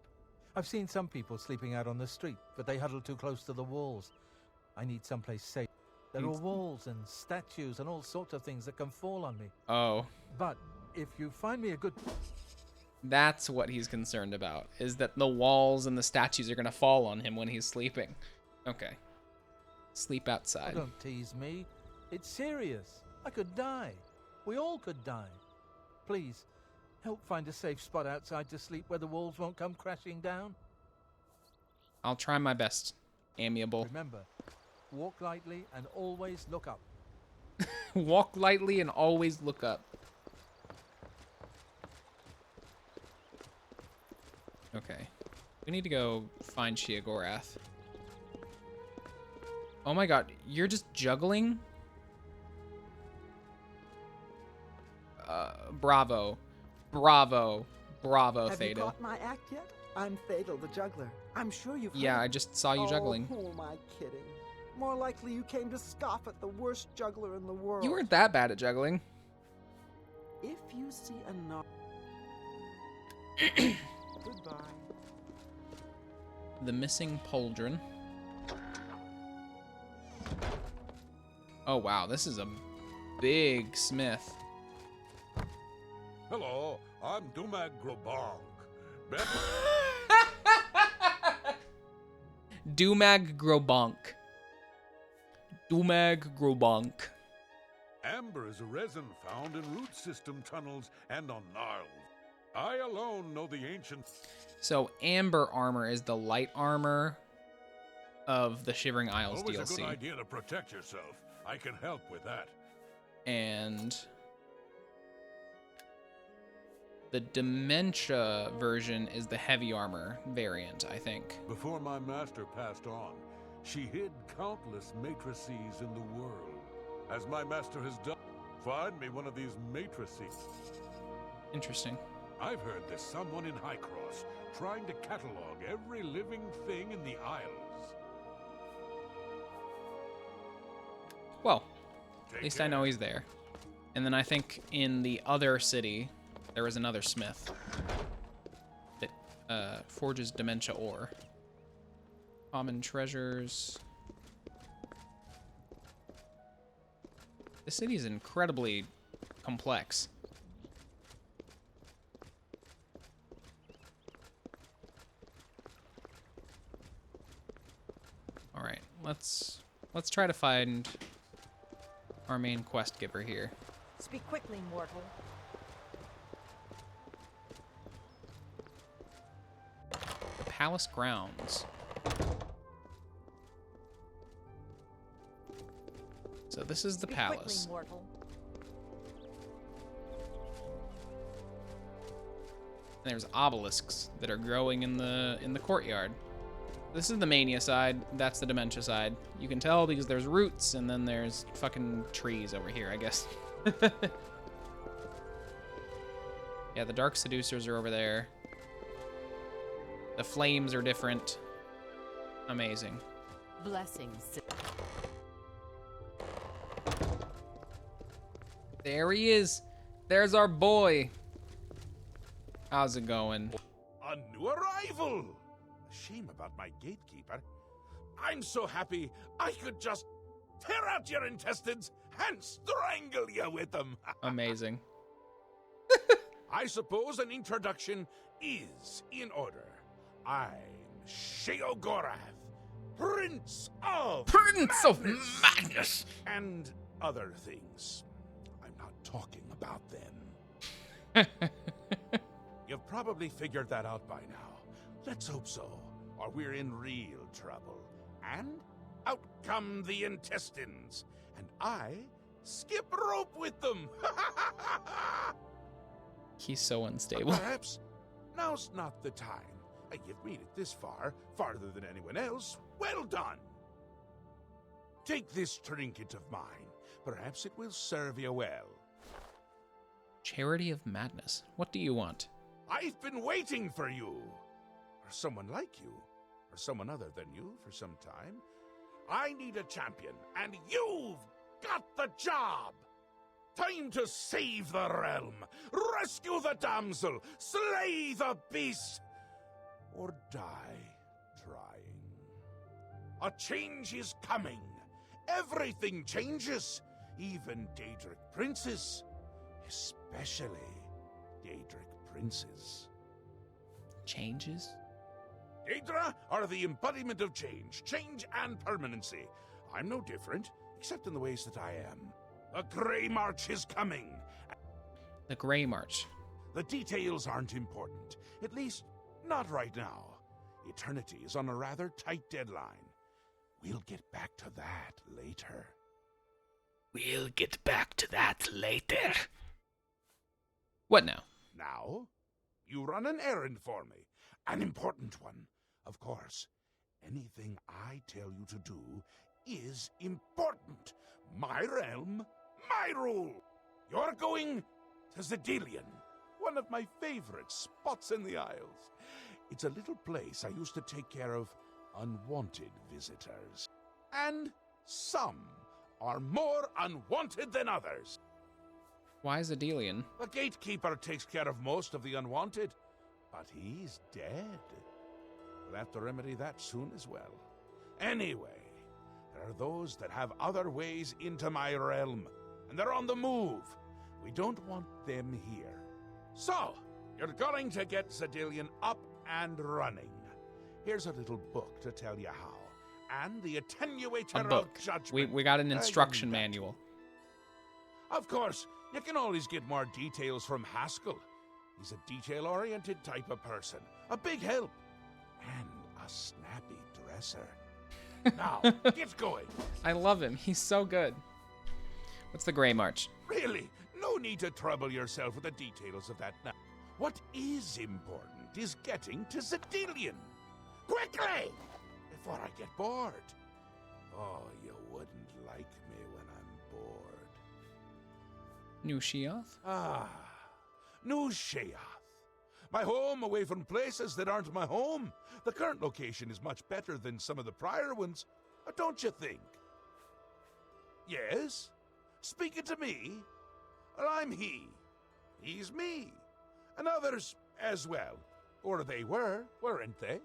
[SPEAKER 12] I've seen some people sleeping out on the street, but they huddle too close to the walls. I need someplace safe. There are walls and statues and all sorts of things that can fall on me.
[SPEAKER 1] Oh.
[SPEAKER 12] But if you find me a good...
[SPEAKER 1] That's what he's concerned about, is that the walls and the statues are going to fall on him when he's sleeping. Okay. Sleep outside.
[SPEAKER 12] Oh, don't tease me. It's serious. I could die. We all could die. Please, help find a safe spot outside to sleep where the walls won't come crashing down.
[SPEAKER 1] I'll try my best, Amiable.
[SPEAKER 12] Remember, walk lightly and always look up.
[SPEAKER 1] Walk lightly and always look up. Okay. We need to go find Sheogorath. Oh my god, you're just juggling? Bravo. Bravo. Bravo,
[SPEAKER 3] Have you
[SPEAKER 1] Theta.
[SPEAKER 3] caught my act yet? I'm Fatal, the juggler. I'm sure you've
[SPEAKER 1] Yeah,
[SPEAKER 3] heard.
[SPEAKER 1] I just saw you juggling.
[SPEAKER 3] Oh, who am I kidding? More likely you came to scoff at the worst juggler in the world.
[SPEAKER 1] You weren't that bad at juggling.
[SPEAKER 3] If you see a knock... Goodbye.
[SPEAKER 1] The missing pauldron. Oh wow, this is a big smith.
[SPEAKER 6] Hello, I'm Dumag Grobonk.
[SPEAKER 1] Dumag Grobonk. Dumag Grobonk.
[SPEAKER 6] Amber is a resin found in root system tunnels and on gnarls. I alone know the ancient...
[SPEAKER 1] So amber armor is the light armor of the Shivering Isles
[SPEAKER 6] Always
[SPEAKER 1] DLC.
[SPEAKER 6] a good idea to protect yourself. I can help with that.
[SPEAKER 1] And the Dementia version is the heavy armor variant, I think.
[SPEAKER 6] Before my master passed on, she hid countless matrices in the world. As my master has done, find me one of these matrices.
[SPEAKER 1] Interesting.
[SPEAKER 6] I've heard there's someone in Highcross trying to catalog every living thing in the Isles.
[SPEAKER 1] Well, at least I know he's there. And then I think in the other city, there was another smith that forges Dementia ore. Common treasures. The city is incredibly complex. All right, let's try to find our main quest giver here.
[SPEAKER 4] Speak quickly, mortal.
[SPEAKER 1] The palace grounds. So this is the
[SPEAKER 4] Speak
[SPEAKER 1] palace.
[SPEAKER 4] quickly, mortal.
[SPEAKER 1] And there's obelisks that are growing in the courtyard. This is the Mania side. That's the Dementia side. You can tell because there's roots, and then there's fucking trees over here, I guess. Yeah, the Dark Seducers are over there. The flames are different. Amazing.
[SPEAKER 10] Blessings.
[SPEAKER 1] There he is. There's our boy. How's it going?
[SPEAKER 6] A new arrival! Shame about my gatekeeper. I'm so happy I could just tear out your intestines and strangle you with them.
[SPEAKER 1] Amazing.
[SPEAKER 6] I suppose an introduction is in order. I'm Sheogorath, Prince of
[SPEAKER 9] Madness!
[SPEAKER 6] And other things. I'm not talking about them. You've probably figured that out by now. Let's hope so, or we're in real trouble. And out come the intestines, and I skip rope with them.
[SPEAKER 1] He's so unstable.
[SPEAKER 6] Perhaps now's not the time. You've made it this far, farther than anyone else. Well done. Take this trinket of mine. Perhaps it will serve you well.
[SPEAKER 1] Charity of Madness. What do you want?
[SPEAKER 6] I've been waiting for you. Or someone like you. Or someone other than you for some time. I need a champion, and you've got the job. Time to save the realm, rescue the damsel, slay the beast, or die trying. A change is coming. Everything changes, even Daedric princes, especially Daedric princes.
[SPEAKER 1] Changes?
[SPEAKER 6] Daedra are the embodiment of change and permanency. I'm no different, except in the ways that I am. The Grey March is coming.
[SPEAKER 1] The Grey March.
[SPEAKER 6] The details aren't important, at least not right now. Eternity is on a rather tight deadline. We'll get back to that later.
[SPEAKER 9] We'll get back to that later.
[SPEAKER 1] What now?
[SPEAKER 6] Now, you run an errand for me. An important one. Of course, anything I tell you to do is important. My realm, my rule. You're going to Zedilian, one of my favorite spots in the Isles. It's a little place I used to take care of unwanted visitors. And some are more unwanted than others.
[SPEAKER 1] Why Zedilian?
[SPEAKER 6] The gatekeeper takes care of most of the unwanted, but he's dead. We'll have to remedy that soon as well. Anyway, there are those that have other ways into my realm, and they're on the move. We don't want them here. So, you're going to get Zedilian up and running. Here's a little book to tell you how, and the attenuator
[SPEAKER 1] A book.
[SPEAKER 6] of judgment.
[SPEAKER 1] We got an instruction manual.
[SPEAKER 6] Of course, you can always get more details from Haskell. He's a detail-oriented type of person, a big help, and a snappy dresser. Now, get going.
[SPEAKER 1] I love him. He's so good. What's the Grey March?
[SPEAKER 6] Really, no need to trouble yourself with the details of that now. What is important is getting to Zedilian. Quickly! Before I get bored. Oh, you wouldn't like me when I'm bored.
[SPEAKER 1] New Sheoth?
[SPEAKER 6] Ah, New Sheoth. My home away from places that aren't my home. The current location is much better than some of the prior ones, don't you think? Yes? Speaking to me? Well, I'm he. He's me. And others as well. Or they were, weren't they?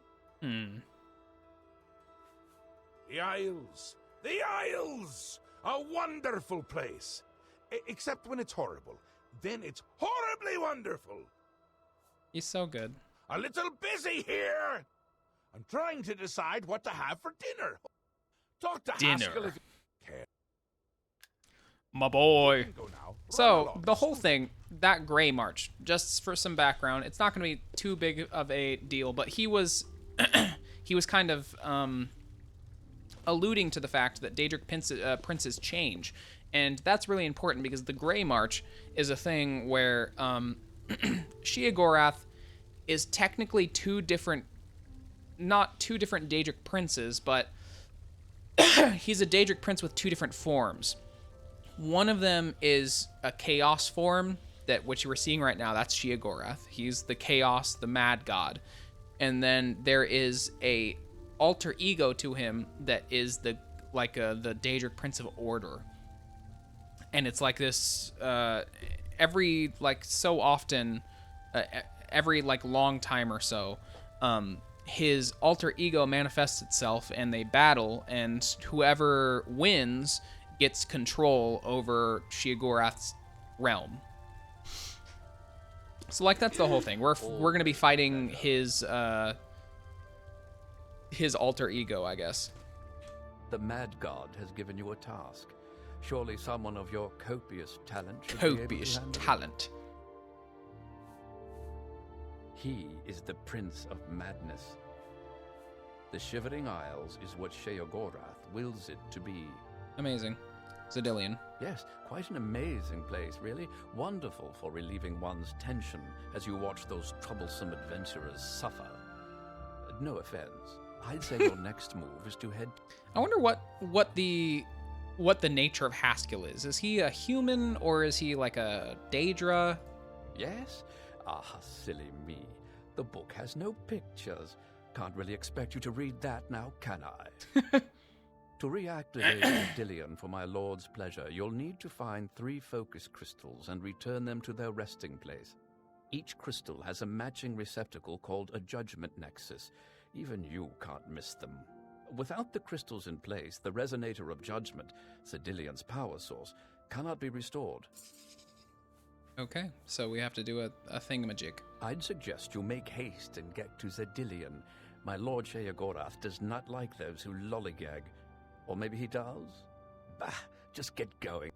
[SPEAKER 6] The Isles. The Isles! A wonderful place. Except when it's horrible. Then it's horribly wonderful.
[SPEAKER 1] He's so good.
[SPEAKER 6] A little busy here. I'm trying to decide what to have for dinner. Talk to Haskell if you care.
[SPEAKER 1] My boy.
[SPEAKER 2] Go now.
[SPEAKER 1] So, the whole thing, that Grey March, just for some background, it's not going to be too big of a deal, but he was he was kind of alluding to the fact that Daedric princes change. And that's really important because the Grey March is a thing where Sheogorath is technically not two different Daedric princes, but he's a Daedric prince with two different forms. One of them is a chaos form, that what you were seeing right now, that's Sheogorath. He's the chaos, the mad god. And then there is a alter ego to him that is the Daedric Prince of Order. And it's like this every so often, every long time or so, his alter ego manifests itself and they battle, and whoever wins gets control over Sheogorath's realm. So that's the whole thing. We're gonna be fighting his alter ego, I guess.
[SPEAKER 7] The Mad God has given you a task. Surely someone of your copious talent should be able to
[SPEAKER 1] Copious
[SPEAKER 7] handle it.
[SPEAKER 1] talent.
[SPEAKER 7] He is the Prince of Madness. The Shivering Isles is what Sheogorath wills it to be.
[SPEAKER 1] Amazing. Zedillion.
[SPEAKER 7] Yes, quite an amazing place, really. Wonderful for relieving one's tension as you watch those troublesome adventurers suffer. No offense. I'd say your next move is to head...
[SPEAKER 1] I wonder what the nature of Haskell is. Is he a human or is he like a Daedra?
[SPEAKER 7] Yes? Ah, silly me. The book has no pictures. Can't really expect you to read that now, can I? To reactivate Zedillion for my lord's pleasure, you'll need to find 3 focus crystals and return them to their resting place. Each crystal has a matching receptacle called a judgment nexus. Even you can't miss them. Without the crystals in place, the resonator of judgment, Zedillion's power source, cannot be restored.
[SPEAKER 1] Okay, so we have to do a thingamajig.
[SPEAKER 7] I'd suggest you make haste and get to Zedillion. My lord Sheogorath does not like those who lollygag. Or maybe he does? Bah, just get going.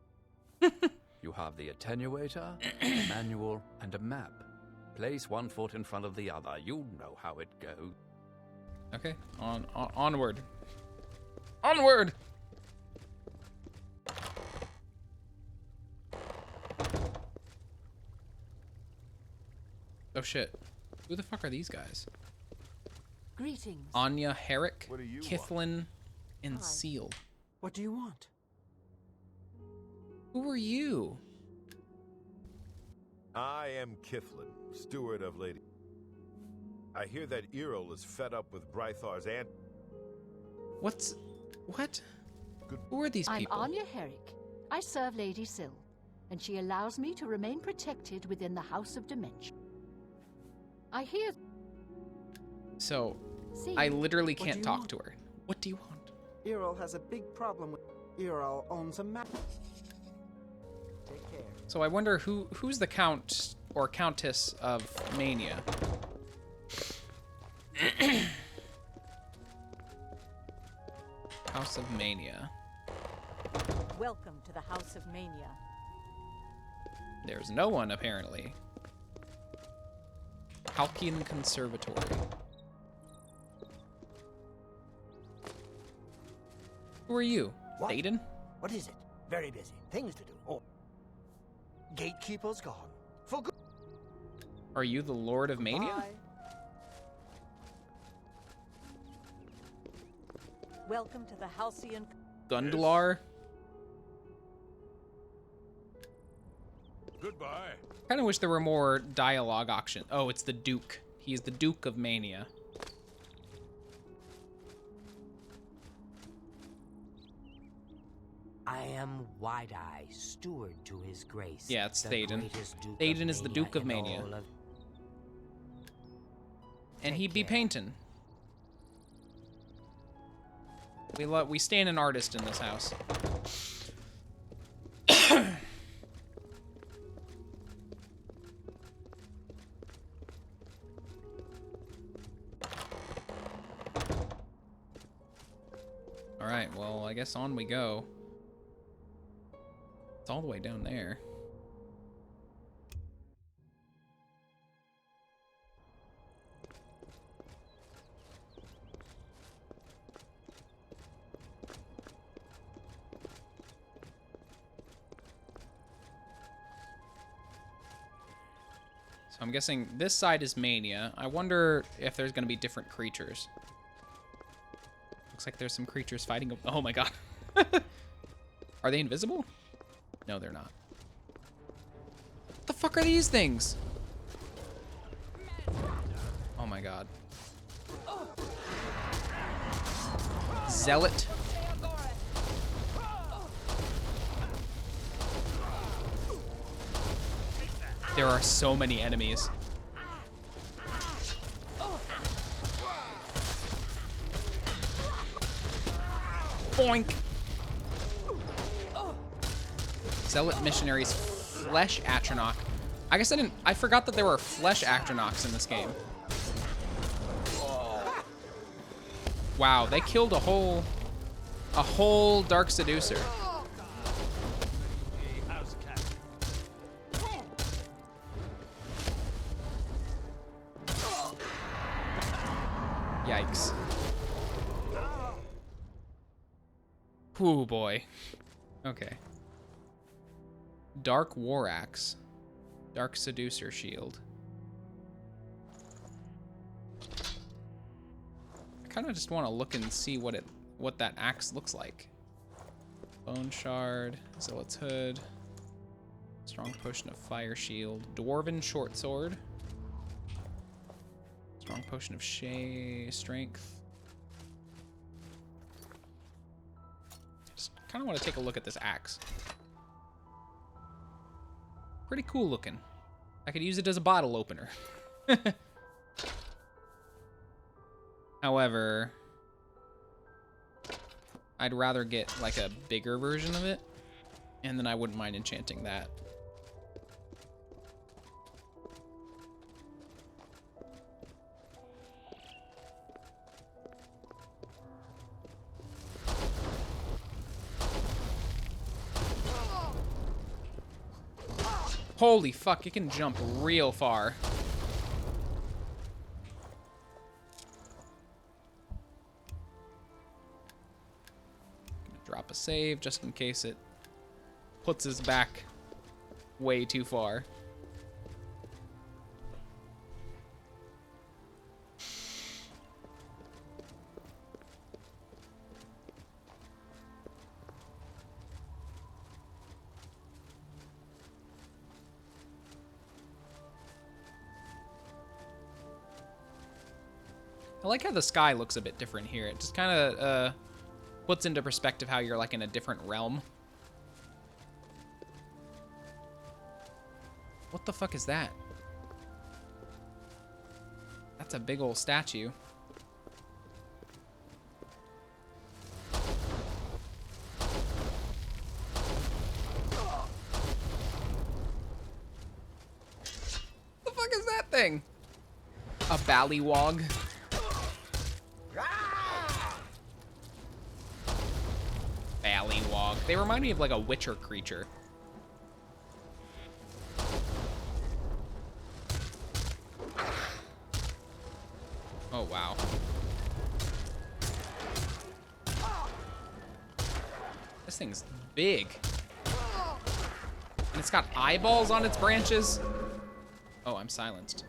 [SPEAKER 7] You have the attenuator, a manual, and a map. Place one foot in front of the other. You know how it goes.
[SPEAKER 1] Okay, onward. Onward! Oh shit. Who the fuck are these guys?
[SPEAKER 4] Greetings.
[SPEAKER 1] Anya Herrick,
[SPEAKER 2] What do you
[SPEAKER 1] Kithlin, and
[SPEAKER 4] Hi.
[SPEAKER 1] Seal.
[SPEAKER 3] What do you want?
[SPEAKER 1] Who are you?
[SPEAKER 2] I am Kithlin, steward of Lady. I hear that Umaril is fed up with Brythar's aunt.
[SPEAKER 1] What? Who are these
[SPEAKER 13] I'm
[SPEAKER 1] people?
[SPEAKER 13] Anya Herrick. I serve Lady Syl, and she allows me to remain protected within the House of Dimension. I hear...
[SPEAKER 1] So,
[SPEAKER 13] See,
[SPEAKER 1] I literally
[SPEAKER 3] What do
[SPEAKER 1] can't
[SPEAKER 3] you
[SPEAKER 1] talk
[SPEAKER 3] want?
[SPEAKER 1] to her. What do you want?
[SPEAKER 3] Umaril has a big problem with... Umaril owns a map. Take care.
[SPEAKER 1] So I wonder who's the Count or Countess of Mania? House of Mania.
[SPEAKER 4] Welcome to the House of Mania.
[SPEAKER 1] There's no one, apparently. Halcyon Conservatory. Who are you?
[SPEAKER 5] What?
[SPEAKER 1] Thaden?
[SPEAKER 5] What is it? Very busy. Things to do. Oh. Gatekeeper's gone. For good.
[SPEAKER 1] Are you the Lord of Mania?
[SPEAKER 5] Bye.
[SPEAKER 4] Welcome to the Halcyon...
[SPEAKER 1] Gundalar?
[SPEAKER 6] Goodbye.
[SPEAKER 1] Kind of wish there were more dialogue option. Oh, it's the Duke. He's the Duke of Mania.
[SPEAKER 11] I am Wide-Eye, steward to his grace.
[SPEAKER 1] Yeah, it's
[SPEAKER 11] the
[SPEAKER 1] Thaden.
[SPEAKER 11] greatest Duke
[SPEAKER 1] Thaden
[SPEAKER 11] of
[SPEAKER 1] is the Duke of
[SPEAKER 11] in
[SPEAKER 1] Mania.
[SPEAKER 11] all of-
[SPEAKER 1] And
[SPEAKER 11] Take
[SPEAKER 1] he be
[SPEAKER 11] care.
[SPEAKER 1] painting. We stand an artist in this house. All right, well, I guess on we go. It's all the way down there. So I'm guessing this side is Mania. I wonder if there's going to be different creatures. Looks like there's some creatures fighting. Oh my god. Are they invisible? No, they're not. What the fuck are these things? Oh my god. Zealot. There are so many enemies. Boink. Zealot missionaries, flesh Atronach. I guess I forgot that there were flesh Atronachs in this game. Wow, they killed a whole Dark Seducer. Yikes. Ooh, boy. Okay. Dark War Axe. Dark Seducer Shield. I kind of just want to look and see what that axe looks like. Bone Shard. Zealot's Hood. Strong Potion of Fire Shield. Dwarven Short Sword. Strong Potion of Strength. Just kind of want to take a look at this axe. Pretty cool looking. I could use it as a bottle opener. However, I'd rather get like a bigger version of it, and then I wouldn't mind enchanting that. Holy fuck, it can jump real far. Gonna drop a save just in case it puts us back way too far. I like how the sky looks a bit different here. It just kind of puts into perspective how you're like in a different realm. What the fuck is that? That's a big old statue. The fuck is that thing? A ballywog? Ballywog. They remind me of like a Witcher creature. Oh, wow. This thing's big. And it's got eyeballs on its branches. Oh, I'm silenced.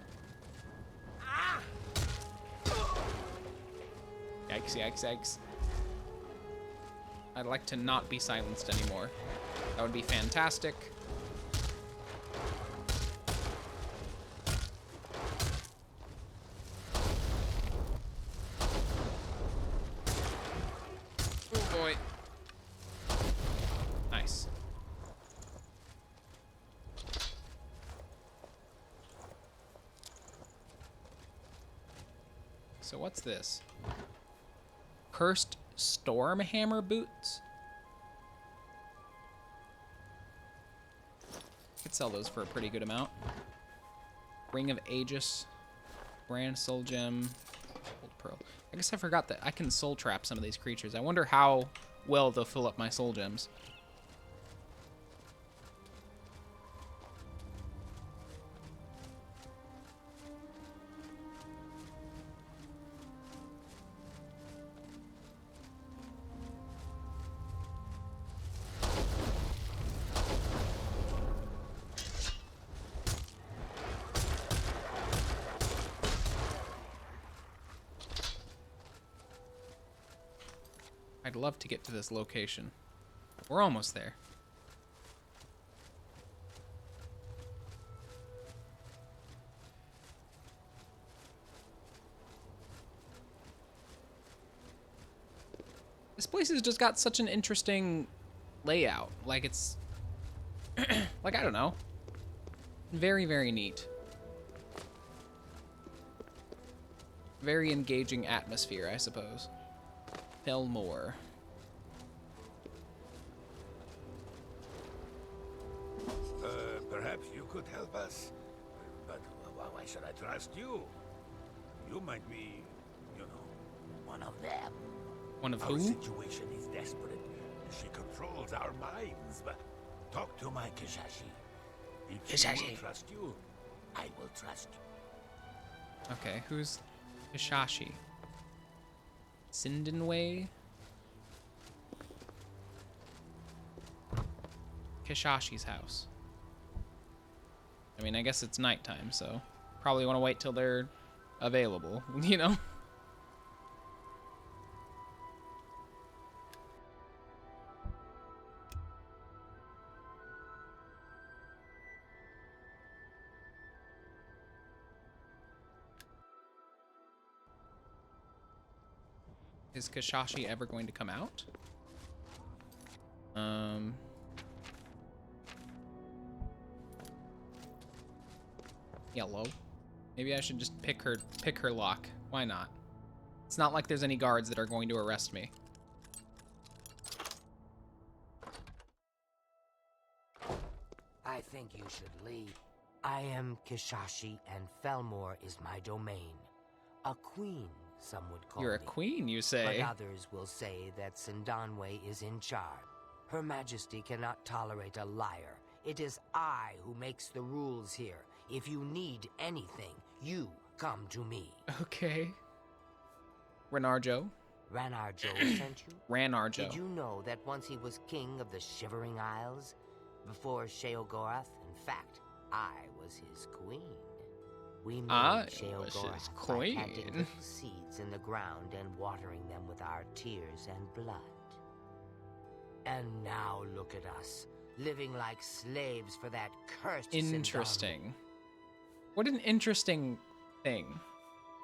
[SPEAKER 1] Yikes, yikes, yikes. I'd like to not be silenced anymore. That would be fantastic. Oh boy. Nice. So what's this? Cursed Stormhammer boots? Could sell those for a pretty good amount. Ring of Aegis, Brand Soul Gem, Gold Pearl. I guess I forgot that I can soul trap some of these creatures. I wonder how well they'll fill up my soul gems. I'd love to get to this location. We're almost there. This place has just got such an interesting layout. Like, it's... like, I don't know. Very, very neat. Very engaging atmosphere, I suppose. Felmore.
[SPEAKER 6] Perhaps you could help us. But why should I trust you? You might be, you know, one of them.
[SPEAKER 1] One of
[SPEAKER 6] Our
[SPEAKER 1] who?
[SPEAKER 6] situation is desperate. She controls our minds, but talk to my Kishashi. If she will trust you, I will trust you.
[SPEAKER 1] Okay, who's Hishashi? Sindenway? Kishashi's house. I mean, I guess it's nighttime, so probably want to wait till they're available, you know? Is Kishashi ever going to come out? Yellow. Maybe I should just pick her lock. Why not? It's not like there's any guards that are going to arrest me.
[SPEAKER 11] I think you should leave. I am Kishashi, and Felmore is my domain. A queen, some would call
[SPEAKER 1] You're a
[SPEAKER 11] me.
[SPEAKER 1] queen, you say?
[SPEAKER 11] But others will say that Sindanwe is in charge. Her Majesty cannot tolerate a liar. It is I who makes the rules here. If you need anything, you come to me.
[SPEAKER 1] Okay. Ranarjo?
[SPEAKER 11] Ranarjo sent you?
[SPEAKER 1] Ranarjo.
[SPEAKER 11] Did you know that once he was king of the Shivering Isles? Before Sheogorath, in fact, I was his queen. We made Sheogorath by planting little seeds in the ground and watering them with our tears and blood. And now look at us, living like slaves for that cursed
[SPEAKER 1] Interesting. What an interesting thing.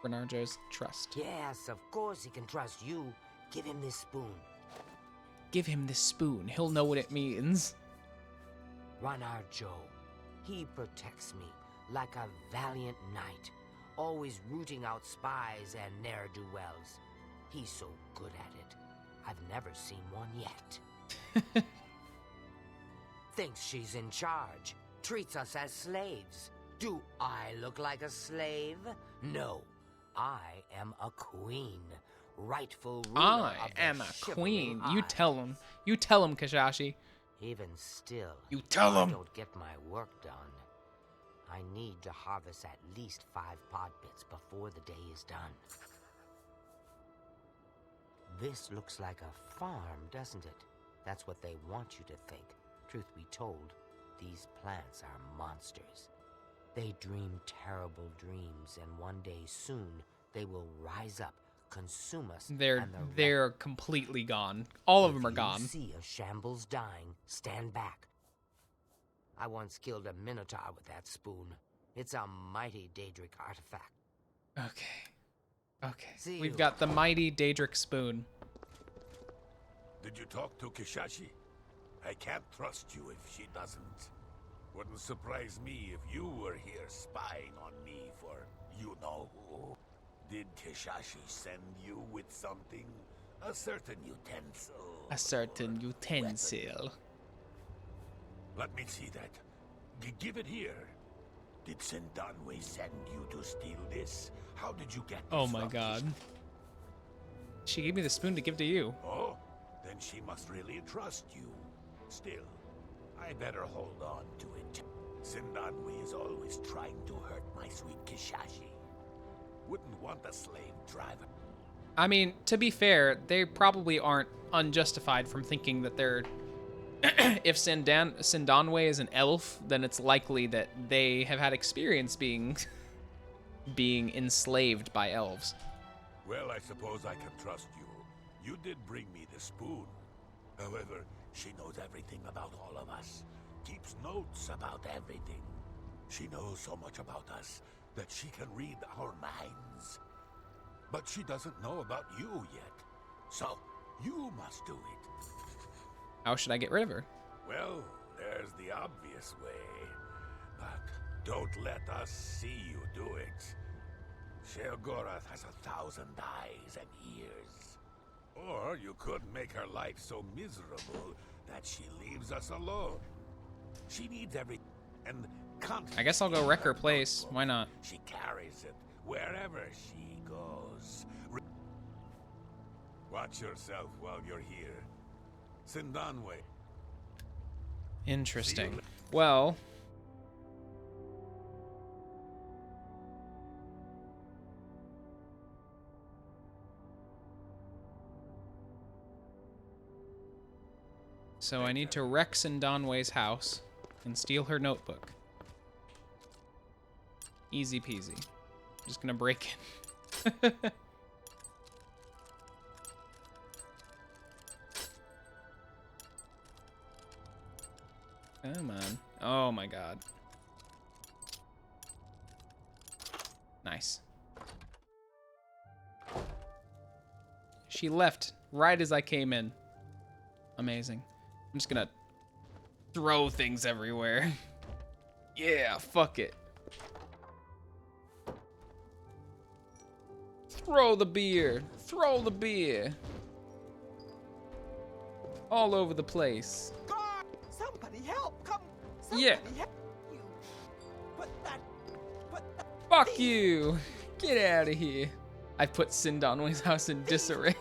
[SPEAKER 1] Ranarjo's trust.
[SPEAKER 11] Yes, of course he can trust you. Give him this spoon.
[SPEAKER 1] Give him this spoon. He'll know what it means.
[SPEAKER 11] Ranarjo. He protects me like a valiant knight, always rooting out spies and ne'er-do-wells. He's so good at it. I've never seen one yet. Thinks she's in charge. Treats us as slaves. Do I look like a slave? No. I am a queen. Rightful ruler
[SPEAKER 1] I
[SPEAKER 11] of the
[SPEAKER 1] am a
[SPEAKER 11] Shivering
[SPEAKER 1] queen.
[SPEAKER 11] Isles.
[SPEAKER 1] You tell him. You tell him, Kishashi.
[SPEAKER 11] Even still,
[SPEAKER 1] You tell
[SPEAKER 11] I
[SPEAKER 1] him.
[SPEAKER 11] don't get my work done. I need to harvest at least 5 pod bits before the day is done. This looks like a farm, doesn't it? That's what they want you to think. Truth be told, these plants are monsters. They dream terrible dreams, and one day soon they will rise up, consume us.
[SPEAKER 1] They're completely gone. All of them are gone.
[SPEAKER 11] If you see a shambles dying, stand back. I once killed a minotaur with that spoon. It's a mighty Daedric artifact.
[SPEAKER 1] Okay. We've got the mighty Daedric spoon.
[SPEAKER 6] Did you talk to Kishashi? I can't trust you if she doesn't. Wouldn't surprise me if you were here spying on me for you-know-who. Did Kishashi send you with something? A certain utensil?
[SPEAKER 1] A certain utensil.
[SPEAKER 6] Let me see that. Give it here. Did Sindanwe send you to steal this? How did you get this?
[SPEAKER 1] Oh my god. She gave me the spoon to give to you.
[SPEAKER 6] Oh, then she must really trust you. Still, I better hold on to it. Sindanwe is always trying to hurt my sweet Kishashi. Wouldn't want a slave driver.
[SPEAKER 1] I mean, to be fair, they probably aren't unjustified from thinking that they're... if Sindanwe is an elf, then it's likely that they have had experience being enslaved by elves.
[SPEAKER 6] Well, I suppose I can trust you. You did bring me the spoon. However, she knows everything about all of us. Keeps notes about everything. She knows so much about us that she can read our minds. But she doesn't know about you yet. So, you must do it.
[SPEAKER 1] How should I get rid of her?
[SPEAKER 6] Well, there's the obvious way. But don't let us see you do it. Sheogorath has 1,000 eyes and ears. Or you could make her life so miserable that she leaves us alone. She needs everything and
[SPEAKER 1] I guess I'll go wreck her place. Why not?
[SPEAKER 6] She carries it wherever she goes. Watch yourself while you're here. Sindanwe.
[SPEAKER 1] Interesting. Well, so I need to wreck Sindanwe's house and steal her notebook. Easy peasy. Just gonna break in. Come on. Oh my god. Nice. She left right as I came in. Amazing. I'm just gonna throw things everywhere. Yeah, fuck it. Throw the beer. Throw the beer. All over the place.
[SPEAKER 3] God! Somebody help! Come!
[SPEAKER 1] Yeah.
[SPEAKER 3] Help you! Put that...
[SPEAKER 1] Fuck you! Get out of here. I put Sindanwe's house in disarray.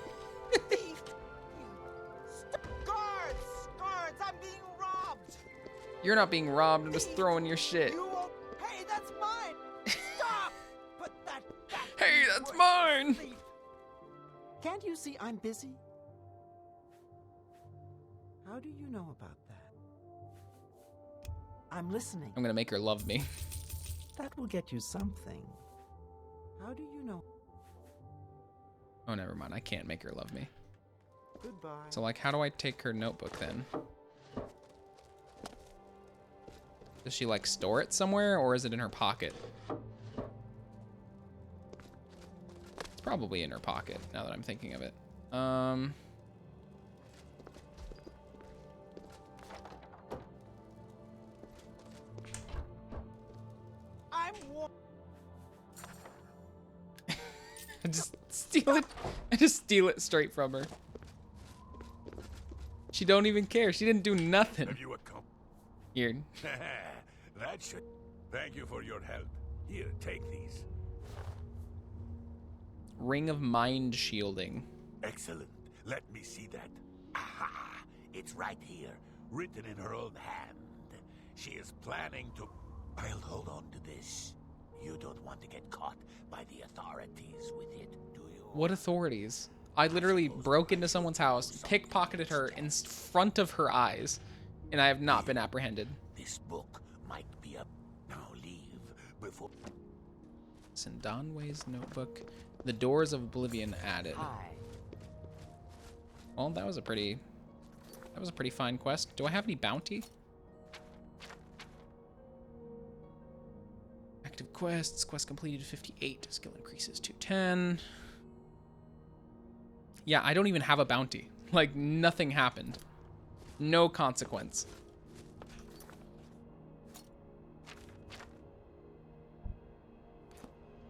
[SPEAKER 3] Guards! Guards! I'm being robbed!
[SPEAKER 1] You're not being robbed, I'm just throwing your shit.
[SPEAKER 3] You won't... Hey, that's mine! Stop! Put that back!
[SPEAKER 1] Hey, that's mine!
[SPEAKER 3] Can't you see I'm busy? How do you know about that? I'm listening.
[SPEAKER 1] I'm gonna make her love me.
[SPEAKER 3] That will get you something. How do you know?
[SPEAKER 1] Oh, never mind. I can't make her love me.
[SPEAKER 3] Goodbye.
[SPEAKER 1] So, like, how do I take her notebook then? Does she, like, store it somewhere, or is it in her pocket? It's probably in her pocket, now that I'm thinking of it. I just steal it. I just steal it straight from her. She don't even care. She didn't do nothing.
[SPEAKER 6] Have you come?
[SPEAKER 1] Here.
[SPEAKER 6] That should. Thank you for your help. Here, take these.
[SPEAKER 1] Ring of mind shielding.
[SPEAKER 6] Excellent. Let me see that. Aha! It's right here, written in her own hand. She is planning to. I'll hold on to this. You don't want to get caught by the authorities with it, do you?
[SPEAKER 1] What authorities? I literally broke into someone's house, pickpocketed her in front of her eyes, and I have not been apprehended.
[SPEAKER 6] This book might be a. Now leave before.
[SPEAKER 1] Sindanwe's notebook. The Doors of Oblivion added. Well, that was a pretty fine quest. Do I have any bounty? Active quests. Quest completed 58. Skill increases to 10. Yeah, I don't even have a bounty. Like, nothing happened. No consequence.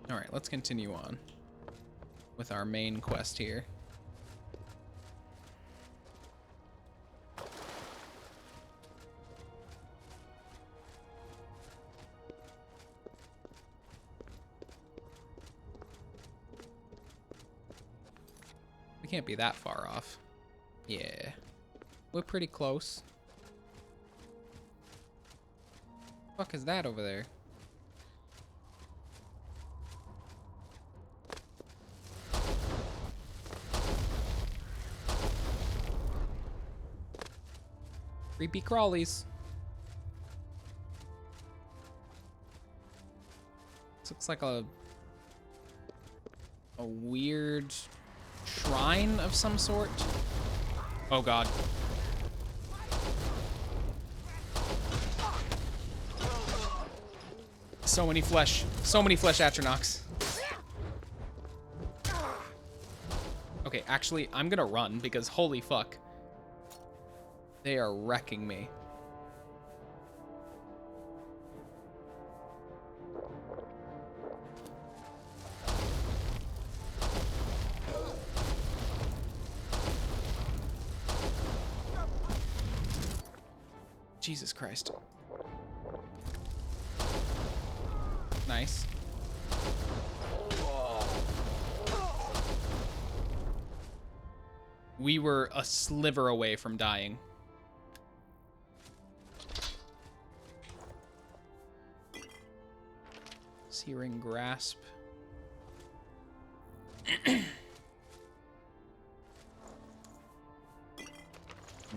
[SPEAKER 1] Alright, let's continue on with our main quest here. We can't be that far off. Yeah. We're pretty close. What the fuck is that over there? Creepy crawlies. This looks like a weird shrine of some sort. Oh god. So many flesh Atronachs. Okay, actually, I'm gonna run because holy fuck. They are wrecking me. Jesus Christ. Nice. We were a sliver away from dying. Searing Grasp.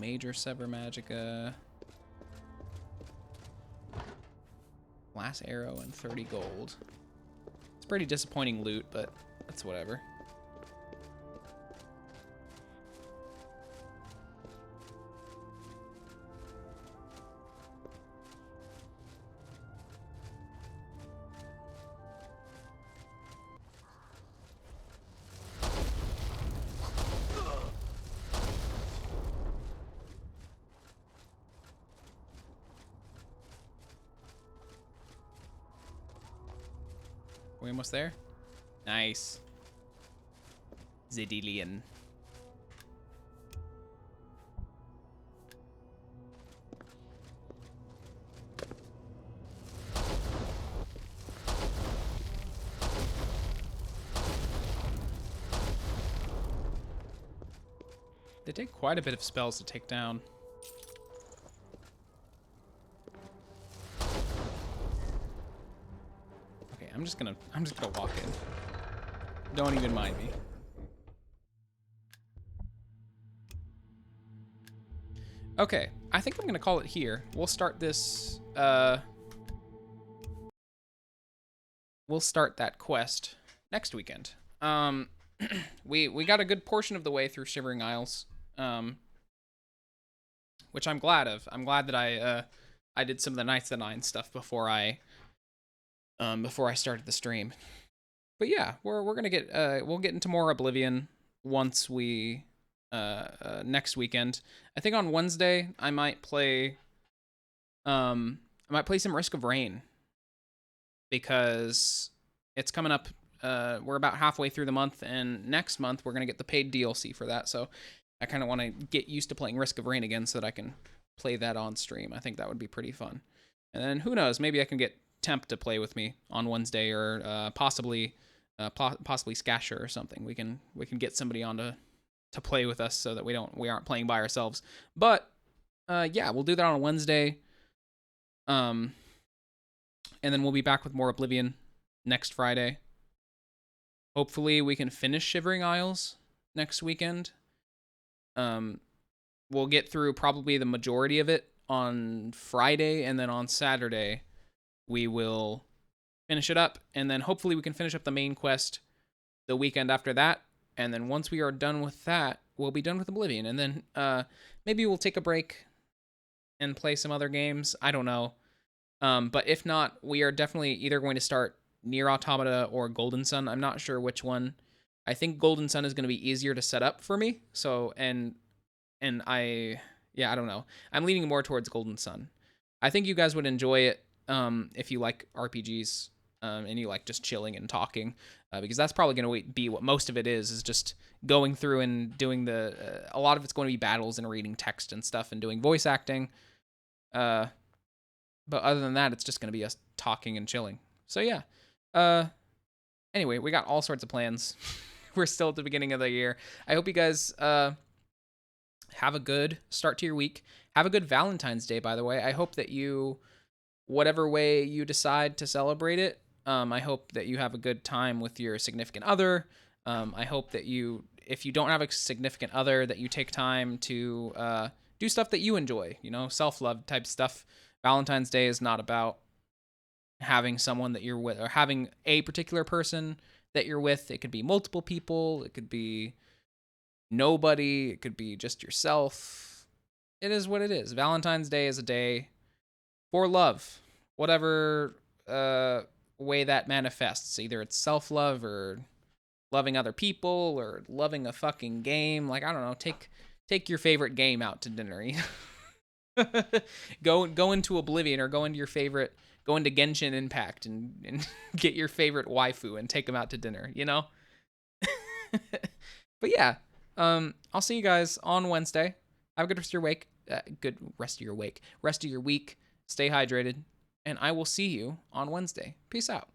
[SPEAKER 1] Major Sever Magicka. Glass Arrow and 30 gold. It's pretty disappointing loot, but that's whatever. We almost there? Nice. Zedilian. They take quite a bit of spells to take down. I'm just gonna walk in. Don't even mind me. Okay, I think I'm gonna call it here. We'll start this, we'll start that quest next weekend. We got a good portion of the way through Shivering Isles, which I'm glad of. I'm glad that I did some of the Knights of the Nine stuff before I started the stream. But yeah, we're gonna get we'll get into more Oblivion once we next weekend. I think on Wednesday I might play some Risk of Rain because it's coming up. We're about halfway through the month, and next month we're gonna get the paid DLC for that. So I kind of want to get used to playing Risk of Rain again so that I can play that on stream. I think that would be pretty fun. And then who knows, maybe I can get Temp to play with me on Wednesday, or possibly Skasher or something. We can get somebody on to play with us so that we aren't playing by ourselves. But yeah, we'll do that on Wednesday. And then we'll be back with more Oblivion next Friday. Hopefully we can finish Shivering Isles next weekend. We'll get through probably the majority of it on Friday, and then on Saturday we will finish it up, and then hopefully we can finish up the main quest the weekend after that. And then once we are done with that, we'll be done with Oblivion. And then maybe we'll take a break and play some other games. I don't know. But if not, we are definitely either going to start Nier Automata or Golden Sun. I'm not sure which one. I think Golden Sun is going to be easier to set up for me. So, and I don't know. I'm leaning more towards Golden Sun. I think you guys would enjoy it if you like RPGs and you like just chilling and talking, because that's probably going to be what most of it is just going through and doing a lot of it's going to be battles and reading text and stuff and doing voice acting. But other than that, it's just going to be us talking and chilling. So yeah. Anyway, we got all sorts of plans. We're still at the beginning of the year. I hope you guys have a good start to your week. Have a good Valentine's Day, by the way. I hope that you, whatever way you decide to celebrate it, I hope that you have a good time with your significant other. I hope that if you don't have a significant other, that you take time to do stuff that you enjoy, self-love type stuff. Valentine's Day is not about having someone that you're with or having a particular person that you're with. It could be multiple people. It could be nobody. It could be just yourself. It is what it is. Valentine's Day is a day for love, whatever way that manifests. Either it's self-love or loving other people or loving a fucking game. Like, I don't know, take your favorite game out to dinner. Go into Oblivion or go into Genshin Impact and get your favorite waifu and take them out to dinner, you know? But yeah, I'll see you guys on Wednesday. Have a good rest of your week. Stay hydrated, and I will see you on Wednesday. Peace out.